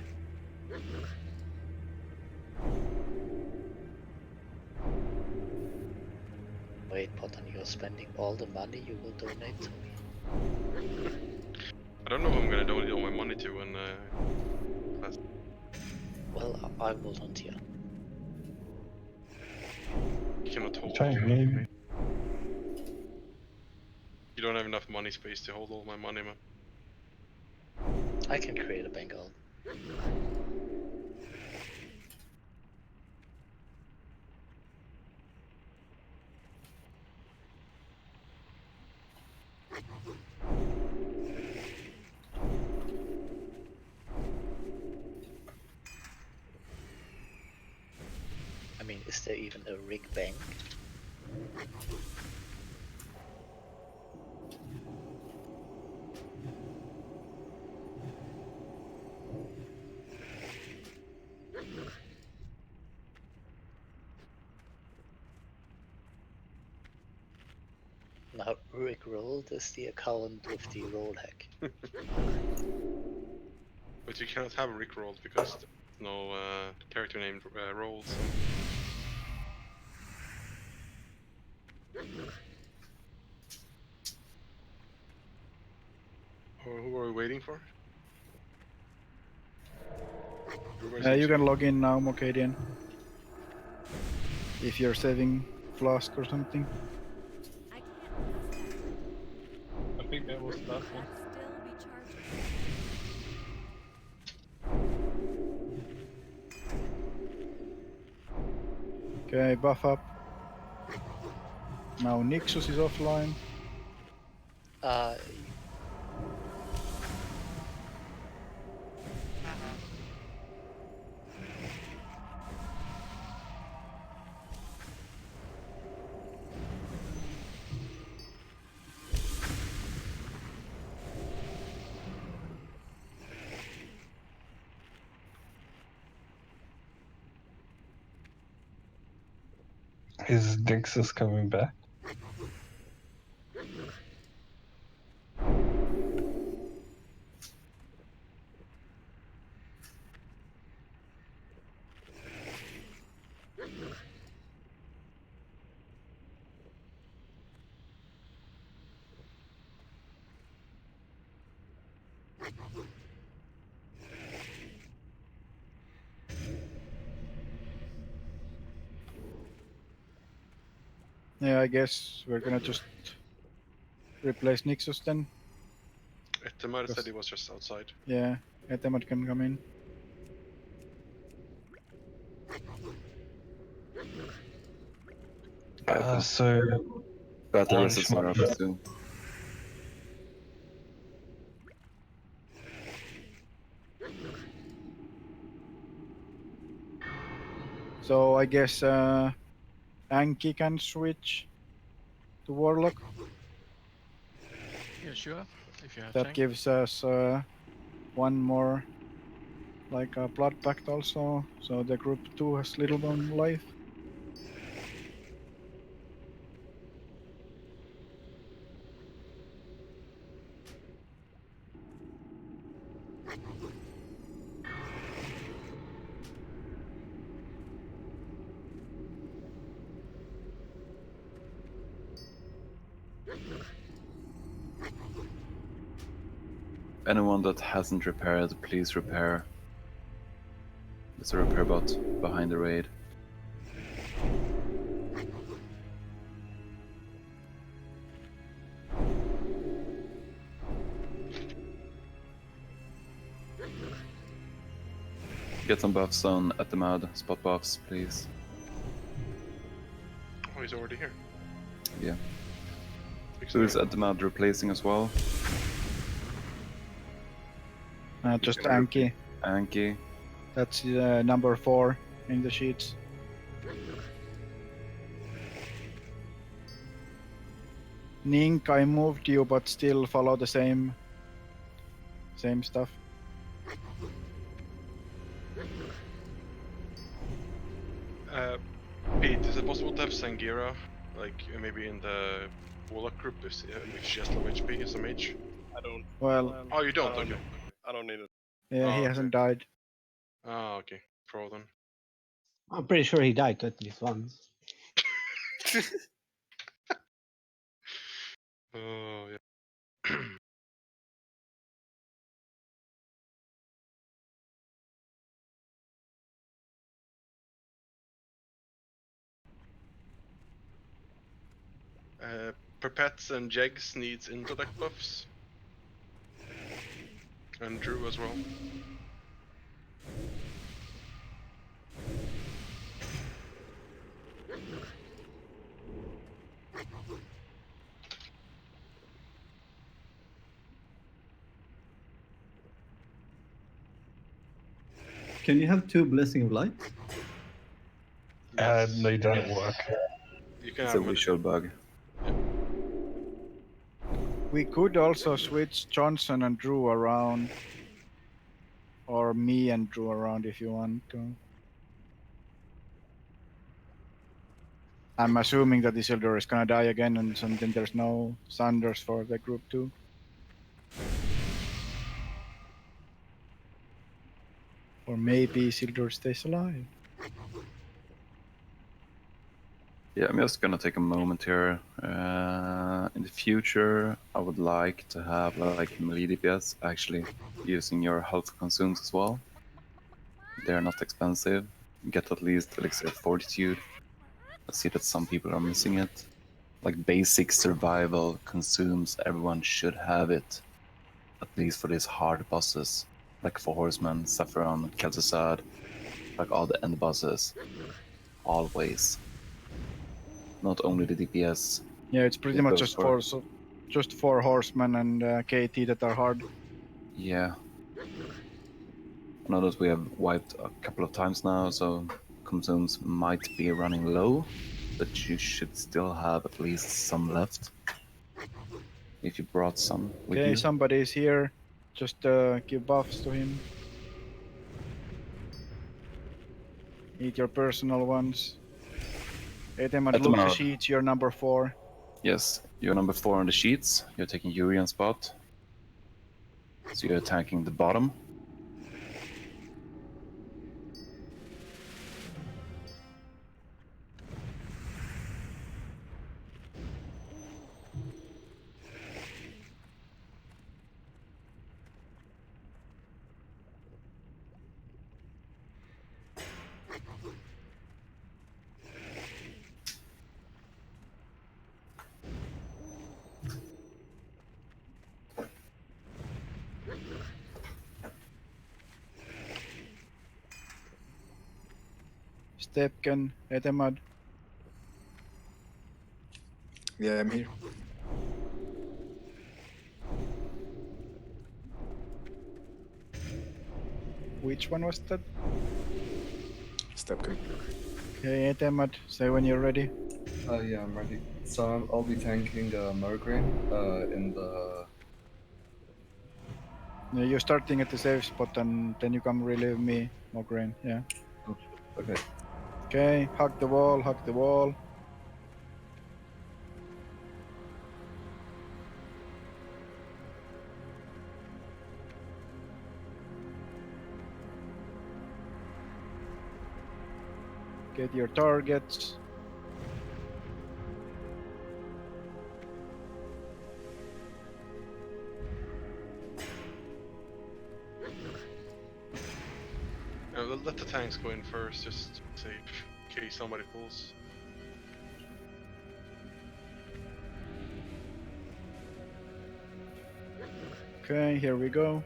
Wait, Potan, you're spending all the money you will donate to me? I don't know who I'm gonna donate all my money to when class. Well, I volunteer. You cannot hold. Change. You don't have enough money space to hold all my money, man. I can create a bank alt. I mean, is there even a rig bank? Now, Rickrolled is the account with the roll hack. But you cannot have Rickrolled because there's no character named rolls. Or who are waiting for? You can log in now, Mokadian. If you're saving flask or something. I think that was the last one. Still recharging. Okay, buff up. Now Nixus is offline. Is Dixus coming back? Yeah, I guess we're gonna just replace Nixus then. Etemar said he was just outside. Yeah, Etemar can come in. So Battle Orange resistance are up might- soon. So I guess Anki can switch to Warlock. Yeah, sure. If you have That tank. gives us one more, like a blood pact also. So the group 2 has little one life. Anyone that hasn't repaired, please repair. There's a repair bot behind the raid. Get some buffs on at the mud, spot buffs, please. Oh, he's already here. Yeah. Who is at the mud replacing as well? Just Anki. Anki. That's number 4 in the sheets. Nink, I moved you, but still follow the same stuff. Pete, is it possible to have Sangira, like maybe in the Warlock group if she has low HP as a mage? I don't. Well, Oh, you don't? I don't, Okay. I don't need it. Yeah, Oh, he okay. hasn't died. Ah, okay. Pro then. I'm pretty sure he died at least once. Oh, yeah. Perpets and Jegs needs intellect buffs. And Drew as well. Can you have 2 Blessing of Light? They don't work. You can It's have a visual bug. We could also switch Johnson and Drew around. Or me and Drew around if you want to. I'm assuming that Isildur is gonna die again and then there's no Sanders for the group 2. Or maybe Isildur stays alive. Yeah, I'm just gonna take a moment here. In the future, I would like to have like melee DPS actually using your health consumes as well. They're not expensive. You get at least Elixir of Fortitude. I see that some people are missing it. Like basic survival consumes, everyone should have it. At least for these hard bosses. Like for Horseman, Saffron, Kel'Thuzad, like all the end bosses. Always. Not only the DPS. Yeah, it's pretty It much goes just for Horseman and KT that are hard. Yeah. I know that we have wiped a couple of times now, so consumes might be running low, but you should still have at least some left. If you brought some with Okay, you. somebody is here. Just give buffs to him. Eat your personal ones. Etemad, look the Etemad. sheets, you're number 4. Yes, you're number 4 on the sheets. You're taking Urian spot. So you're attacking the bottom. Stepken, Etemad. Yeah, I'm here. Which one was that? Stepken. Okay, Etemad, say when you're ready. Yeah, I'm ready. So I'll be tanking Mergrain in the... Yeah, you're starting at the safe spot and then you come relieve me, Mograine, yeah. Okay. Okay, hug the wall, hug the wall. Get your targets. We'll let the tanks go in first, just to be safe, in case somebody pulls. Okay, here we go.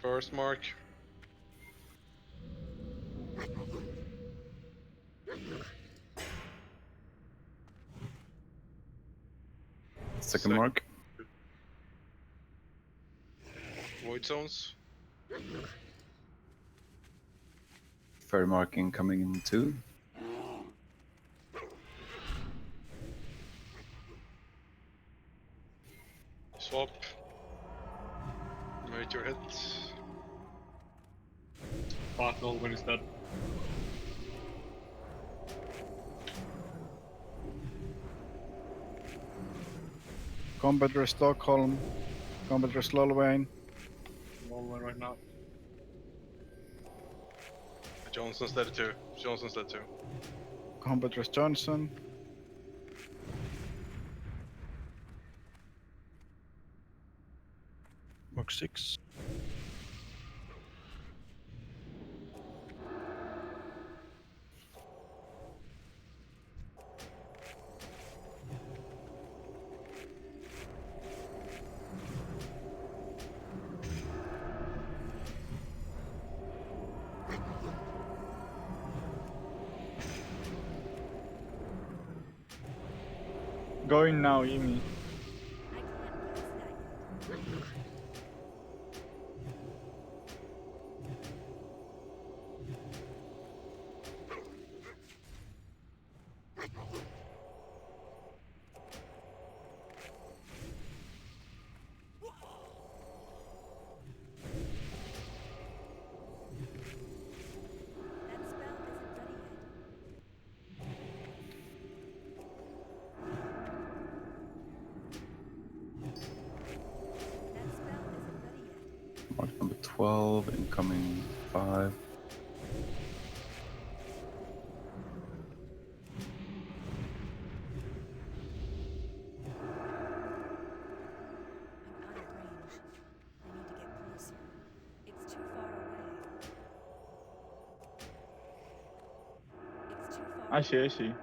First mark. Second mark. Void zones. Third marking coming in 2. Swap. Rate your hit. Sparkle when he's dead. Combat Rest Stockholm. Combat Rest Lolwain. Lolwain right now. Johnson's dead too. Johnson's dead too. Combat Rest Johnson. Mark 6. Going now, Imi. 12, incoming 5. I'm out of range. I need to get closer. It's too far away. It's too far I see.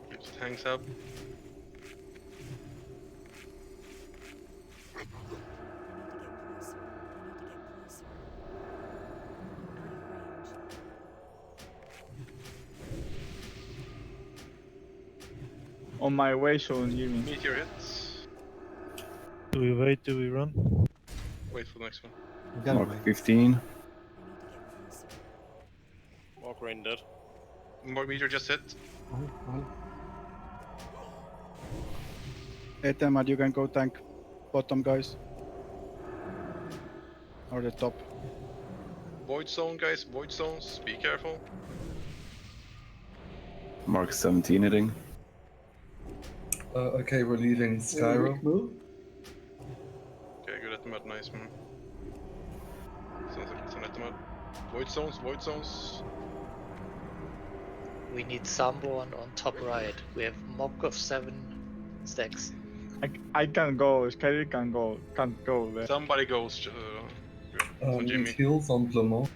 Keep the tanks up. I need to get closer. I need to get closer. I'm out of range. On my way soon, Jimmy. Meteor hits. Do we wait? Do we run? Wait for the next one. Mark 15. Mark Rain dead. More meteor just hit. Etemad, you can go tank bottom, guys. Or the top. Void zone, guys. Void zones. Be careful. Mark 17 hitting. Okay, we're leaving Skyro. Move. Okay, good at the mud. Nice, man. Sounds like it's an Etemad. Void zones, void zones. We need someone on top right. We have mock of 7 stacks. I can go. Skyrim can't go there. Somebody goes. So Jimmy. Need heals on Blamont.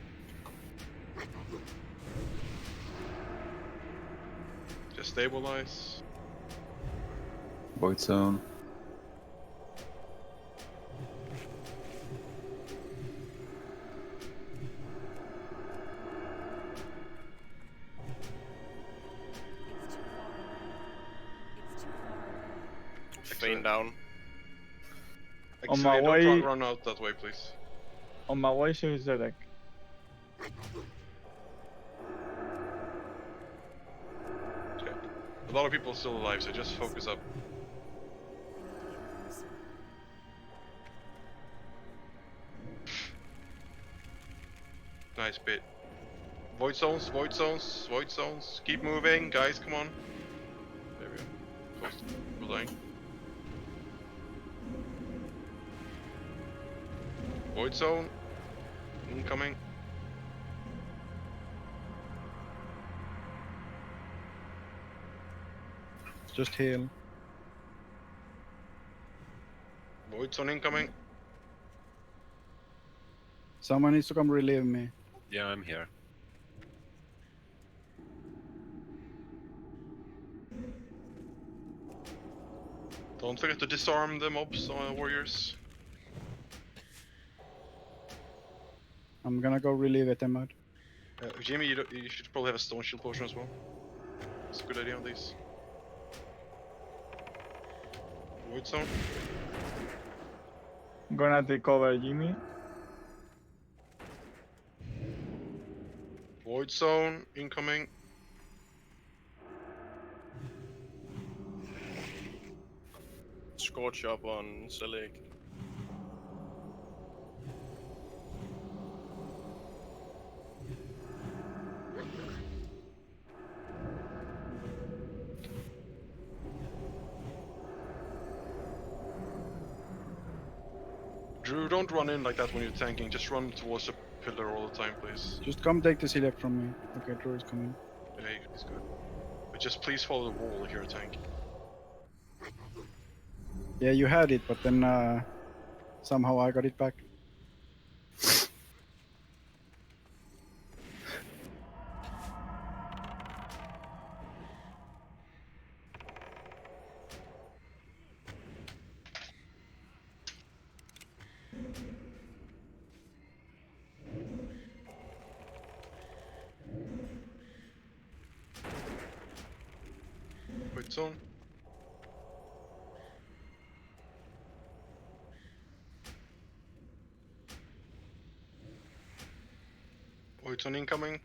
Just stabilize. Void zone. Feign down. On my Don't way- run out that way, please. On my way to Zedek. Okay. A lot of people are still alive, so just focus up. Nice bit. Void zones, void zones, void zones. Keep moving, guys, come on. There we go. Close to building. Void zone. Incoming. Just heal. Void zone incoming. Someone needs to come relieve me. Yeah, I'm here. Don't forget to disarm the mobs, warriors. I'm gonna go relieve Etemad. Jimmy, you should probably have a stone shield potion as well. It's a good idea on these. Void zone. I'm gonna take over Jimmy. Void zone incoming. Scorch up on Selig. Drew, don't run in like that when you're tanking. Just run towards the pillar all the time, please. Just come take the select from me. Okay, Drew is coming. Yeah, he's good. But just please follow the wall if you're a tank. Yeah, you had it, but then somehow I got it back. Void zone. Void zone incoming.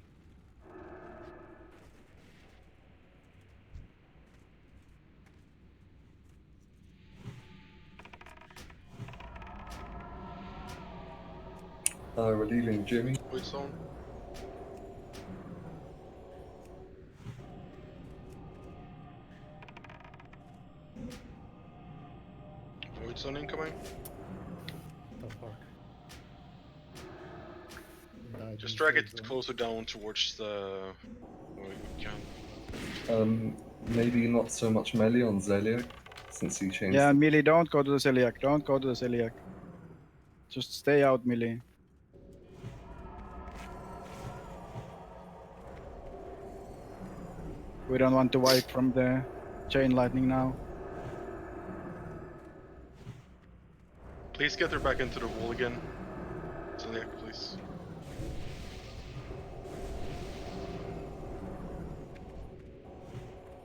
We're leaving Jimmy. Void zone. Void zone incoming. Just drag it closer down towards the. Where we can. Maybe not so much melee on Zeliak, since he changed. Yeah, melee, don't go to the celiac. Don't go to the celiac. Just stay out, melee. We don't want to wipe from the chain lightning now. Please get her back into the wall again. Celiac, please.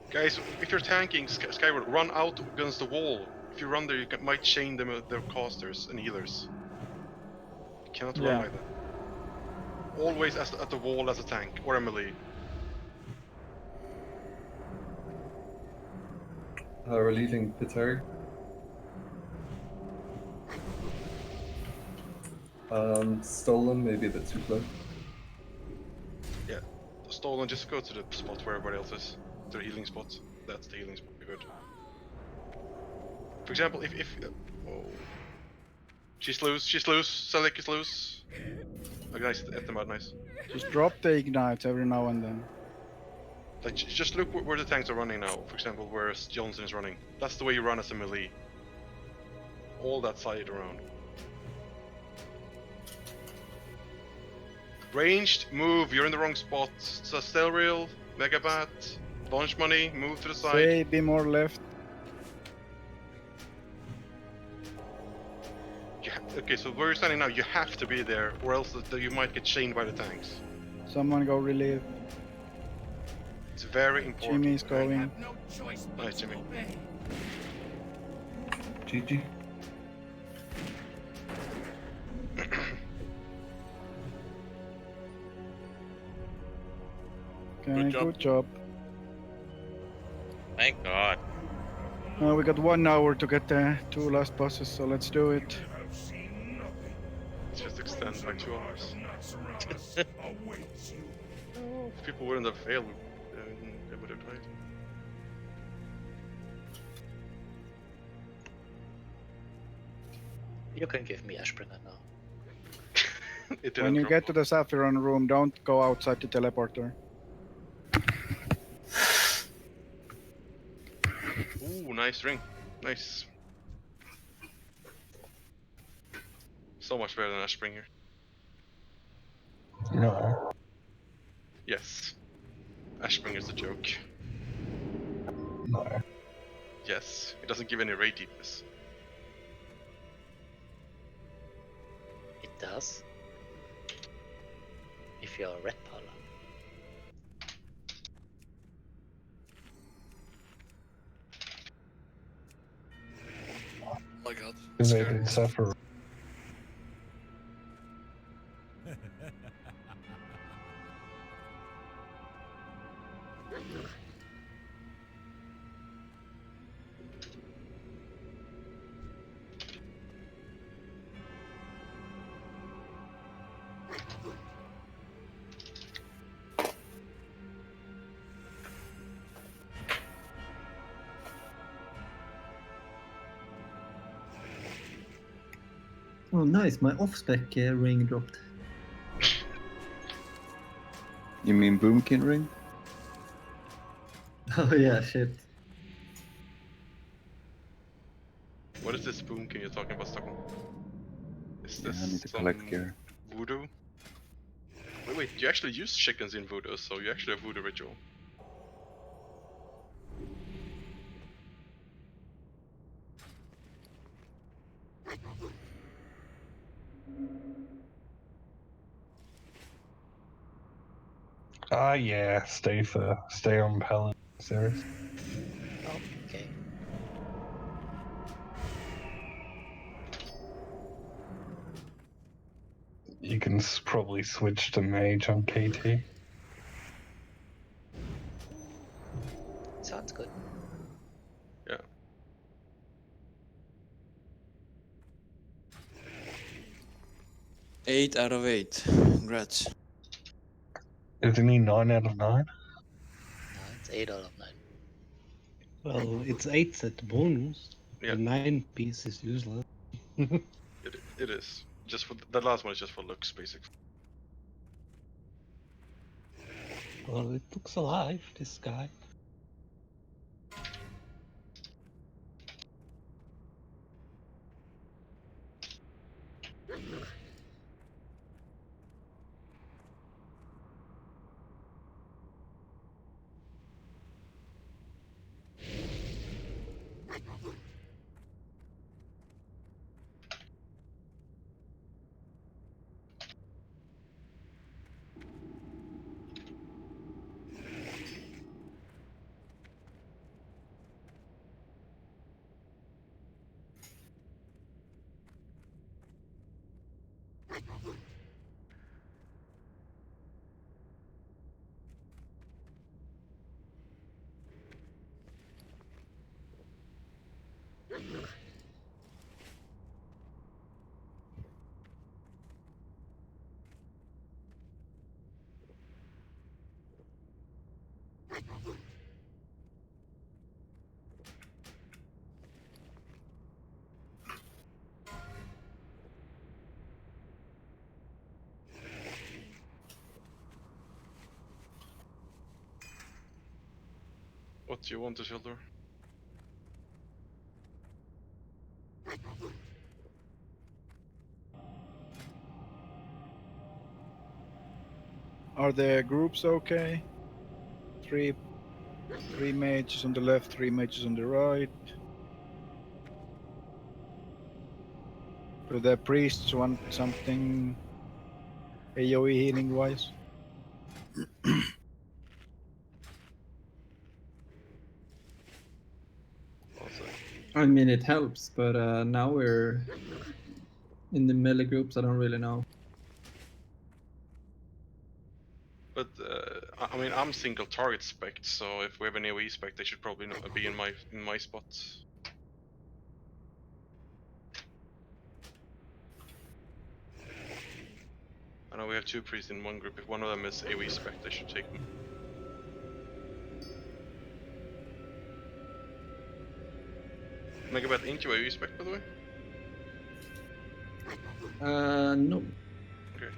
Guys, if you're tanking Skyward, run out against the wall. If you run there, you might chain them their casters and healers. You cannot run like that. Always at the wall as a tank or a melee. Relieving Piteri. Stolen, maybe a bit too close. Yeah, stolen. Just go to the spot where everybody else is. The healing spot. That's the healing spot. Good. For example, if oh, she's loose. She's loose. Selec is loose. Oh, nice, at the mud, nice. Just drop the ignites every now and then. Like, just look where the tanks are running now. For example, where Johnson is running. That's the way you run as a melee. All that side around. Ranged, move. You're in the wrong spot. So Stelrail, Megabat, launch money, move to the side. Seibi more left. Okay, so where you're standing now, you have to be there, or else you might get chained by the tanks. Someone go relieve. It's very important. Jimmy's going. Nice, Jimmy. GG. Okay, good job. Thank God. We got 1 hour to get the 2 last bosses, so let's do it. Let's just extend by 2 hours. If people wouldn't have failed, they would have died. You can give me Ashbringer now. When you get to the Sapphiron room, don't go outside the teleporter. Ooh, nice ring. Nice. So much better than Ashbringer. No. Yes. Ashbringer's a joke. No. Yes. It doesn't give any raid deepness. It does. If you're a Ret Paladin. Oh my god. They did suffer. Oh, nice. My off-spec ring dropped. You mean Boomkin ring? Oh yeah, shit. What is this boomkin you're talking about, Stockholm? Is Yeah, this I need to some collect gear. voodoo? Wait, you actually use chickens in voodoo, so you actually have voodoo ritual. Ah, yeah, stay on Paladin series. Oh, okay. You can probably switch to Mage on KT. Sounds good. Yeah. Eight out of 8. Congrats. Isn't he 9 out of 9? No, it's 8 out of 9. Well, it's 8 at bonus. Yeah. The 9 piece is useless. It is. Just for the last one is just for looks, basically. Well, it looks alive, this guy. What do you want to shelter? Are the groups okay? Three mages on the left, 3 mages on the right. Do the priests want something AoE healing wise? I mean, it helps, but now we're in the melee groups. I don't really know. But I mean, I'm single target spec, so if we have an AoE spec, they should probably not be in my spot. I know we have 2 priests in one group. If one of them is AoE spec, they should take them. Megabat, ain't you AoE spec, by the way? No. Okay,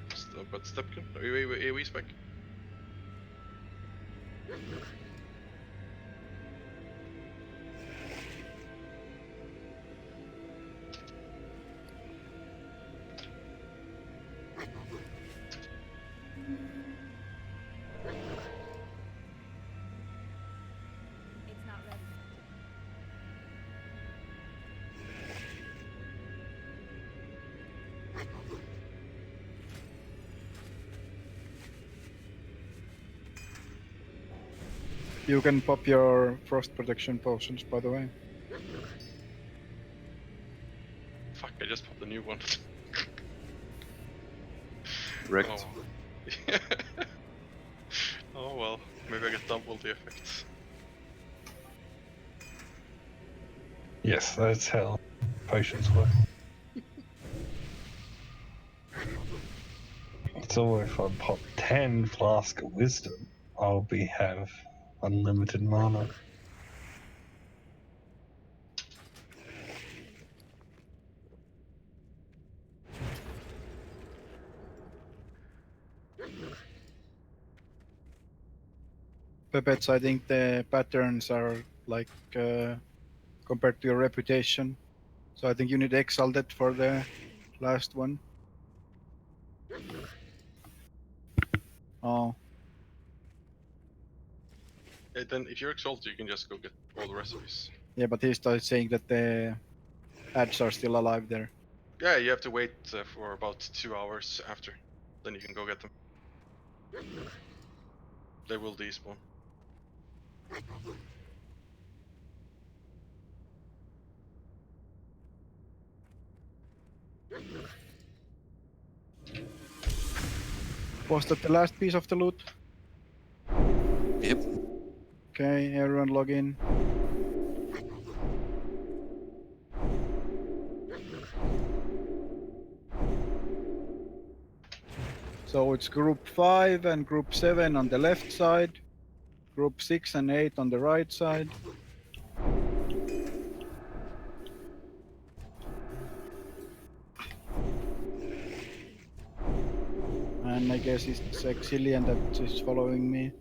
but Stepkin, are you AoE spec? It's not ready. You can pop your frost protection potions, by the way. Fuck, I just popped a new one. Wrecked. Oh. Oh well, maybe I get double the effects. Yes, that's how potions work. So if I pop 10 Flask of Wisdom, I'll have unlimited mana. Pepets, I think the patterns are like compared to your reputation. So I think you need Exalted for the last one. Oh. Then if you're exalted, you can just go get all the recipes. Yeah, but he started saying that the ads are still alive there. Yeah, you have to wait for about 2 hours after. Then you can go get them. They will despawn. Was that the last piece of the loot? Yep. Okay, everyone log in. So it's group 5 and group 7 on the left side, group 6 and 8 on the right side. And I guess it's Exilian that is following me.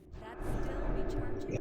Recharging.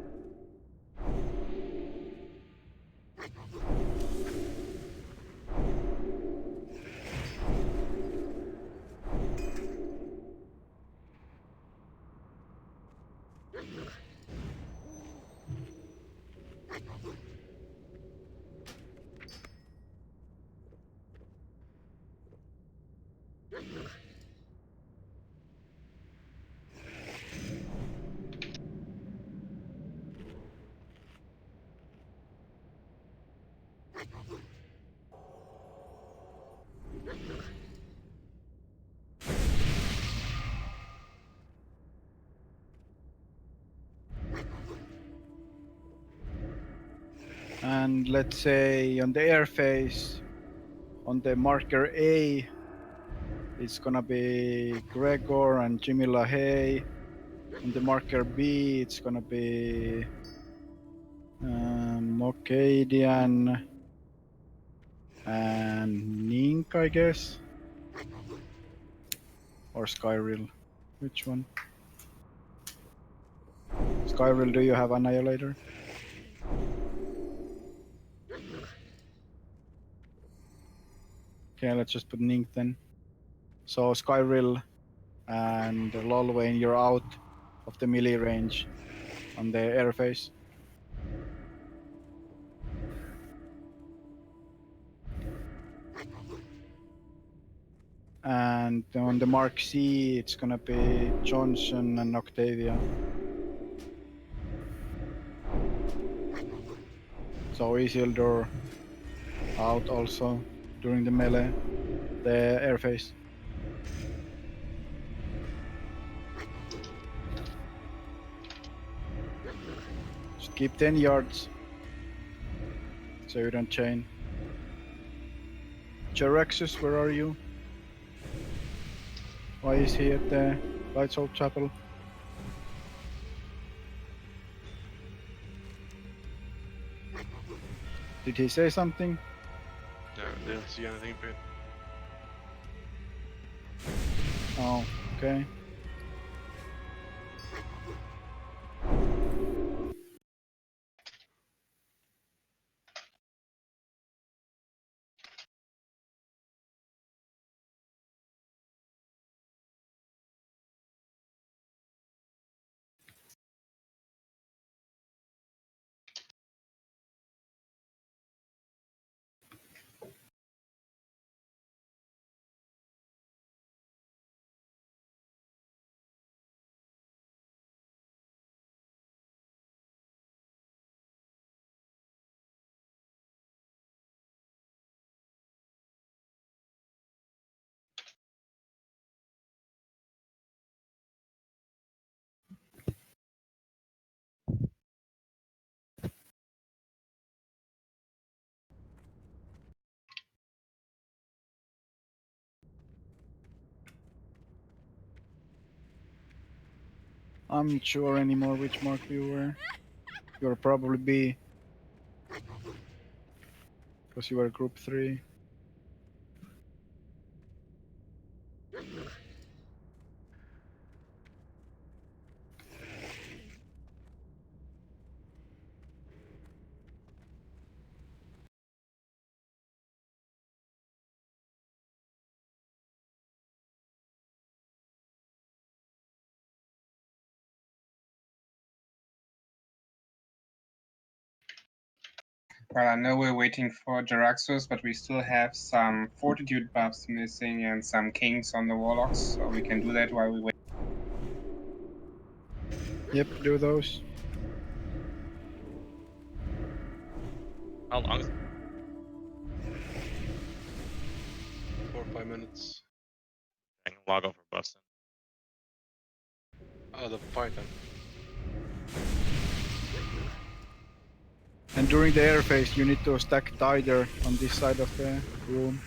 And let's say on the air phase, on the marker A, it's gonna be Gregor and Jimmy LaHaye. On the marker B, it's gonna be Mokadian and Nink, I guess. Or Skyril. Which one? Skyril, do you have Annihilator? Okay, let's just put Nink then. So Skyril and Lolwain, you're out of the melee range on the air phase. And on the mark C, it's gonna be Johnson and Octavia. So Isildur out also during the melee, the air phase. Just keep 10 yards so you don't chain. Jeraxus, where are you? Why is he at the Light Soul Chapel? Did he say something? No, didn't see anything, but Oh, okay. I'm not sure anymore which mark you were. You're probably B. Because you were group 3. Well, I know we're waiting for Jaraxxus, but we still have some fortitude buffs missing and some kings on the warlocks, so we can do that while we wait. Yep, do those. How long is 4 or 5 minutes. I can log over Boston? Oh, the fight then. And during the air phase, you need to stack Tider on this side of the room.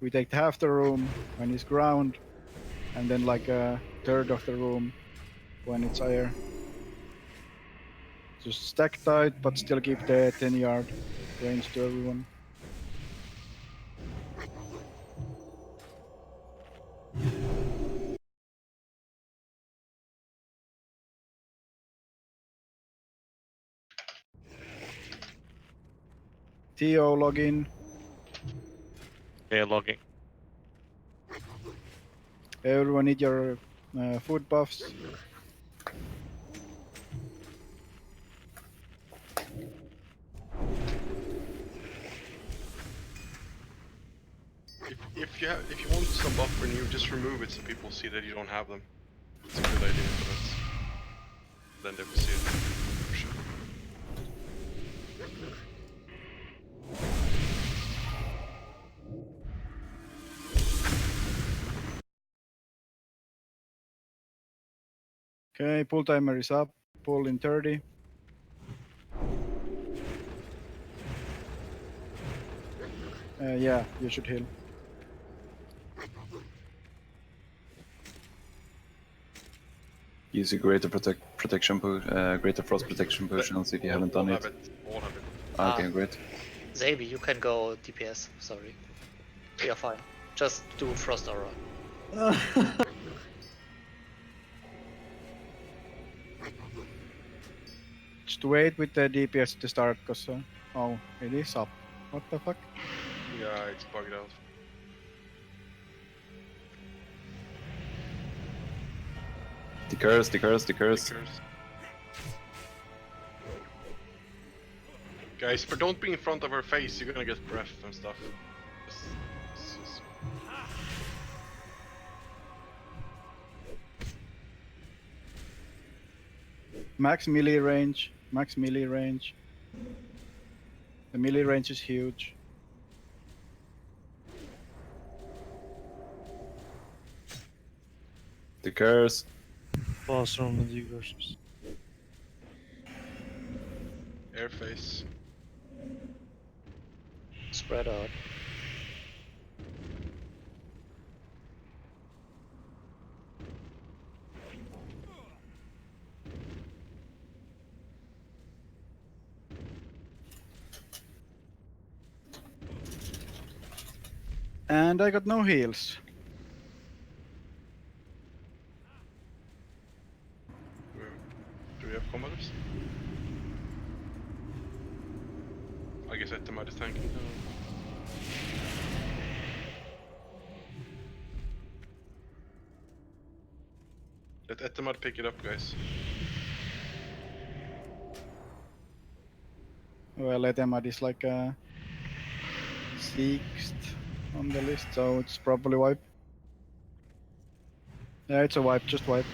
We take half the room when it's ground, and then like a third of the room when it's air. Just stack tight, but still keep the 10-yard range to everyone. TO login. Okay, logging. Everyone need your food buffs. If you want some buff renew, just remove it so people see that you don't have them. It's a good idea, but then they will see it. For sure. Okay, pull timer is up. Pull in 30. Yeah, you should heal. Use your greater greater frost protection potions if you haven't done it. All have it. Okay, great. Seibi, you can go DPS. Sorry. You're fine. Just do Frost Aura. Just wait with the DPS to start, cause oh, it is up. What the fuck? Yeah, it's bugged out. The curse. Guys, but don't be in front of her face, you're gonna get breath and stuff. Just- Max melee range. Max melee range. The melee range is huge. The curse. Pass on the curses. Airface. Spread out. And I got no heals. Do we have commanders? I guess Ettemad is tanking. Let Ettemad pick it up, guys. Well, Etemad is like 6th on the list, so it's probably wipe. Yeah, it's a wipe, just wipe.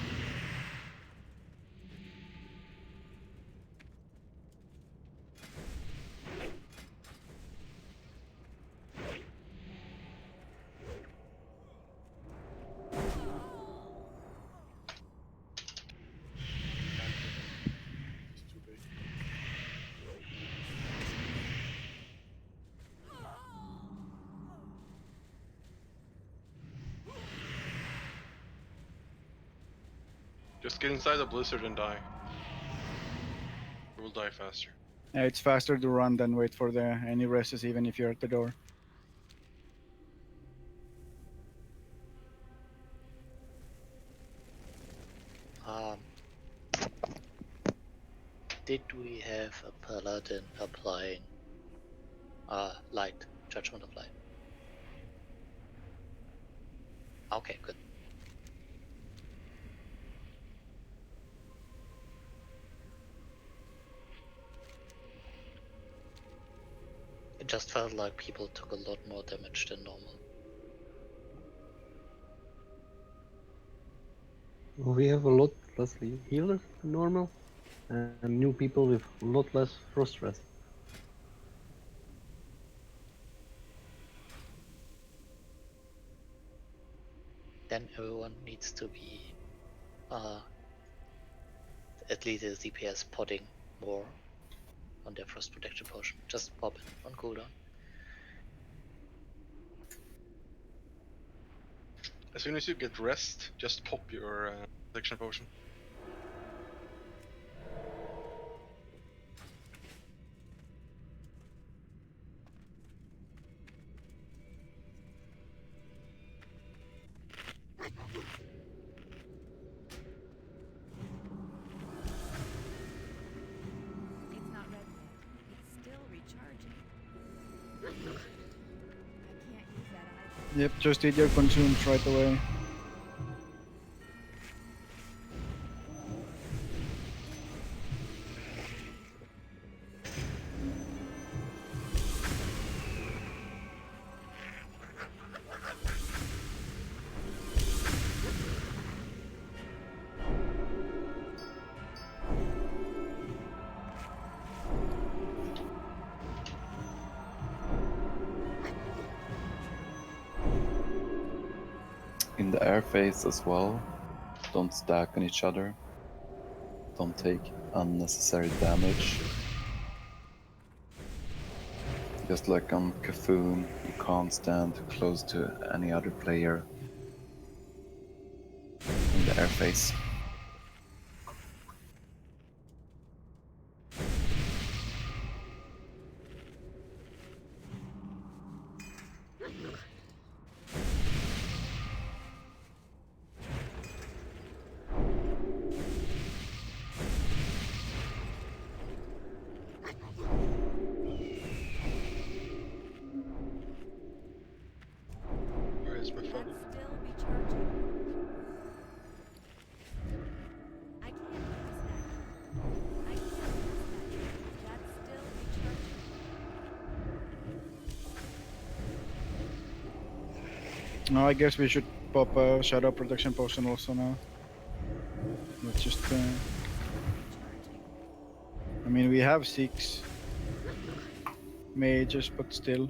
Just get inside the blizzard and die. You will die faster. Yeah, it's faster to run than wait for the any rests, even if you're at the door. Did we have a paladin applying light, judgment of light? Okay, good. It just felt like people took a lot more damage than normal. We have a lot less healers than normal, and new people with a lot less frost rest. Then everyone needs to be at least a DPS potting more on their frost protection potion. Just pop it on cooldown. As soon as you get rest, just pop your protection potion. It's not ready yet. It's still recharging. Yep, just eat your consumes right away. In the air phase as well, don't stack on each other. Don't take unnecessary damage. Just like on Cafoon, you can't stand close to any other player in the air phase. Where is my phone? Still recharging. I can't use that. I can't use that. That's still recharging. No, I guess we should pop a shadow protection potion also now. Let's just. I mean, we have 6 mages, but still.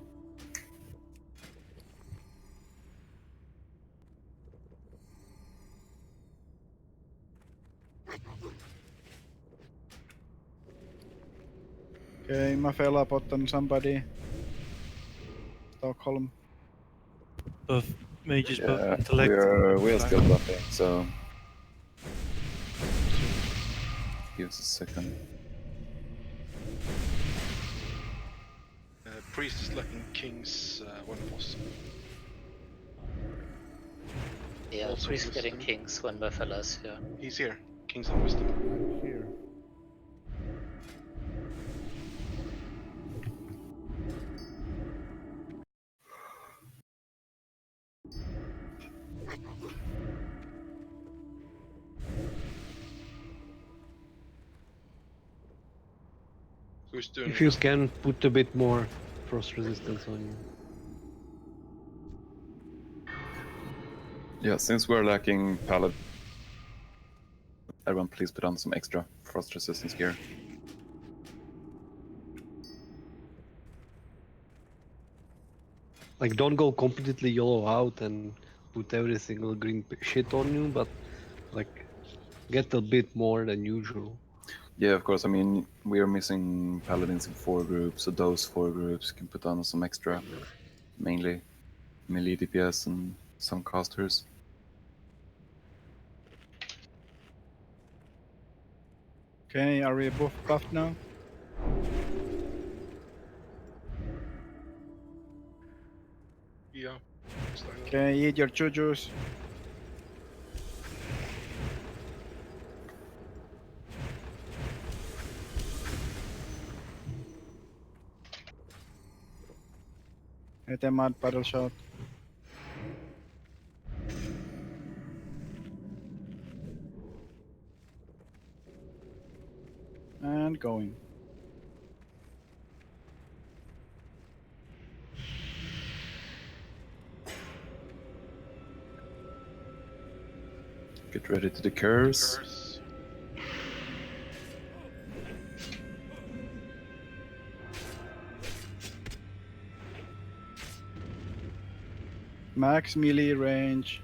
Okay, Mafela pot on somebody. Stockholm. Both mages, both Yeah, intellect. we're still buffing, so give us a second. Priest is lacking King's one boss. Yeah, Also Priest getting wisdom. kings when Mephilas here. He's here. Kings of Wisdom. Here. Who's doing If you wisdom? can, put a bit more frost resistance on you. Yeah, since we're lacking Paladin, everyone please put on some extra frost resistance gear. Like, don't go completely yellow out and put every single green shit on you, but like, get a bit more than usual. Yeah, of course. I mean, we are missing paladins in 4 groups, so those 4 groups can put on some extra, mainly melee DPS and some casters. Okay, are we both buffed now? Yeah. Okay, eat your jujus. Hit a mud paddle shot. And going. Get ready to the curse. Max melee range.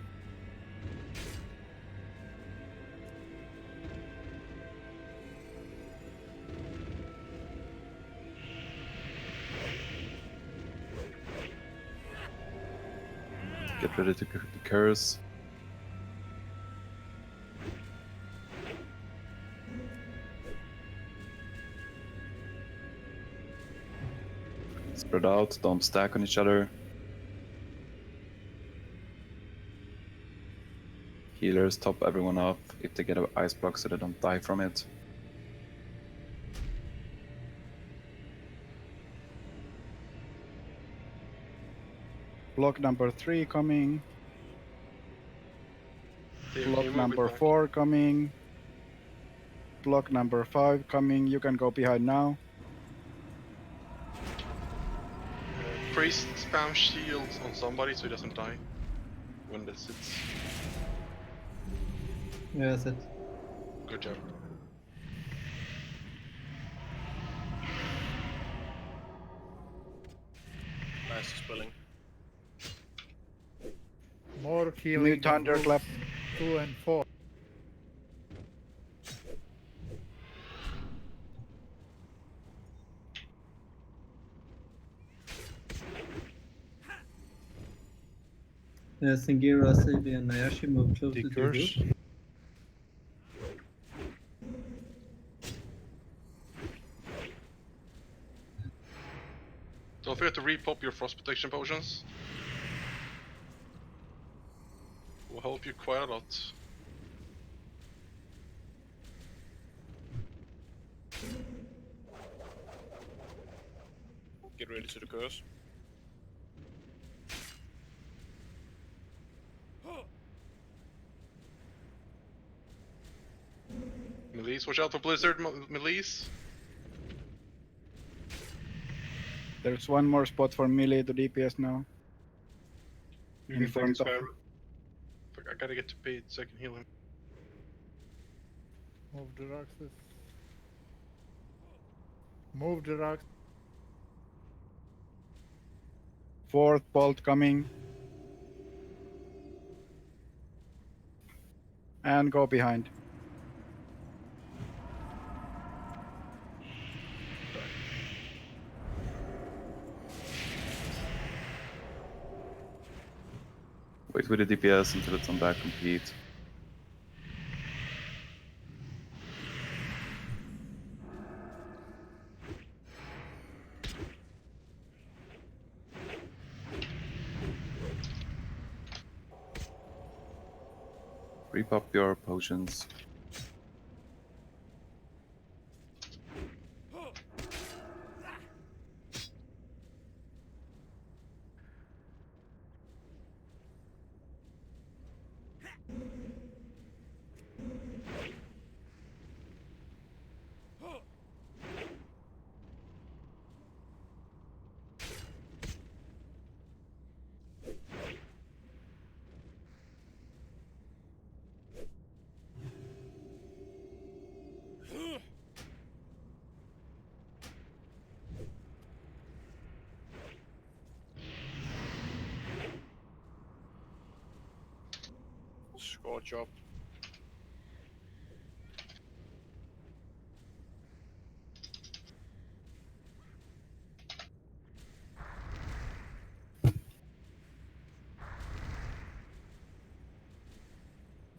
Get ready to the curse. Spread out, don't stack on each other. Healers top everyone up if they get an ice block so they don't die from it. Block number 3 coming. Tim, can you Block move number it back? 4 coming. Block number 5 coming. You can go behind now. Priest spam shields on somebody so he doesn't die when this hits. Yeah, that's it. Good job. Nice spelling. More healing. New thunderclap. 2 and 4. Singira, Seibi, and Nayashi move closer to the group. Diggers. Don't forget to repop your frost protection potions. Will help you quite a lot. Get ready to the curse. Melise, watch out for Blizzard, Melise. There's one more spot for melee to DPS now. You In can take a front of. spell. Fuck, I gotta get to Pete so I can heal him. Move the Roxas. Move the Rox. 4th bolt coming. And go behind. Wait with the DPS until it's on back complete. Repop your potions. Score job.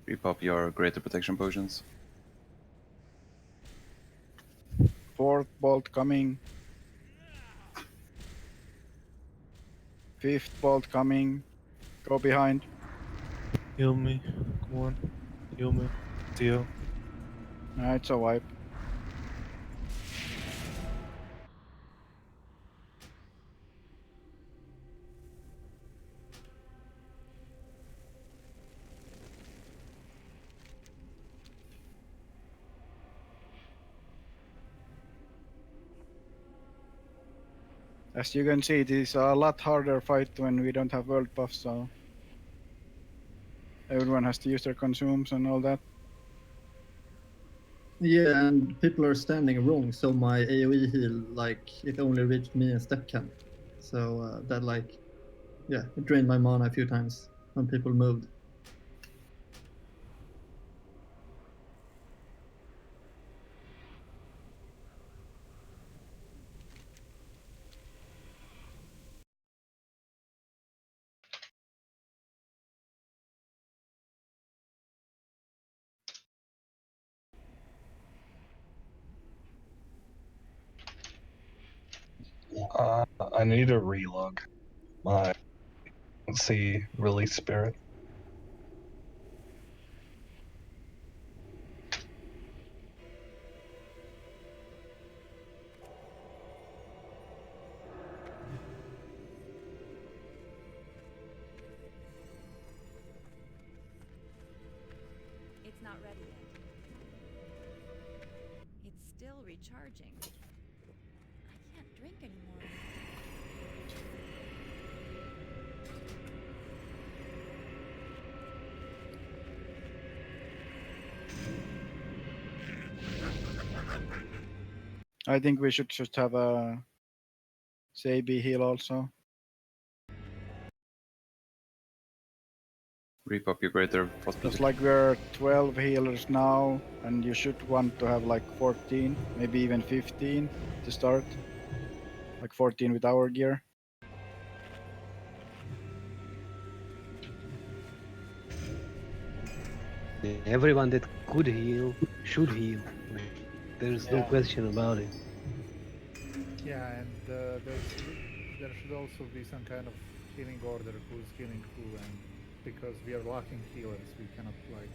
Repop your greater protection potions. 4th bolt coming. 5th bolt coming. Go behind. Heal me. Come on. Heal me. Deal. It's a wipe. As you can see, it is a lot harder fight when we don't have world buffs, so everyone has to use their consumes and all that. Yeah, and people are standing wrong, so my AoE heal, like, it only reached me in step camp. So that, like, yeah, it drained my mana a few times when people moved. I need a relog. My see release spirit. not ready yet. It's still recharging. I can't drink anymore. I think we should just have a Seibi heal also. Repop your greater possibility. Just like we're 12 healers now, and you should want to have like 14, maybe even 15 to start. Like 14 with our gear. Everyone that could heal should heal. There's no Yeah. question about it. Yeah, and there should also be some kind of healing order, who's healing who, and because we are lacking healers, we cannot like.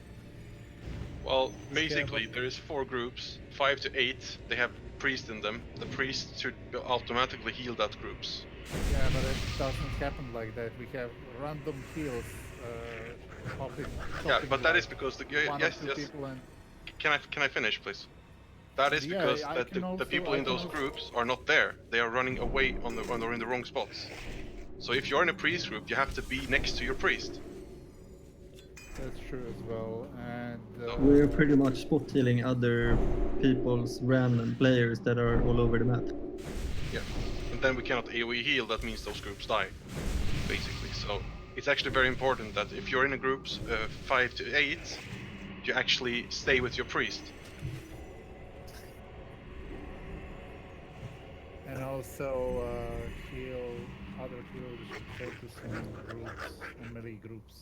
Well, Yeah, basically, there is 4 groups, 5 to 8. They have priest in them. The priest should automatically heal that groups. Yeah, but it doesn't happen like that. We have random heals popping. Yeah, popping but that is like because the one yes, or two yes. people and Can I finish, please? That is Yeah, because I that can the also- people I in can those also- groups are not there. They are running away they're in the wrong spots. So if you're in a priest group, you have to be next to your priest. that's true as well. And We're pretty much spot healing other people's random players that are all over the map. Yeah, and then we cannot AoE heal. That means those groups die, basically. So it's actually very important that if you're in a groups 5 to 8, you actually stay with your priest. and also heal other healers should focus on groups, on melee groups.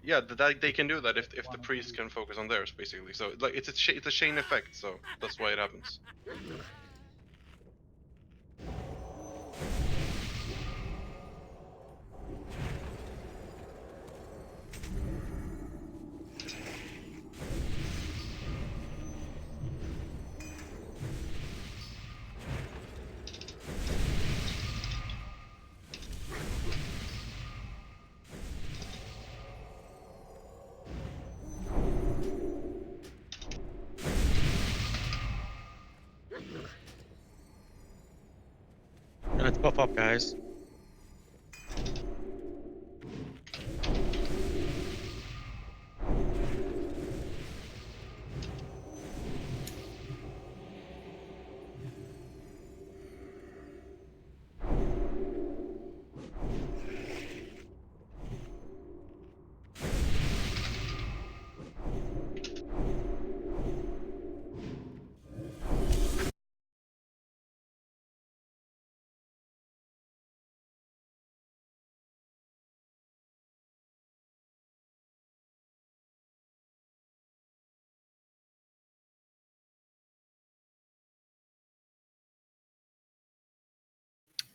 Yeah, they can do that if the priest can focus on theirs, basically. So like it's a chain effect. So that's why it happens. Let's buff up, guys.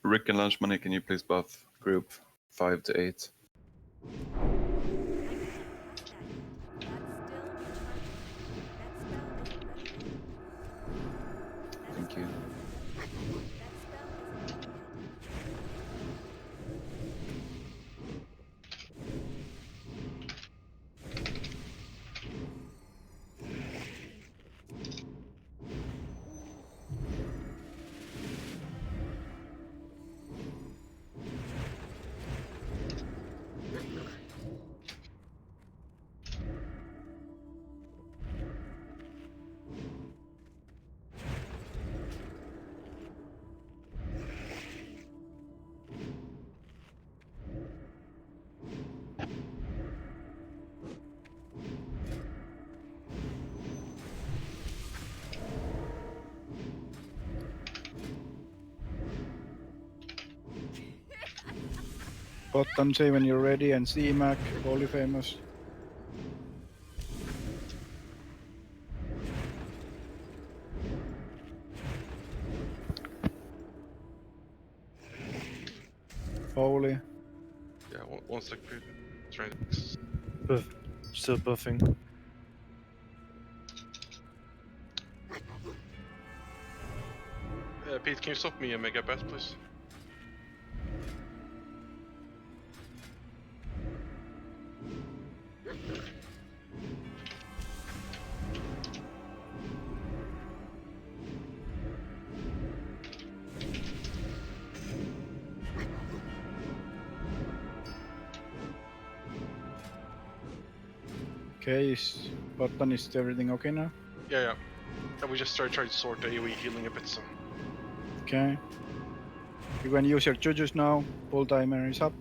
Rick and Lunch Money, can you please buff group 5 to 8? Thank you. Bottom, say when you're ready, and C-Mac, Holy Famous. Holy. Yeah, one sec, please. Trying to... Buff. Still buffing. Pete, can you stop me a mega bet, please? Okay, is everything okay now? Yeah. And we just try to sort the AoE healing a bit. So Okay. You can use your jujus now. Pull timer is up.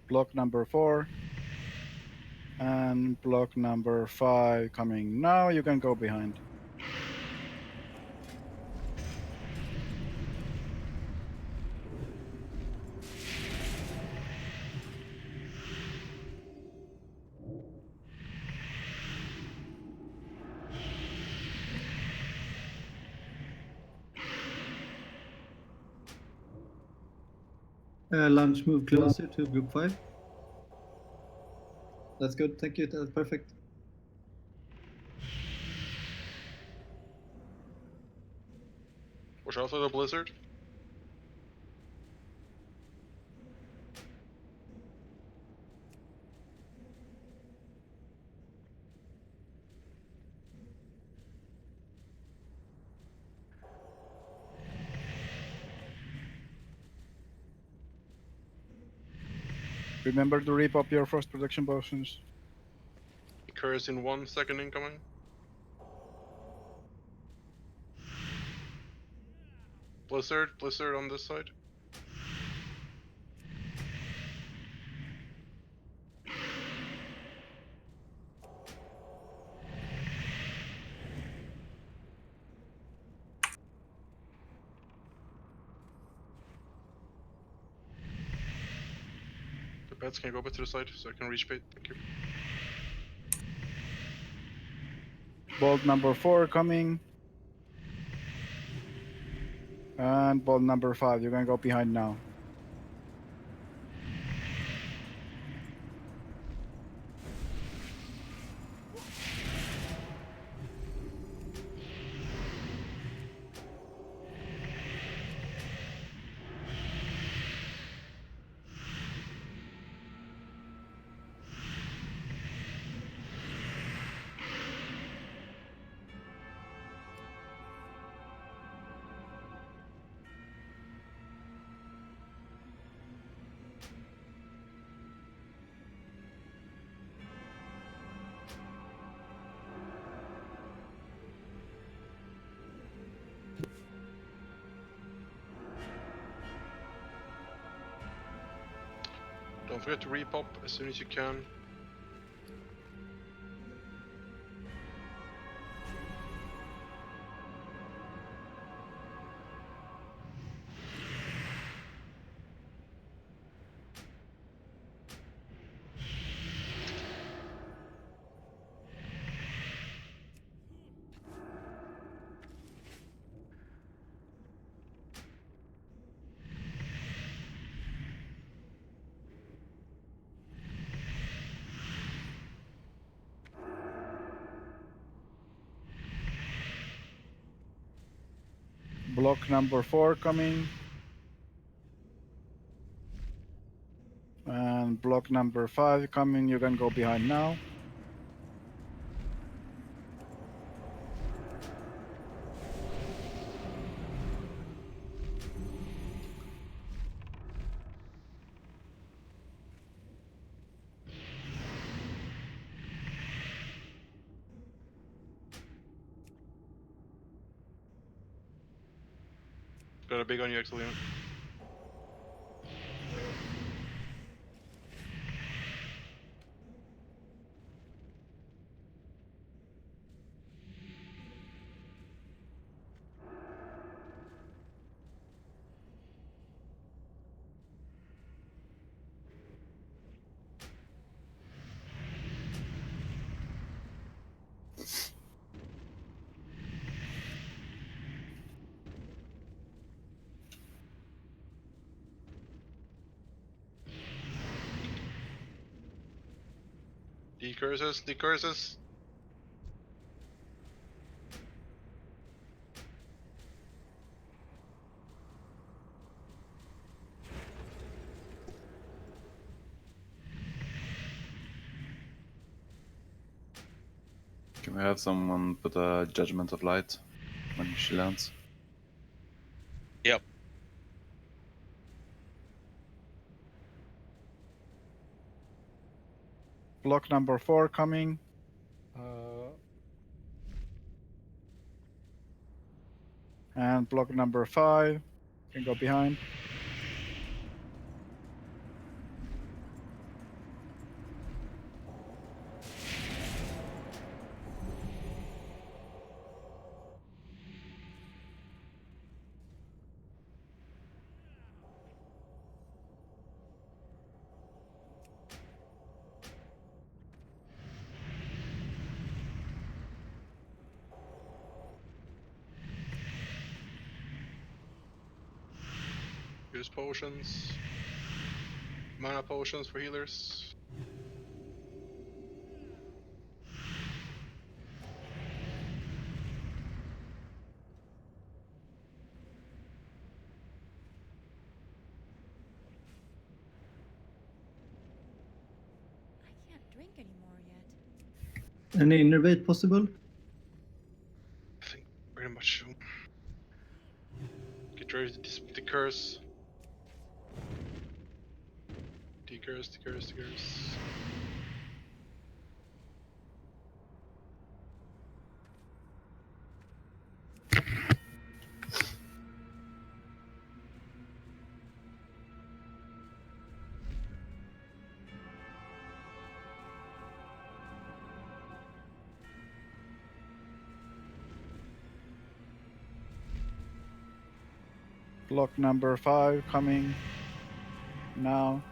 Block number 4. And block number 5 coming now. You can go behind. Lunch, move closer to group 5. That's good, thank you, that's perfect. watch out for the blizzard. Remember to rip up your frost protection potions. Occurs in 1 second incoming. Blizzard on this side. The beds can go a bit to the side so I can reach bait. Thank you. Bolt number 4 coming. And bolt number 5, you can go behind now. Don't forget to repop as soon as you can. Block number 4 coming. And block number 5 coming, you can go behind now. Got a big on you, Exilium. Decurses, decurses. Can we have someone put a Judgment of Light when she lands? Yep. Block number 4 coming. And block number 5 can go behind. Use potions. Mana potions for healers. I can't drink anymore yet. Any innervate possible? I think pretty much so. Get rid of the curse. Decurse, decurse, decurse. Block number 5 coming now.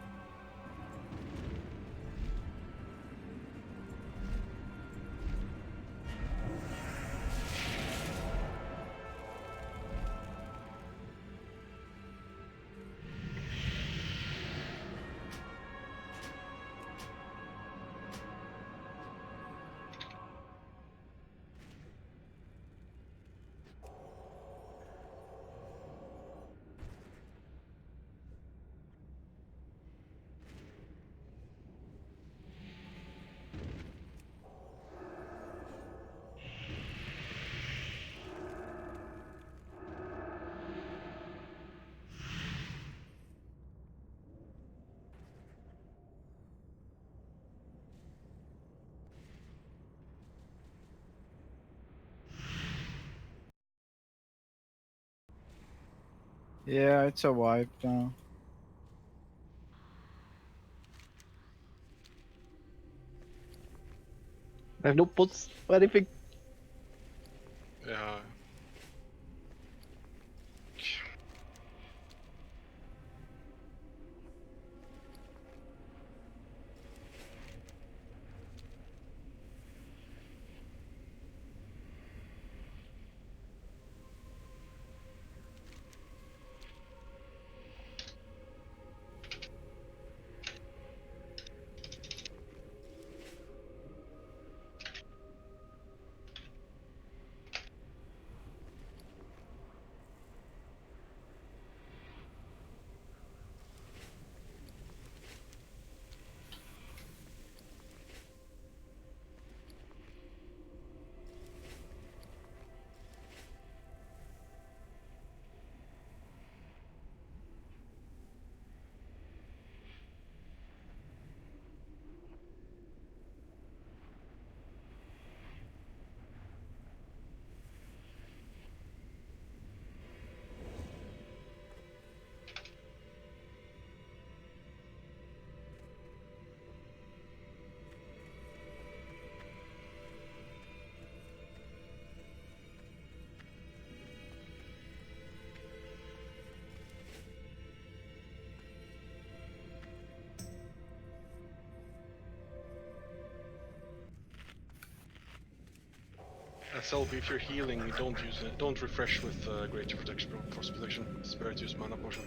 Yeah, it's a wipe now. I have no pots or anything. Yeah. Selby, if you're healing, don't use it. Don't refresh with Greater Protection, Frost Protection. It's better to use Mana Potion.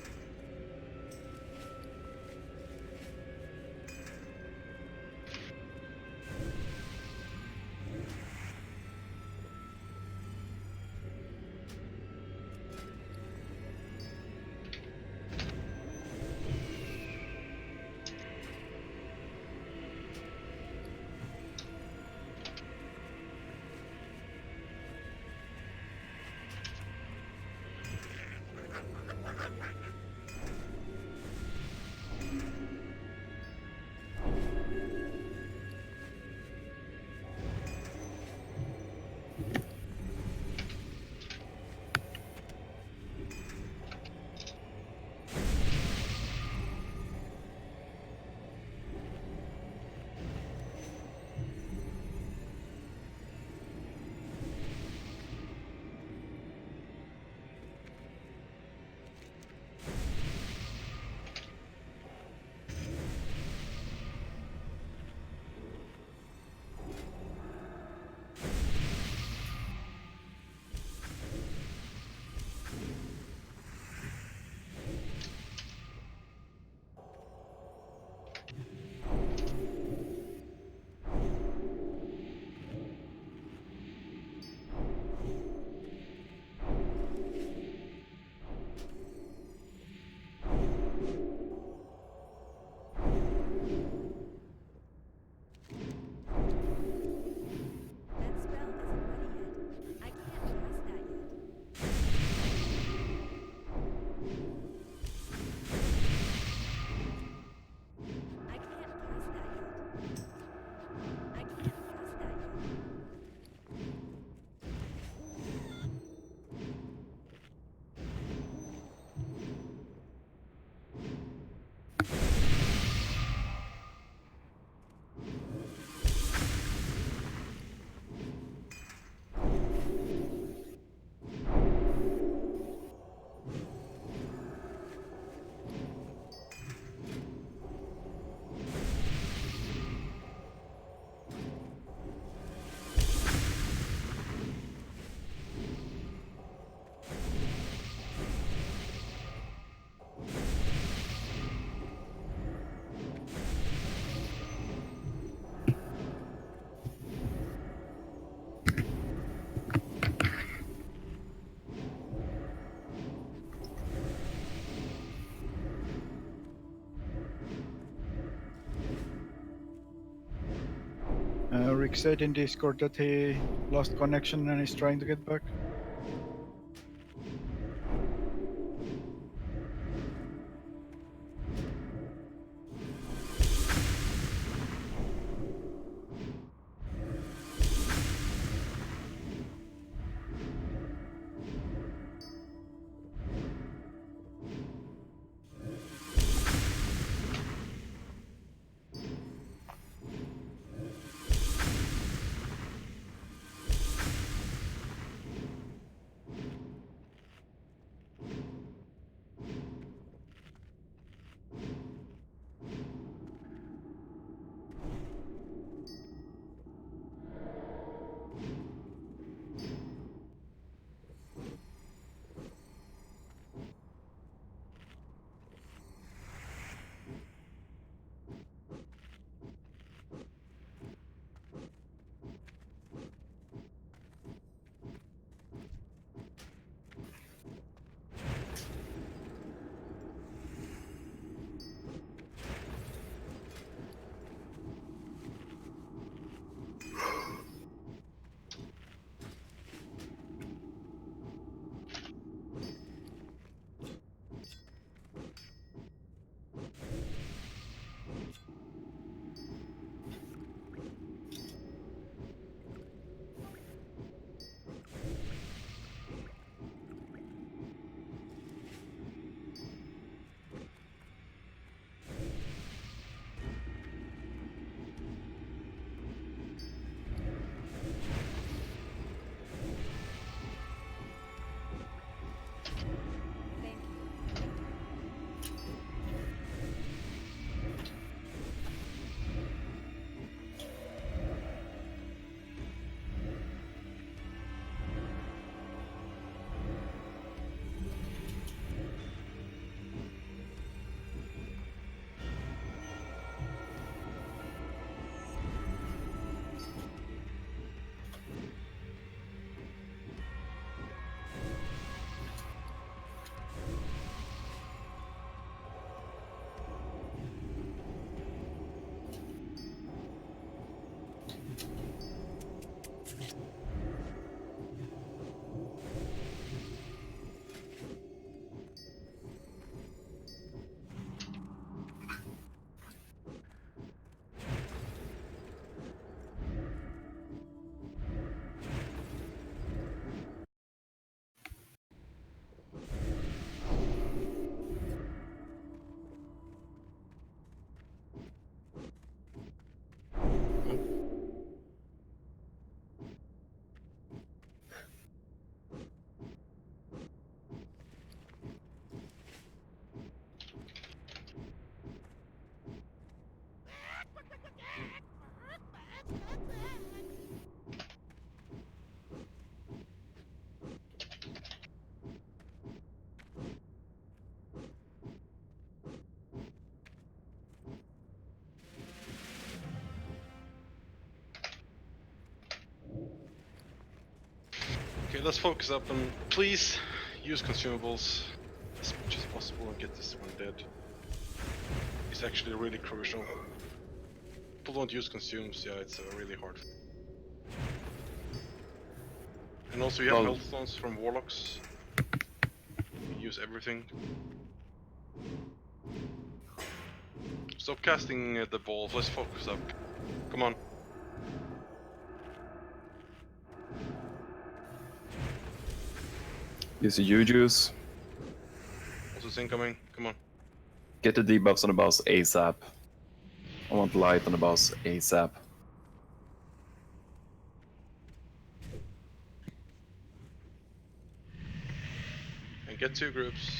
Rick said in Discord that he lost connection and is trying to get back. Okay, let's focus up and please use consumables as much as possible and get this one dead. It's actually really crucial. People don't use consumes, yeah, it's really hard. And also you have health stones from warlocks. Use everything. Stop casting the balls, let's focus up. Come on. Use the Jujus. Also incoming, come on. Get the debuffs on the boss ASAP. I want light on the boss ASAP. And get 2 groups.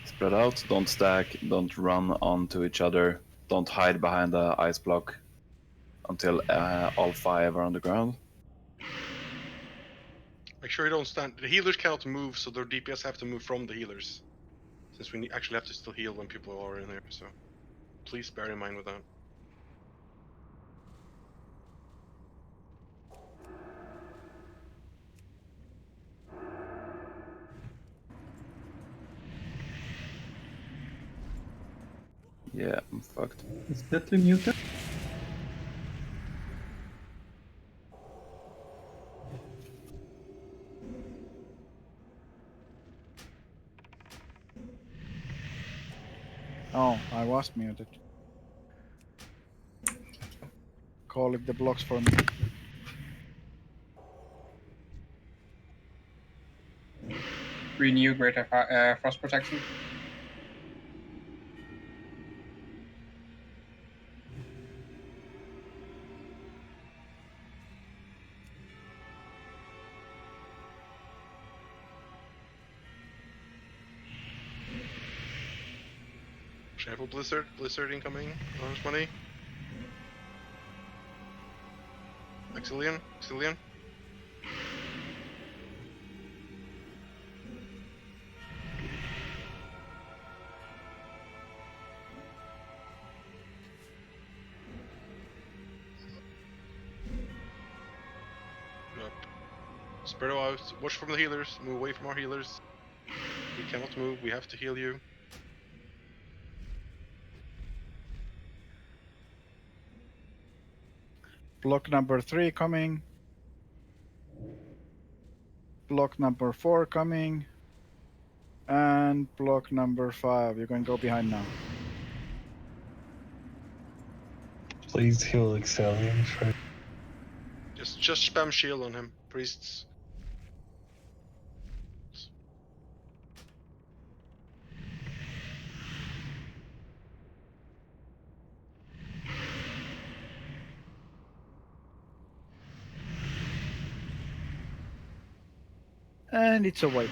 Spread out, don't stack, don't run onto each other, don't hide behind the ice block until all 5 are on the ground. Make sure you don't stand. The healers cannot move, so their DPS have to move from the healers. Since we actually have to still heal when people are in there, so please bear in mind with that. Yeah, I'm fucked. Is Petri muted? Oh, I was muted. Calling the blocks for me. Renew greater frost protection. Careful, Blizzard. Blizzard incoming. Orange money. Axilian. Axilian. Up. Spread out. Watch from the healers. Move away from our healers. We cannot move. We have to heal you. Block number 3 coming. Block number 4 coming. And block number 5. You can go behind now. Please heal Excellion. Just spam shield on him, priests. And it's a wipe.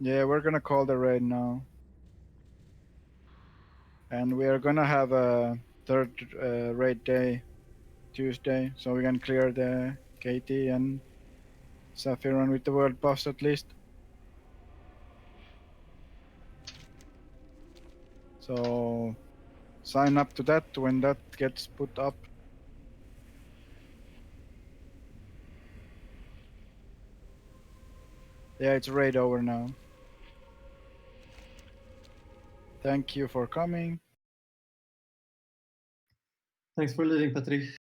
Yeah, we're gonna call the raid now. And we are gonna have a third raid day, Tuesday, so we can clear the KT and Saphiron with the world buffs at least. So sign up to that when that gets put up. Yeah, it's raid over now. Thank you for coming. Thanks for leading, Patrick.